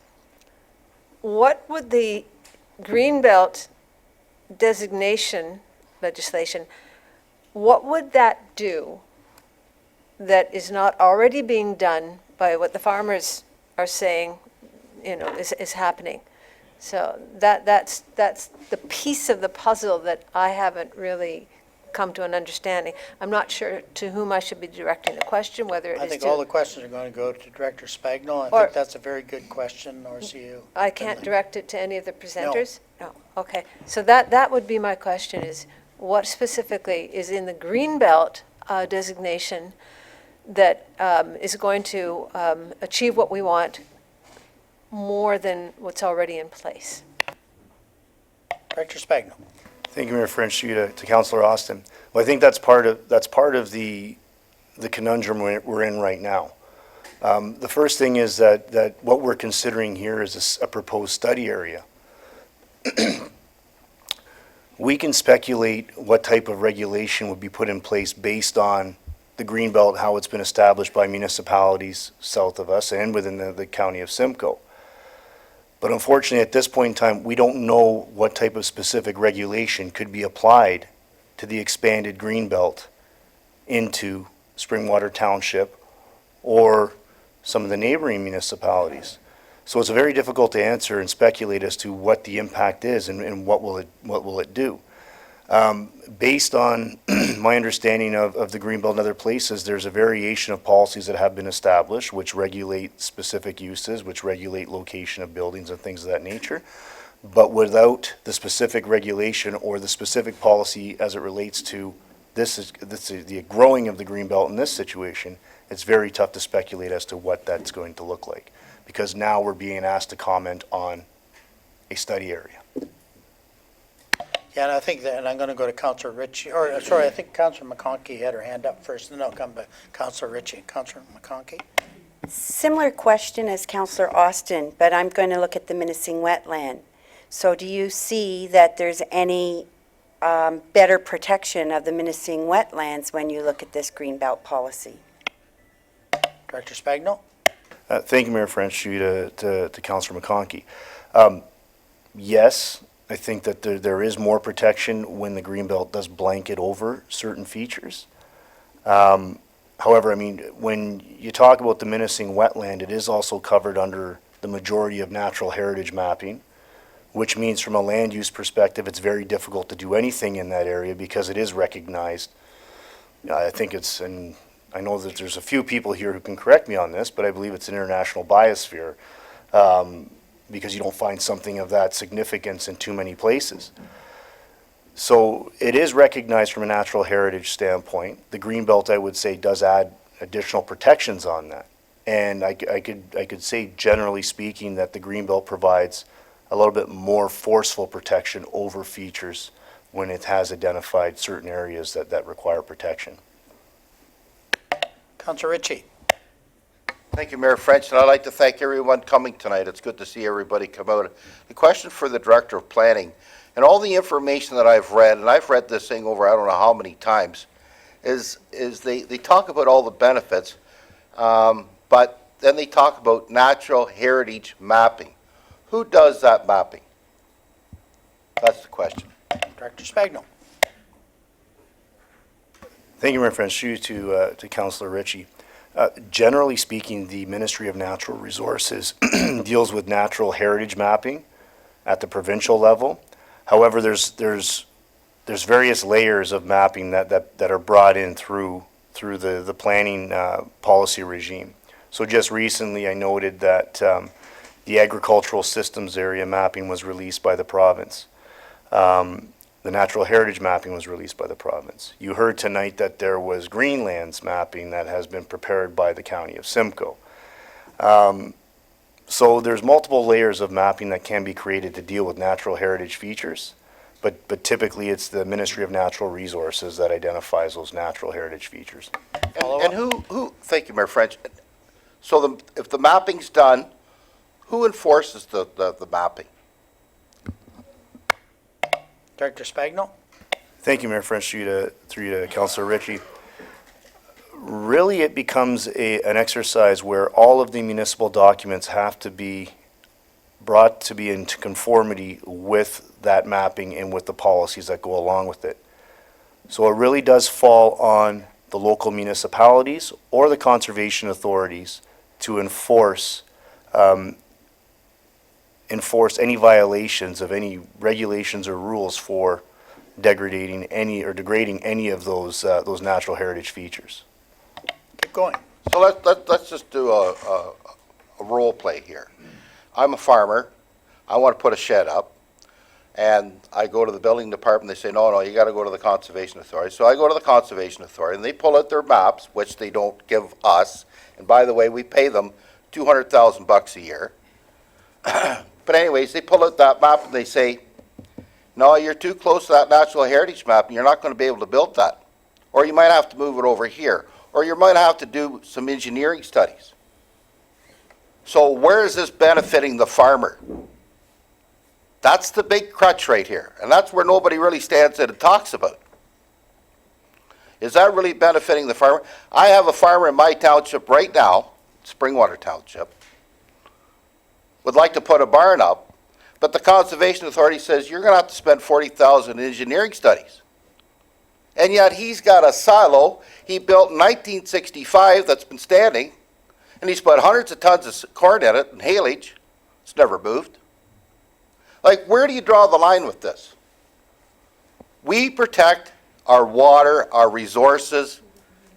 what would the Greenbelt designation legislation, what would that do that is not already being done by what the farmers are saying, is happening? So that's the piece of the puzzle that I haven't really come to an understanding. I'm not sure to whom I should be directing the question, whether it is to... I think all the questions are going to go to Director Spagno. I Or- think that's a very good question, RCU. I can't direct it to any of the presenters? No. Okay. So that would be my question, is what specifically is in the Greenbelt designation that is going to achieve what we want more than what's already in place? Director Spagno. Thank you, Mayor French, to Councillor Austin. Well, I think that's part of the conundrum we're in right now. The first thing is that what we're considering here is a proposed study area. We can speculate what type of regulation would be put in place based on the Greenbelt, how it's been established by municipalities south of us and within the county of Simcoe. But unfortunately, at this point in time, we don't know what type of specific regulation could be applied to the expanded Greenbelt into Springwater Township or some of the neighboring municipalities. So it's very difficult to answer and speculate as to what the impact is and what will it do. Based on my understanding of the Greenbelt and other places, there's a variation of policies that have been established which regulate specific uses, which regulate location of buildings and things of that nature. But without the specific regulation or the specific policy as it relates to the growing of the Greenbelt in this situation, it's very tough to speculate as to what that's going to look like. Because now we're being asked to comment on a study area. Yeah, and I think that, and I'm going to go to Councillor Ritchie, or sorry, I think Councillor McConkey had her hand up first, and then I'll come to Councillor Ritchie. Councillor McConkey? Similar question as Councillor Austin, but I'm going to look at the menacing wetland. So do you see that there's any better protection of the menacing wetlands when you look at this Greenbelt policy? Director Spagno? Thank you, Mayor French, to Councillor McConkey. Yes, I think that there is more protection when the Greenbelt does blanket over certain features. However, I mean, when you talk about the menacing wetland, it is also covered under the majority of natural heritage mapping, which means from a land use perspective, it's very difficult to do anything in that area because it is recognized. I think it's, and I know that there's a few people here who can correct me on this, but I believe it's an international biosphere because you don't find something of that significance in too many places. So it is recognized from a natural heritage standpoint. The Greenbelt, I would say, does add additional protections on that. And I could say, generally speaking, that the Greenbelt provides a little bit more forceful protection over features when it has identified certain areas that require protection. Councillor Ritchie. Thank you, Mayor French, and I'd like to thank everyone coming tonight. It's good to see everybody come out. The question for the Director of Planning, and all the information that I've read, and I've read this thing over I don't know how many times, is they talk about all the benefits, but then they talk about natural heritage mapping. Who does that mapping? That's the question. Director Spagno. Thank you, Mayor French. To Councillor Ritchie. Generally speaking, the Ministry of Natural Resources deals with natural heritage mapping at the provincial level. However, there's various layers of mapping that are brought in through the planning policy regime. So just recently, I noted that the agricultural systems area mapping was released by the province. The natural heritage mapping was released by the province. You heard tonight that there was Greenlands mapping that has been prepared by the county of Simcoe. So there's multiple layers of mapping that can be created to deal with natural heritage features, but typically it's the Ministry of Natural Resources that identifies those natural heritage features. And who, thank you, Mayor French. So if the mapping's done, who enforces the mapping? Director Spagno. Thank you, Mayor French, through you to Councillor Ritchie. Really, it becomes an exercise where all of the municipal documents have to be brought to be into conformity with that mapping and with the policies that go along with it. So it really does fall on the local municipalities or the conservation authorities to enforce any violations of any regulations or rules for degrading any of those natural heritage features. Keep going. So let's just do a role play here. I'm a farmer. I want to put a shed up. And I go to the building department. They say, no, you got to go to the Conservation Authority. So I go to the Conservation Authority, and they pull out their maps, which they don't give us. And by the way, we pay them $200,000 a year. But anyways, they pull out that map, and they say, no, you're too close to that natural heritage map, and you're not going to be able to build that. Or you might have to move it over here. Or you might have to do some engineering studies. So where is this benefiting the farmer? That's the big crutch right here, and that's where nobody really stands in and talks about. Is that really benefiting the farmer? I have a farmer in my township right now, Springwater Township, would like to put a barn up, but the Conservation Authority says you're going to have to spend $40,000 in engineering studies. And yet he's got a silo he built in 1965 that's been standing, and he's put hundreds of tons of corn in it and haylage. It's never moved. Like, where do you draw the line with this? We protect our water, our resources,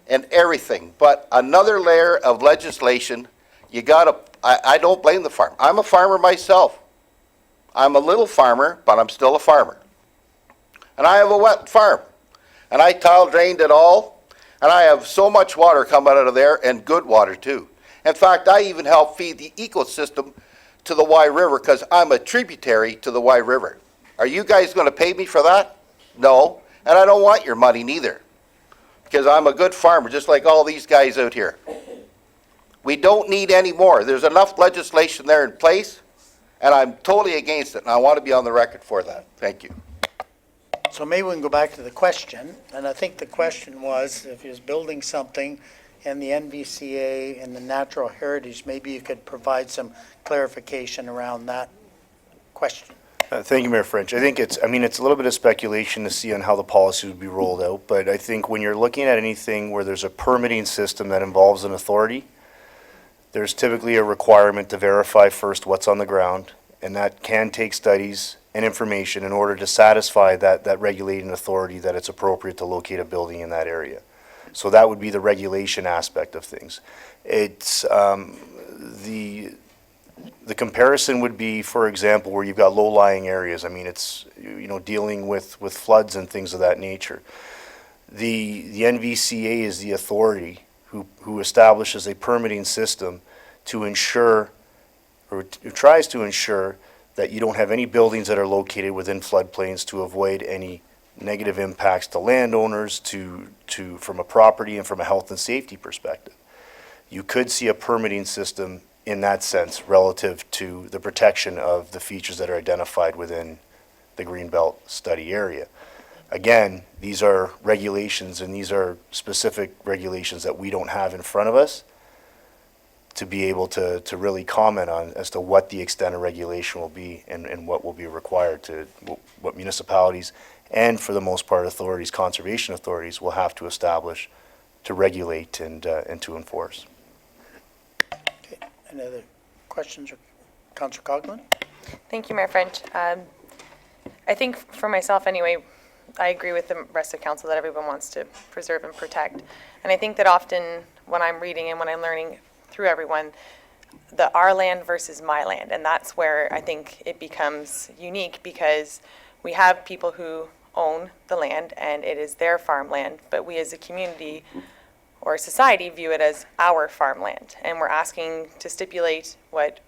and everything. But another layer of legislation, I don't blame the farmer. I'm a farmer myself. I'm a little farmer, but I'm still a farmer. And I have a wet farm. And I tile drained it all. And I have so much water coming out of there, and good water too. In fact, I even help feed the ecosystem to the Wye River because I'm a tributary to the Wye River. Are you guys going to pay me for that? No. And I don't want your money neither because I'm a good farmer just like all these guys out here. We don't need any more. There's enough legislation there in place, and I'm totally against it, and I want to be on the record for that. Thank you. So maybe we can go back to the question, and I think the question was if he was building something and the NVCA and the natural heritage, maybe you could provide some clarification around that question. Thank you, Mayor French. I think it's a little bit of speculation to see on how the policy would be rolled out, but I think when you're looking at anything where there's a permitting system that involves an authority, there's typically a requirement to verify first what's on the ground, and that can take studies and information in order to satisfy that regulating authority that it's appropriate to locate a building in that area. So that would be the regulation aspect of things. It's the comparison would be, for example, where you've got low-lying areas. I mean, it's dealing with floods and things of that nature. The NVCA is the authority who establishes a permitting system to ensure, or who tries to ensure, that you don't have any buildings that are located within floodplains to avoid any negative impacts to landowners, from a property and from a health and safety perspective. You could see a permitting system in that sense relative to the protection of the features that are identified within the Greenbelt study area. Again, these are regulations, and these are specific regulations that we don't have in front of us to be able to really comment on as to what the extent of regulation will be and what will be required to, what municipalities and for the most part authorities, conservation authorities, will have to establish to regulate and to enforce. Okay. Any other questions? Councillor Coghlan? Thank you, Mayor French. I think for myself anyway, I agree with the rest of council that everyone wants to preserve and protect. And I think that often when I'm reading and when I'm learning through everyone, the our land versus my land, and that's where I think it becomes unique because we have people who own the land and it is their farmland, but we as a community or society view it as our farmland, and we're asking to stipulate what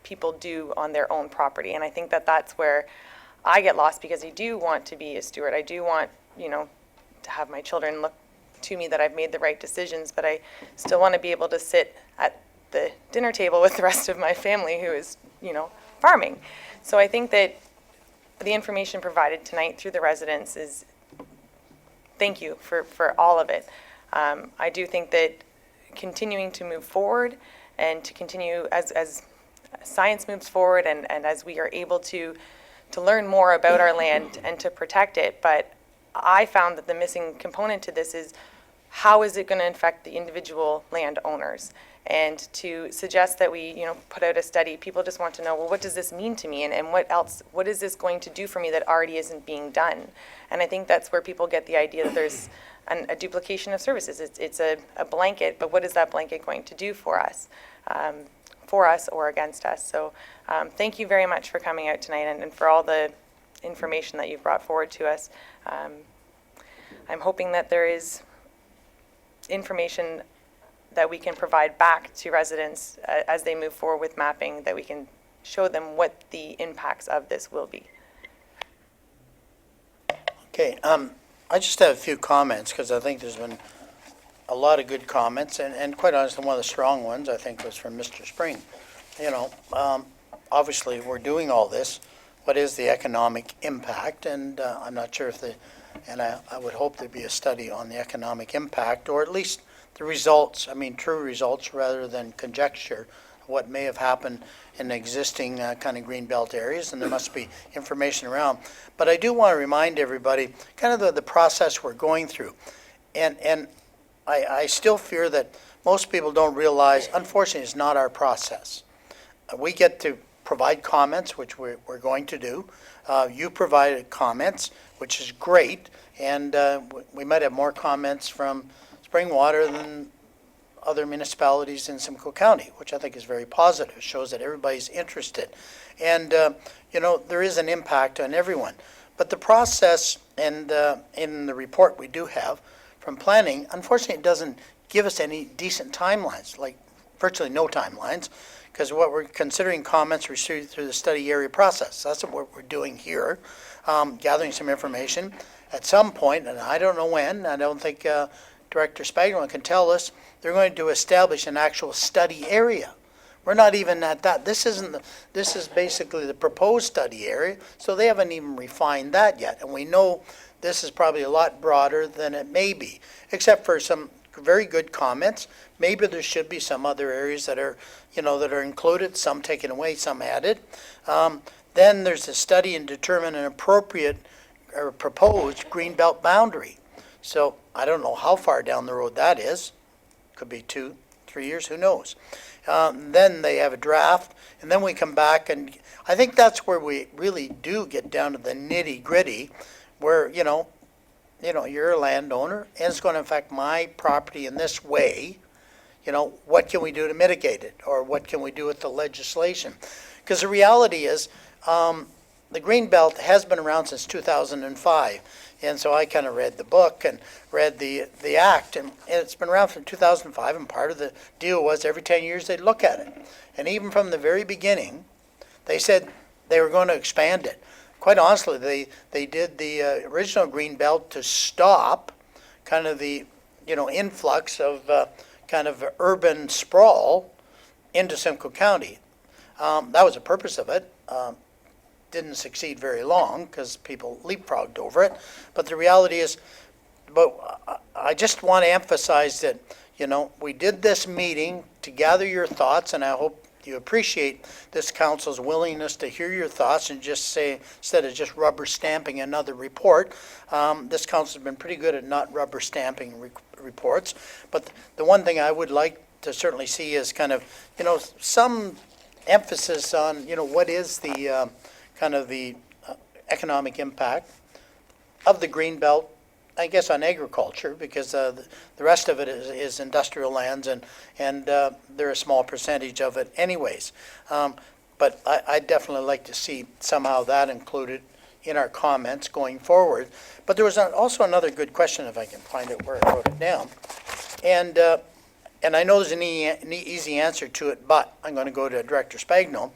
people do on their own property. And I think that that's where I get lost because I do want to be a steward. I do want, to have my children look to me that I've made the right decisions, but I still want to be able to sit at the dinner table with the rest of my family who is, farming. So I think that the information provided tonight through the residents is thank you for all of it. I do think that continuing to move forward and to continue as science moves forward and as we are able to learn more about our land and to protect it. But I found that the missing component to this is how is it going to affect the individual landowners? And to suggest that we, put out a study, people just want to know, well, what does this mean to me? And what is this going to do for me that already isn't being done? And I think that's where people get the idea that there's a duplication of services. It's a blanket, but what is that blanket going to do for us or against us? So thank you very much for coming out tonight and for all the information that you've brought forward to us. I'm hoping that there is information that we can provide back to residents as they move forward with mapping, that we can show them what the impacts of this will be. Okay, I just have a few comments, because I think there's been a lot of good comments, and quite honestly, one of the strong ones, I think, was from Mr. Spring. Obviously, we're doing all this. What is the economic impact? And I'm not sure if I would hope there'd be a study on the economic impact, or at least the results, true results rather than conjecture, what may have happened in existing kind of greenbelt areas, and there must be information around. But I do want to remind everybody kind of the process we're going through. And I still fear that most people don't realize, unfortunately, it's not our process. We get to provide comments, which we're going to do. You provided comments, which is great, and we might have more comments from Springwater than other municipalities in Simcoe County, which I think is very positive. It shows that everybody's interested. And, there is an impact on everyone. But the process, and in the report we do have from planning, unfortunately, it doesn't give us any decent timelines, like virtually no timelines, because what we're considering comments received through the study area process. That's what we're doing here, gathering some information. At some point, and I don't know when, I don't think Director Spagnuolo can tell us, they're going to establish an actual study area. We're not even at that. This is basically the proposed study area, so they haven't even refined that yet. And we know this is probably a lot broader than it may be, except for some very good comments. Maybe there should be some other areas that are, that are included, some taken away, some added. Then there's a study and determine an appropriate or proposed greenbelt boundary. So I don't know how far down the road that is. Could be 2-3 years, who knows. Then they have a draft, and then we come back, and I think that's where we really do get down to the nitty gritty, where, you're a landowner, and it's going to affect my property in this way. What can we do to mitigate it? Or what can we do with the legislation? Because the reality is, the Greenbelt has been around since 2005. And so I kind of read the book and read the act, and it's been around from 2005, and part of the deal was every 10 years they'd look at it. And even from the very beginning, they said they were going to expand it. Quite honestly, they did the original Greenbelt to stop kind of the, influx of kind of urban sprawl into Simcoe County. That was the purpose of it. Didn't succeed very long because people leapfrogged over it. But the reality is, I just want to emphasize that, we did this meeting to gather your thoughts, and I hope you appreciate this council's willingness to hear your thoughts and just say, instead of just rubber stamping another report, this council's been pretty good at not rubber stamping reports. But the one thing I would like to certainly see is kind of, some emphasis on, what is the kind of the economic impact of the Greenbelt, I guess, on agriculture, because the rest of it is industrial lands, and they're a small percentage of it anyways. But I'd definitely like to see somehow that included in our comments going forward. But there was also another good question, if I can find it where I wrote it down. And I know there's an easy answer to it, but I'm going to go to Director Spagnuolo.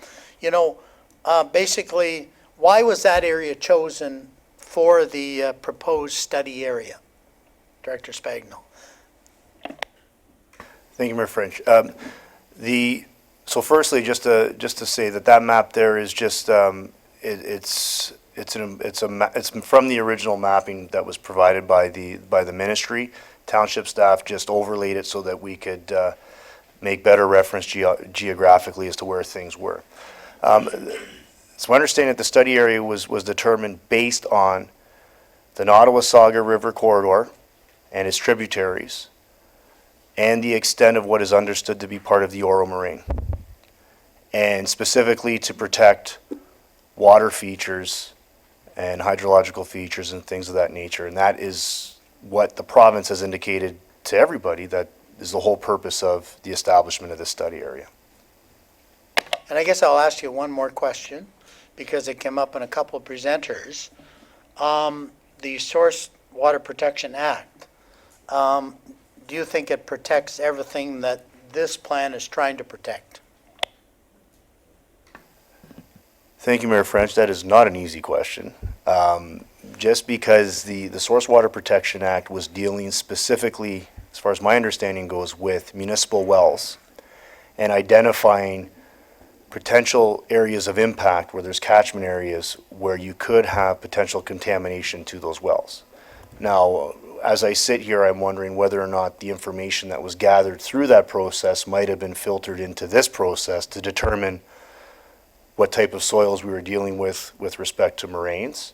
Basically, why was that area chosen for the proposed study area? Director Spagnuolo. Thank you, Mayor French. So firstly, just to say that map there is just, it's it's from the original mapping that was provided by the ministry. Township staff just overlaid it so that we could make better reference geographically as to where things were. So my understanding that the study area was determined based on the Nottawasaga River corridor and its tributaries, and the extent of what is understood to be part of the Oro Moraine, and specifically to protect water features and hydrological features and things of that nature. And that is what the province has indicated to everybody, that is the whole purpose of the establishment of this study area. And I guess I'll ask you one more question, because it came up in a couple of presenters. The Source Water Protection Act, do you think it protects everything that this plan is trying to protect? Thank you, Mayor French. That is not an easy question. Just because the Source Water Protection Act was dealing specifically, as far as my understanding goes, with municipal wells and identifying potential areas of impact where there's catchment areas where you could have potential contamination to those wells. Now, as I sit here, I'm wondering whether or not the information that was gathered through that process might have been filtered into this process to determine what type of soils we were dealing with respect to moraines.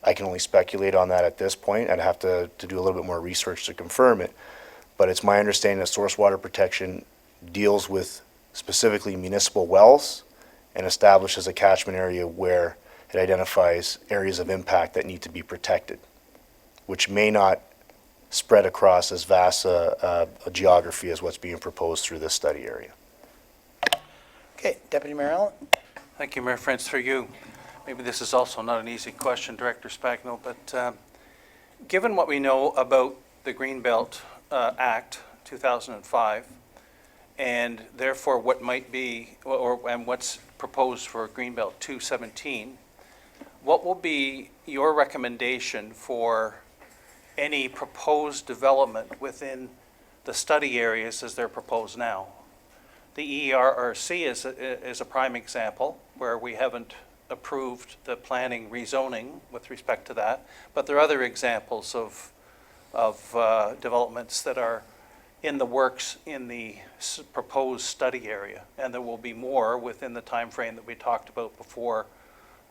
I can only speculate on that at this point. I'd have to do a little bit more research to confirm it. But it's my understanding that source water protection deals with specifically municipal wells and establishes a catchment area where it identifies areas of impact that need to be protected, which may not spread across as vast a geography as what's being proposed through this study area. Okay, Deputy Mayor Allen. Thank you, Mayor French, through you. Maybe this is also not an easy question, Director Spagno, but given what we know about the Greenbelt Act 2005, and therefore what might be, and what's proposed for Greenbelt 217, what will be your recommendation for any proposed development within the study areas as they're proposed now? The ERRC is a prime example where we haven't approved the planning rezoning with respect to that, but there are other examples of developments that are in the works in the proposed study area, and there will be more within the time frame that we talked about before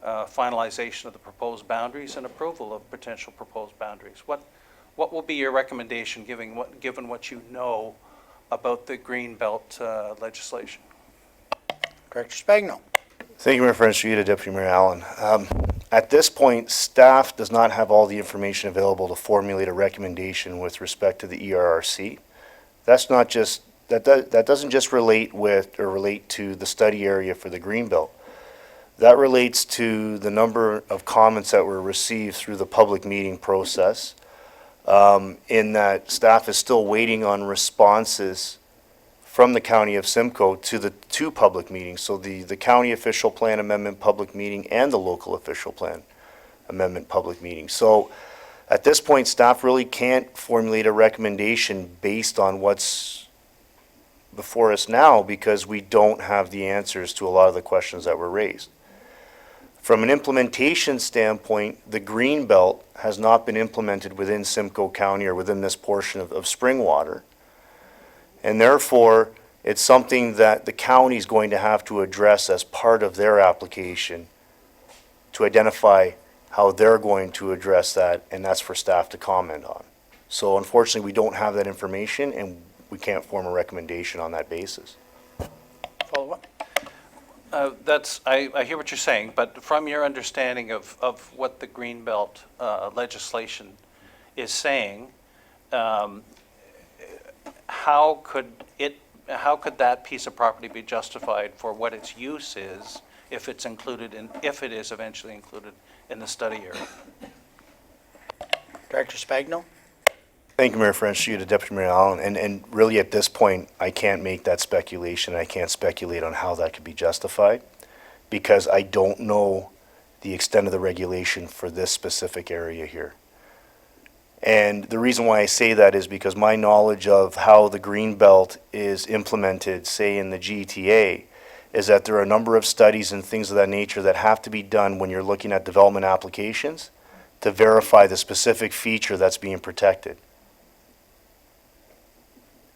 finalization of the proposed boundaries and approval of potential proposed boundaries. What will be your recommendation given what you know about the Greenbelt legislation? Director Spagno. Thank you, Mayor French, through you to Deputy Mayor Allen. At this point, staff does not have all the information available to formulate a recommendation with respect to the ERRC. That's not just, that doesn't just relate to the study area for the Greenbelt. That relates to the number of comments that were received through the public meeting process, in that staff is still waiting on responses from the County of Simcoe to the two public meetings, so the County Official Plan Amendment public meeting and the Local Official Plan Amendment public meeting. So at this point, staff really can't formulate a recommendation based on what's before us now because we don't have the answers to a lot of the questions that were raised. From an implementation standpoint, the Greenbelt has not been implemented within Simcoe County or within this portion of Springwater. And therefore, it's something that the county is going to have to address as part of their application to identify how they're going to address that, and that's for staff to comment on. So unfortunately, we don't have that information, and we can't form a recommendation on that basis. Follow up. I hear what you're saying, but from your understanding of what the Greenbelt legislation is saying, how could that piece of property be justified for what its use is if it's included if it is eventually included in the study area? Director Spagno. Thank you, Mayor French, to you to Deputy Mayor Allen. And really at this point, I can't make that speculation. I can't speculate on how that could be justified because I don't know the extent of the regulation for this specific area here. And the reason why I say that is because my knowledge of how the Greenbelt is implemented, say in the GTA, is that there are a number of studies and things of that nature that have to be done when you're looking at development applications to verify the specific feature that's being protected.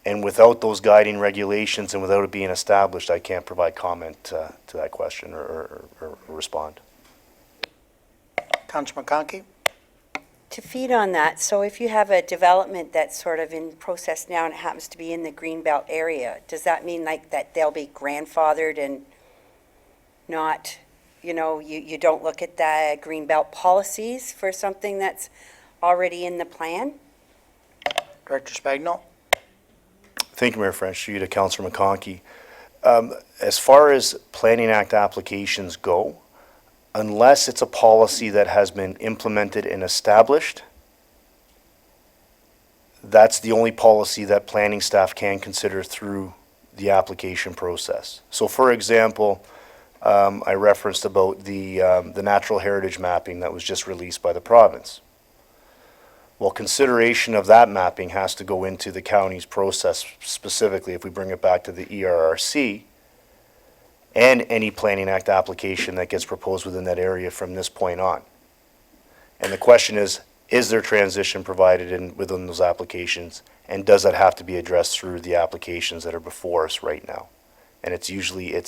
And without those guiding regulations and without it being established, I can't provide comment to that question or respond. Councillor McConkey? To feed on that, so if you have a development that's sort of in process now and it happens to be in the Greenbelt area, does that mean like that they'll be grandfathered and not, you don't look at the Greenbelt policies for something that's already in the plan? Director Spagnol? Thank you, Mayor French. Through you to Councillor McConkey. As far as Planning Act applications go, unless it's a policy that has been implemented and established, that's the only policy that planning staff can consider through the application process. So for example, I referenced about the natural heritage mapping that was just released by the province. Well, consideration of that mapping has to go into the county's process, specifically if we bring it back to the ERRC, and any Planning Act application that gets proposed within that area from this point on. And the question is there transition provided within those applications, and does that have to be addressed through the applications that are before us right now? And it's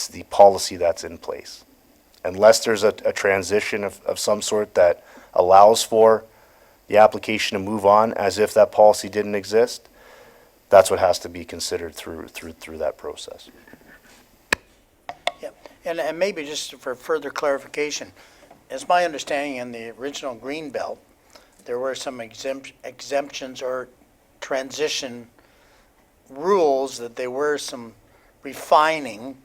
the policy that's in place. Unless there's a transition of some sort that allows for the application to move on as if that policy didn't exist, that's what has to be considered through that process. Yeah, and maybe just for further clarification, it's my understanding in the original Greenbelt, there were some exemptions or transition rules, that there were some refining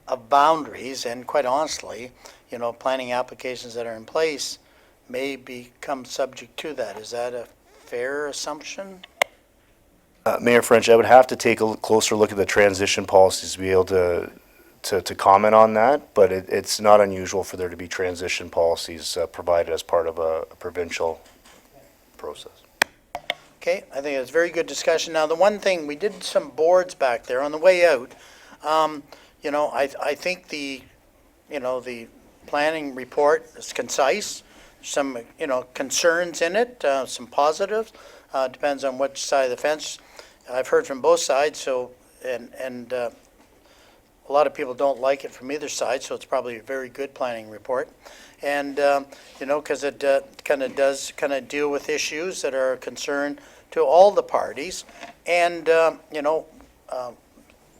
of boundaries, and quite honestly, planning applications that are in place may become subject to that. Is that a fair assumption? Mayor French, I would have to take a closer look at the transition policies to be able to comment on that, but it's not unusual for there to be transition policies provided as part of a provincial process. Okay, I think it's very good discussion. Now, the one thing, we did some boards back there on the way out. I think the planning report is concise. Some, concerns in it, some positives. Depends on which side of the fence. I've heard from both sides, so, and a lot of people don't like it from either side, so it's probably a very good planning report. And, because it does deal with issues that are a concern to all the parties. And,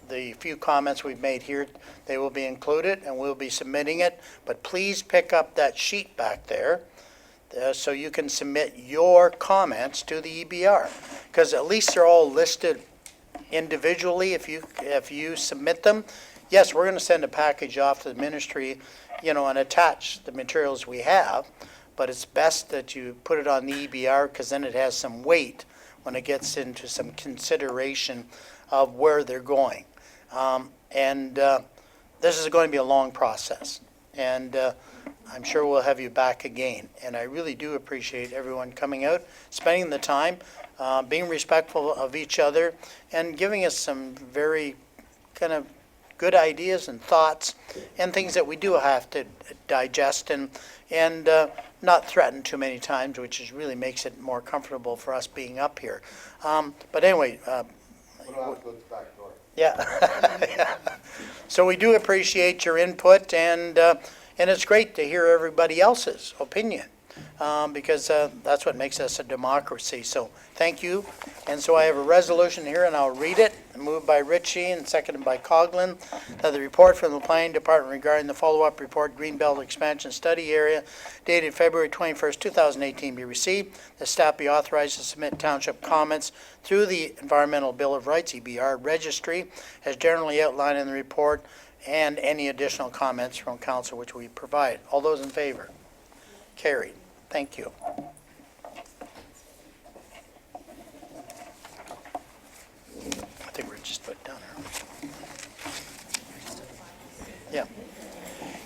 the few comments we've made here, they will be included and we'll be submitting it. But please pick up that sheet back there so you can submit your comments to the EBR. Because at least they're all listed individually if you submit them. Yes, we're going to send a package off to the ministry, and attach the materials we have. But it's best that you put it on the EBR, because then it has some weight when it gets into some consideration of where they're going. This is going to be a long process, and I'm sure we'll have you back again. And I really do appreciate everyone coming out, spending the time, being respectful of each other, and giving us some very kind of good ideas and thoughts and things that we do have to digest and not threaten too many times, which really makes it more comfortable for us being up here. But anyway, yeah. So we do appreciate your input, and it's great to hear everybody else's opinion, because that's what makes us a democracy. So thank you. And so I have a resolution here, and I'll read it. Moved by Ritchie and seconded by Coughlin, that the report from the Planning Department regarding the follow-up report Greenbelt Expansion Study Area dated February 21st, 2018 be received. The staff be authorized to submit township comments through the Environmental Bill of Rights, EBR, registry, as generally outlined in the report, and any additional comments from council which we provide. All those in favor? Carried. Thank you. I think we're just about done, aren't we? Yeah.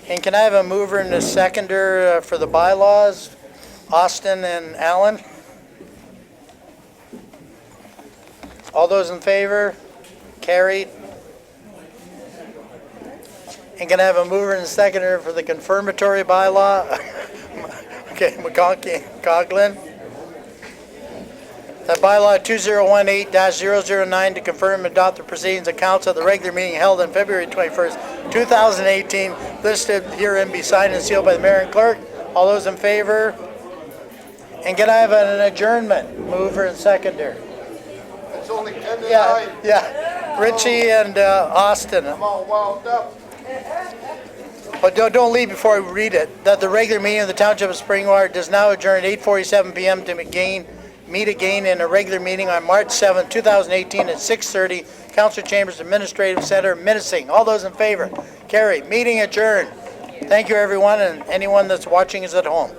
And can I have a mover and a seconder for the bylaws? Austin and Allen? All those in favor? Carried. And can I have a mover and a seconder for the confirmatory bylaw? Okay, Coughlin. That bylaw 2018-009 to confirm and adopt the proceedings of council at the regular meeting held on February 21st, 2018, listed herein be signed and sealed by the mayor and clerk. All those in favor? And can I have an adjournment? Mover and seconder. It's only 10 to Yeah. Richie and Austin. I'm all wound up. But don't leave before we read it. That the regular meeting of the Township of Springwater does now adjourn at 8:47 p.m. to meet again in a regular meeting on March 7, 2018 at 6:30, Council Chambers Administrative Center, Minising. All those in favor? Carried. Meeting adjourned. Thank you, everyone, and anyone that's watching is at home.